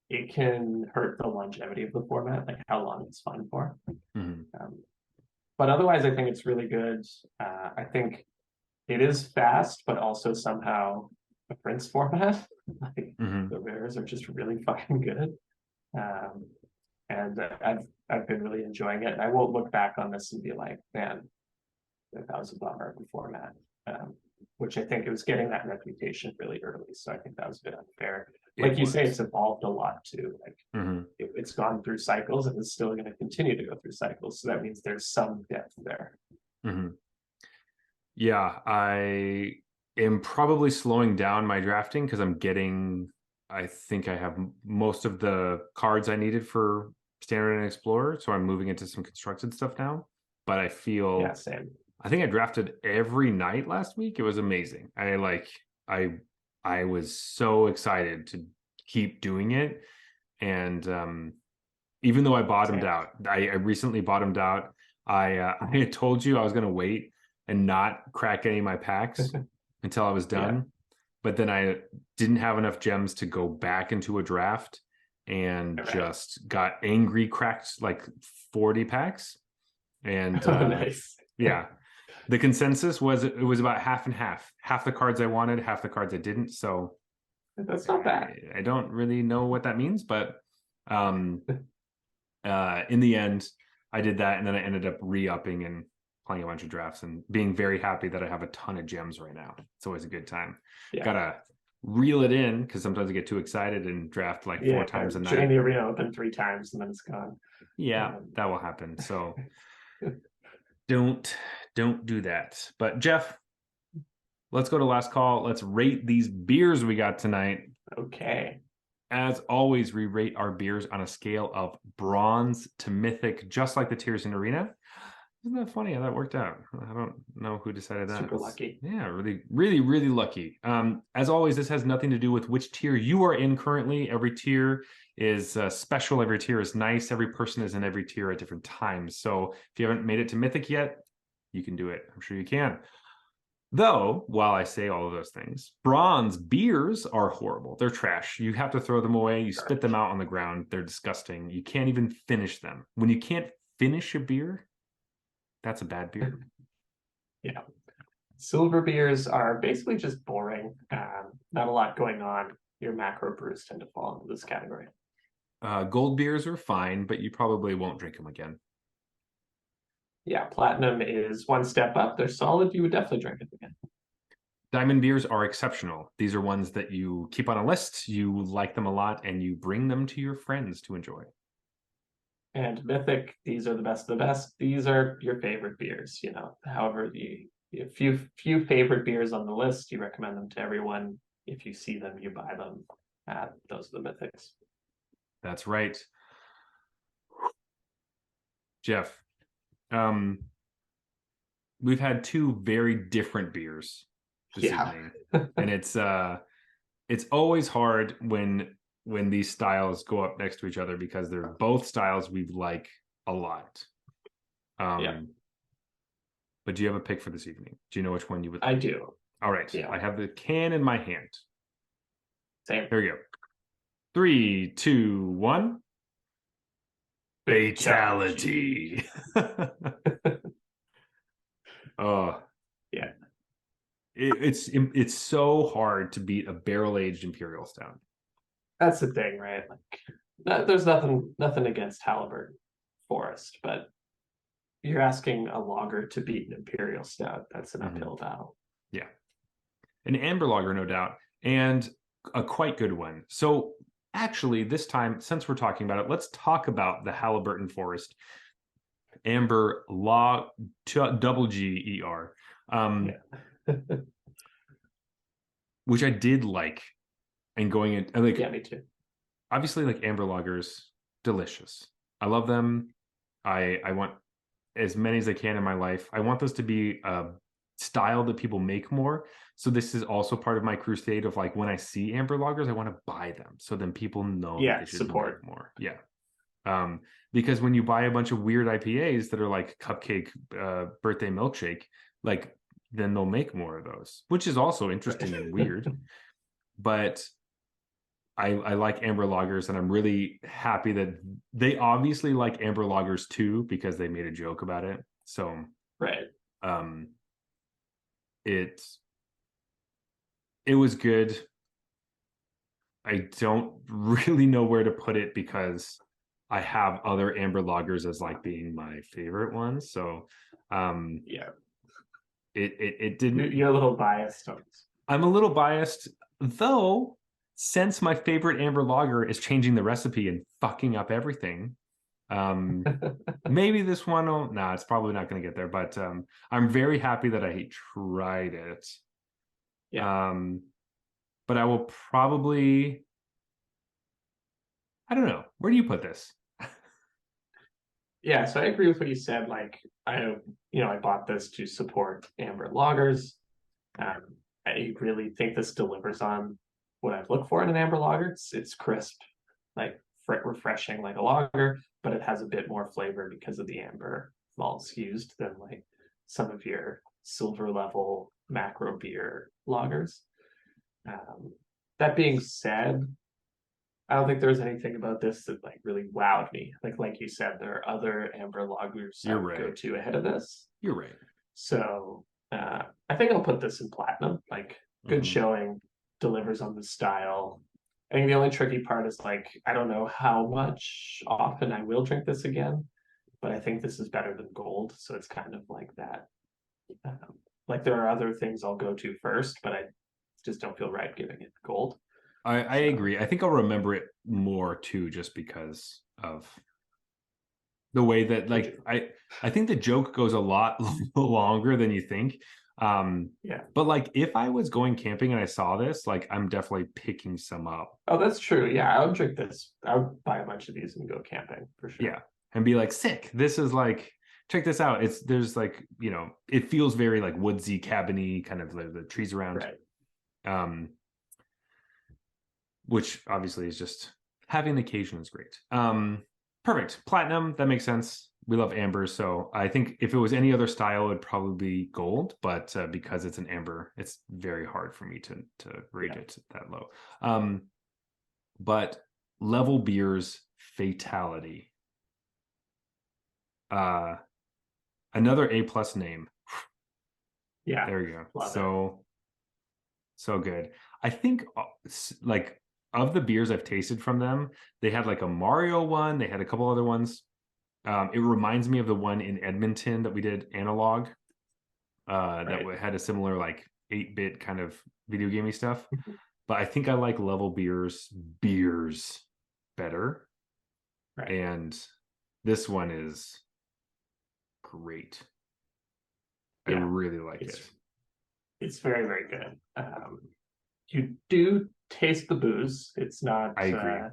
it can hurt the longevity of the format, like how long it's fun for. But otherwise, I think it's really good. I think it is fast, but also somehow a Prince format. Like the rares are just really fucking good. And I've been really enjoying it. And I won't look back on this and be like, man, that was a bummer of the format. Which I think it was getting that reputation really early. So I think that was a bit unfair. Like you say, it's evolved a lot too. Like it's gone through cycles and it's still going to continue to go through cycles. So that means there's some depth there. Yeah, I am probably slowing down my drafting because I think I have most of the cards I needed for Standard and Explorer. So I'm moving into some constructed stuff now. But I feel, yeah, same. I think I drafted every night last week. It was amazing. I was so excited to keep doing it. And even though I bottomed out, I recently bottomed out. I had told you I was going to wait and not crack any of my packs until I was done. But then I didn't have enough gems to go back into a draft and just got angry, cracked like 40 packs. And nice. Yeah, the consensus was it was about half and half. Half the cards I wanted, half the cards I didn't. So that's not bad. I don't really know what that means, but in the end, I did that, and then I ended up re-upping and playing a bunch of drafts and being very happy that I have a ton of gems right now. It's always a good time. Gotta reel it in because sometimes I get too excited and draft like 4 times a night. Join the arena open 3 times and then it's gone. Yeah, that will happen. So don't do that. But Jeff, let's go to last call. Let's rate these beers we got tonight. Okay. As always, we rate our beers on a scale of bronze to mythic, just like the tiers in Arena. Isn't that funny how that worked out? I don't know who decided that. Super lucky. Yeah, really, really, really lucky. As always, this has nothing to do with which tier you are in currently. Every tier is special. Every tier is nice. Every person is in every tier at different times. So if you haven't made it to mythic yet, you can do it. I'm sure you can. Though, while I say all of those things, bronze beers are horrible. They're trash. You have to throw them away. You spit them out on the ground. They're disgusting. You can't even finish them. When you can't finish a beer, that's a bad beer. Yeah. Silver beers are basically just boring. Not a lot going on. Your macro brews tend to fall into this category. Gold beers are fine, but you probably won't drink them again. Yeah, platinum is one step up. They're solid. You would definitely drink it again. Diamond beers are exceptional. These are ones that you keep on a list, you like them a lot, and you bring them to your friends to enjoy. And Mythic, these are the best of the best. These are your favorite beers, However, the few favorite beers on the list, you recommend them to everyone. If you see them, you buy them. Those are the Mythics. That's right. Jeff, we've had two very different beers this evening. And it's always hard when these styles go up next to each other because they're both styles we like a lot. But do you have a pick for this evening? Do you know which one you would like? I do. All right. Yeah. I have the can in my hand. Same. Here we go. 3, 2, 1. Fatality. Oh. Yeah. It's so hard to beat a barrel-aged Imperial Stout. That's the thing, right? Like, there's nothing against Halliburton Forest, but you're asking a lager to beat an Imperial Stout. That's an uphill battle. Yeah. An amber lager, no doubt, and a quite good one. So actually, this time, since we're talking about it, let's talk about the Halliburton Forest Amber Double G-E-R. Which I did like, and going in, like, yeah, me too. Obviously, like, amber lagers, delicious. I love them. I want as many as I can in my life. I want those to be a style that people make more. So this is also part of my crusade of, like, when I see amber lagers, I want to buy them. So then people know that they should support more. Yeah. Because when you buy a bunch of weird IPAs that are like cupcake birthday milkshake, like, then they'll make more of those, which is also interesting and weird. But I like amber lagers, and I'm really happy that they obviously like amber lagers too, because they made a joke about it. So it was good. I don't really know where to put it because I have other amber lagers as, like, being my favorite ones. So it didn't. You're a little biased. I'm a little biased, though, since my favorite amber lager is changing the recipe and fucking up everything. Maybe this one will. Nah, it's probably not going to get there. But I'm very happy that I tried it. Yeah. But I will probably. I don't know. Where do you put this? Yeah, so I agree with what you said. Like, I bought this to support amber lagers. I really think this delivers on what I've looked for in an amber lager. It's crisp, like refreshing, like a lager, but it has a bit more flavor because of the amber malts used than, like, some of your silver level macro beer lagers. That being said, I don't think there's anything about this that, like, really wowed me. Like you said, there are other amber lagers I would go to ahead of this. You're right. So I think I'll put this in platinum. Like, good showing, delivers on the style. I think the only tricky part is, like, I don't know how much often I will drink this again, but I think this is better than gold. So it's kind of like that. Like, there are other things I'll go to first, but I just don't feel right giving it gold. I agree. I think I'll remember it more too, just because of the way that, like, I think the joke goes a lot longer than you think. But, like, if I was going camping and I saw this, like, I'm definitely picking some up. Oh, that's true. Yeah, I would drink this. I would buy a bunch of these and go camping for sure. Yeah, and be like, sick. This is, like, check this out. There's like, it feels very, like, woodsy, cabiny, kind of, like, the trees around. Right. Which obviously is just having the occasion is great. Perfect. Platinum, that makes sense. We love amber, so I think if it was any other style, it would probably be gold. But because it's an amber, it's very hard for me to rate it that low. But Level Beers Fatality. Another A+ name. Yeah. There you go. So good. I think, like, of the beers I've tasted from them, they had, like, a Mario one. They had a couple other ones. It reminds me of the one in Edmonton that we did, Analog, that had a similar, like, 8-bit kind of video gamey stuff. Mhm. But I think I like level beers better. Right. And this one is great. I Yeah, really like it's it. it's very, very good. You do taste the booze. It's not I agree.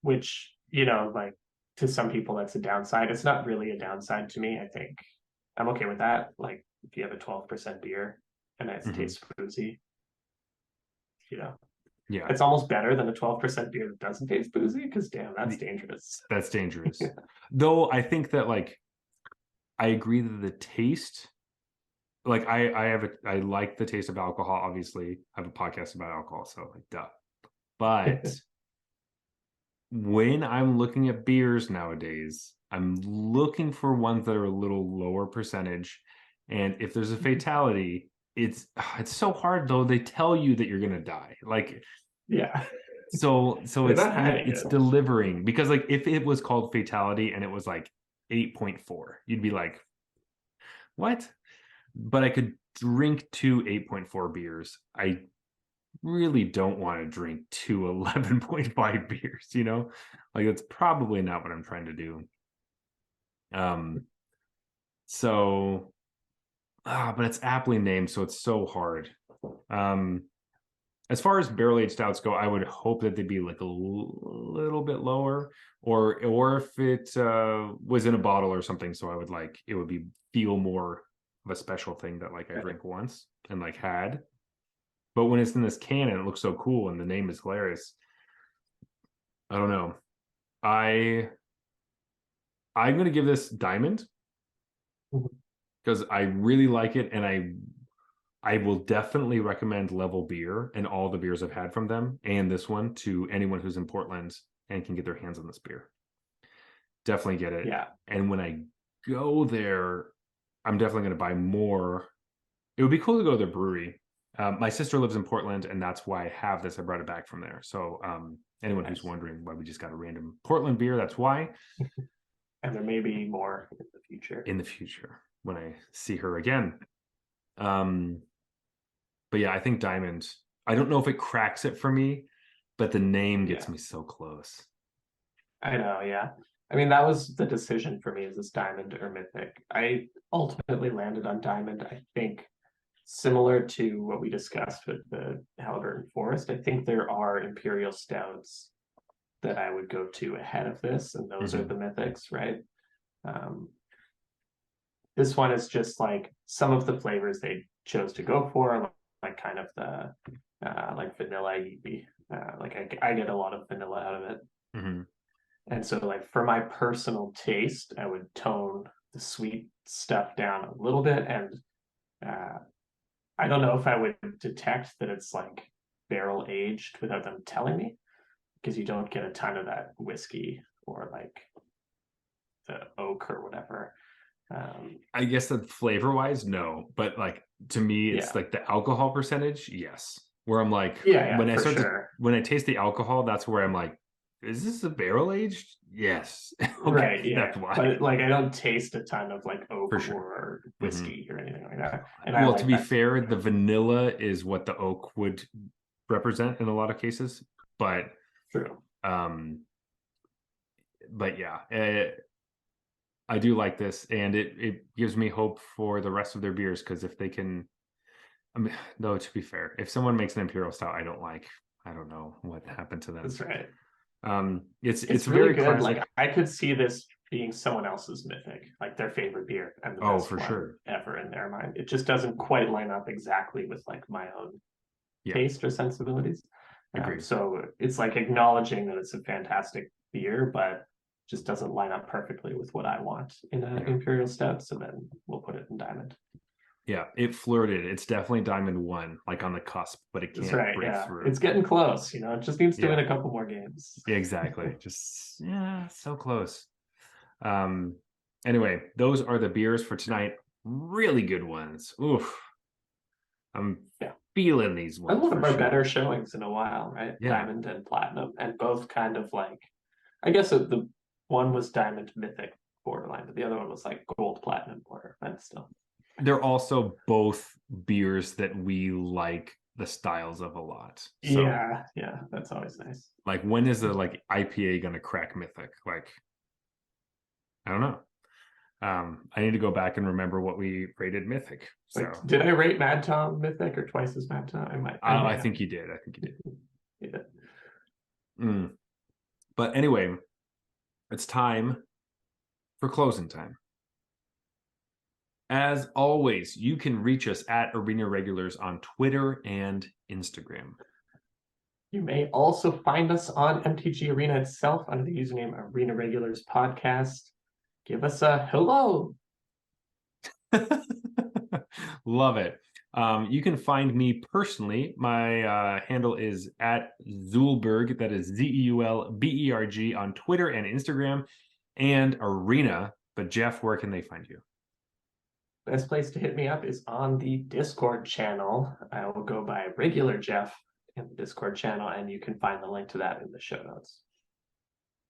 which, you know, like to some people that's a downside. It's not really a downside to me. I think I'm okay with that. Like if you have a 12% beer and it tastes boozy, you know, Yeah. it's almost better than a 12% beer that doesn't taste boozy because damn, that's dangerous. That's dangerous. Though I think that like I agree that the taste, like I like the taste of alcohol. Obviously, I have a podcast about alcohol, so like duh. But when I'm looking at beers nowadays, I'm looking for ones that are a little lower percentage. And if there's a fatality, it's so hard though. They tell you that you're gonna die. Like Yeah. so They're not hiding it's it. delivering because like if it was called fatality and it was like 8.4, you'd be like, what? But I could drink 2 8.4 beers. I really don't want to drink 2 11.5 beers, you know? Like that's probably not what I'm trying to do. So but it's aptly named, so it's so hard. As far as barrel-aged stouts go, I would hope that they'd be like a little bit lower, or if it was in a bottle or something, so I would like it would be feel more of a special thing that like I drink once and like had. But when it's in this can and it looks so cool and the name is hilarious, I don't know. I'm gonna give this diamond because I really like it, and I will definitely recommend Level Beer and all the beers I've had from them and this one to anyone who's in Portland and can get their hands on this beer. Definitely get it. Yeah. And when I go there, I'm definitely going to buy more. It would be cool to go to their brewery. My sister lives in Portland, and that's why I have this. I brought it back from there. So anyone who's wondering why we just got a random Portland beer, that's why. And there may be more in the future. In the future, when I see her again. But yeah, I think Diamond. I don't know if it cracks it for me, but the name gets me so close. I know, yeah. I mean, that was the decision for me, is this Diamond or Mythic. I ultimately landed on Diamond. I think similar to what we discussed with the Halliburton Forest, I think there are Imperial Stouts that I would go to ahead of this, and those are the Mythics, right? This one is just like some of the flavors they chose to go for, like kind of the like vanilla. Like I get a lot of vanilla out of it. And so like for my personal taste, I would tone the sweet stuff down a little bit. And I don't know if I would detect that it's like barrel aged without them telling me, because you don't get a ton of that whiskey or like the oak or whatever. I guess that flavor wise, no, but like to me, it's like the alcohol percentage, yes. Where I'm like, when I start when I taste the alcohol, that's where I'm like, is this a barrel aged? Yes. Okay, right, yeah. That's why. But like I don't taste a ton of like oak or whiskey or anything like that. And well, to be fair, the vanilla is what the oak would represent in a lot of cases. But true. But yeah, I do like this, and it gives me hope for the rest of their beers, because if they can, I mean, though, to be fair, if someone makes an imperial stout I don't like, I don't know what happened to them. That's right. It's really very good. classic. Like I could see this being someone else's Mythic, like their favorite beer and the best one ever in their mind. It just doesn't quite line up exactly with like my own taste or sensibilities. So it's like acknowledging that it's a fantastic beer, but just doesn't line up perfectly with what I want in an imperial stout. So then we'll put it in diamond. Yeah, it flirted. It's definitely diamond 1, like on the cusp, but it can't break through. It's getting close, you know. It just needs to win a couple more games. Exactly. Just so close. Anyway, those are the beers for tonight. Really good ones. Oof. I'm feeling these ones. One of our better showings in a while, right? Diamond and platinum, and both kind of like, I guess the one was diamond mythic borderline, but the other one was like gold platinum borderline still. they're also both beers that we like the styles of a lot. So, yeah, that's always nice. like, when is the like IPA gonna crack Mythic? Like, I don't know. I need to go back and remember what we rated Mythic. So Like, did I rate Mad Tom Mythic or twice as Mad Tom? I think you did. I think you did. Yeah. But anyway, it's time for closing time. As always, you can reach us at Arena Regulars on Twitter and Instagram. You may also find us on MTG Arena itself under the username Arena Regulars Podcast. Give us a hello. Love it. You can find me personally. My handle is at Zulberg. That is ZeulBerg on Twitter and Instagram, and Arena. But Jeff, where can they find you? Best place to hit me up is on the Discord channel. I will go by Regular Jeff in the Discord channel, and you can find the link to that in the show notes.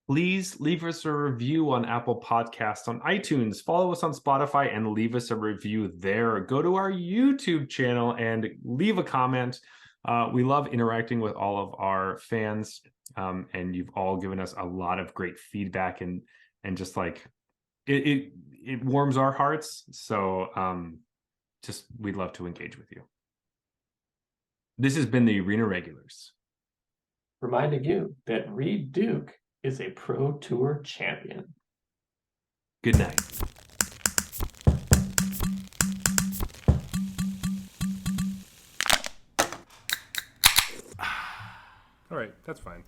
Please leave us a review on Apple Podcasts, on iTunes, follow us on Spotify, and leave us a review there. Go to our YouTube channel and leave a comment. We love interacting with all of our fans, and you've all given us a lot of great feedback, and just like it warms our hearts. So just we'd love to engage with you. This has been the Arena Regulars, reminding you that Reed Duke is a Pro Tour champion. Good night. All right, that's fine.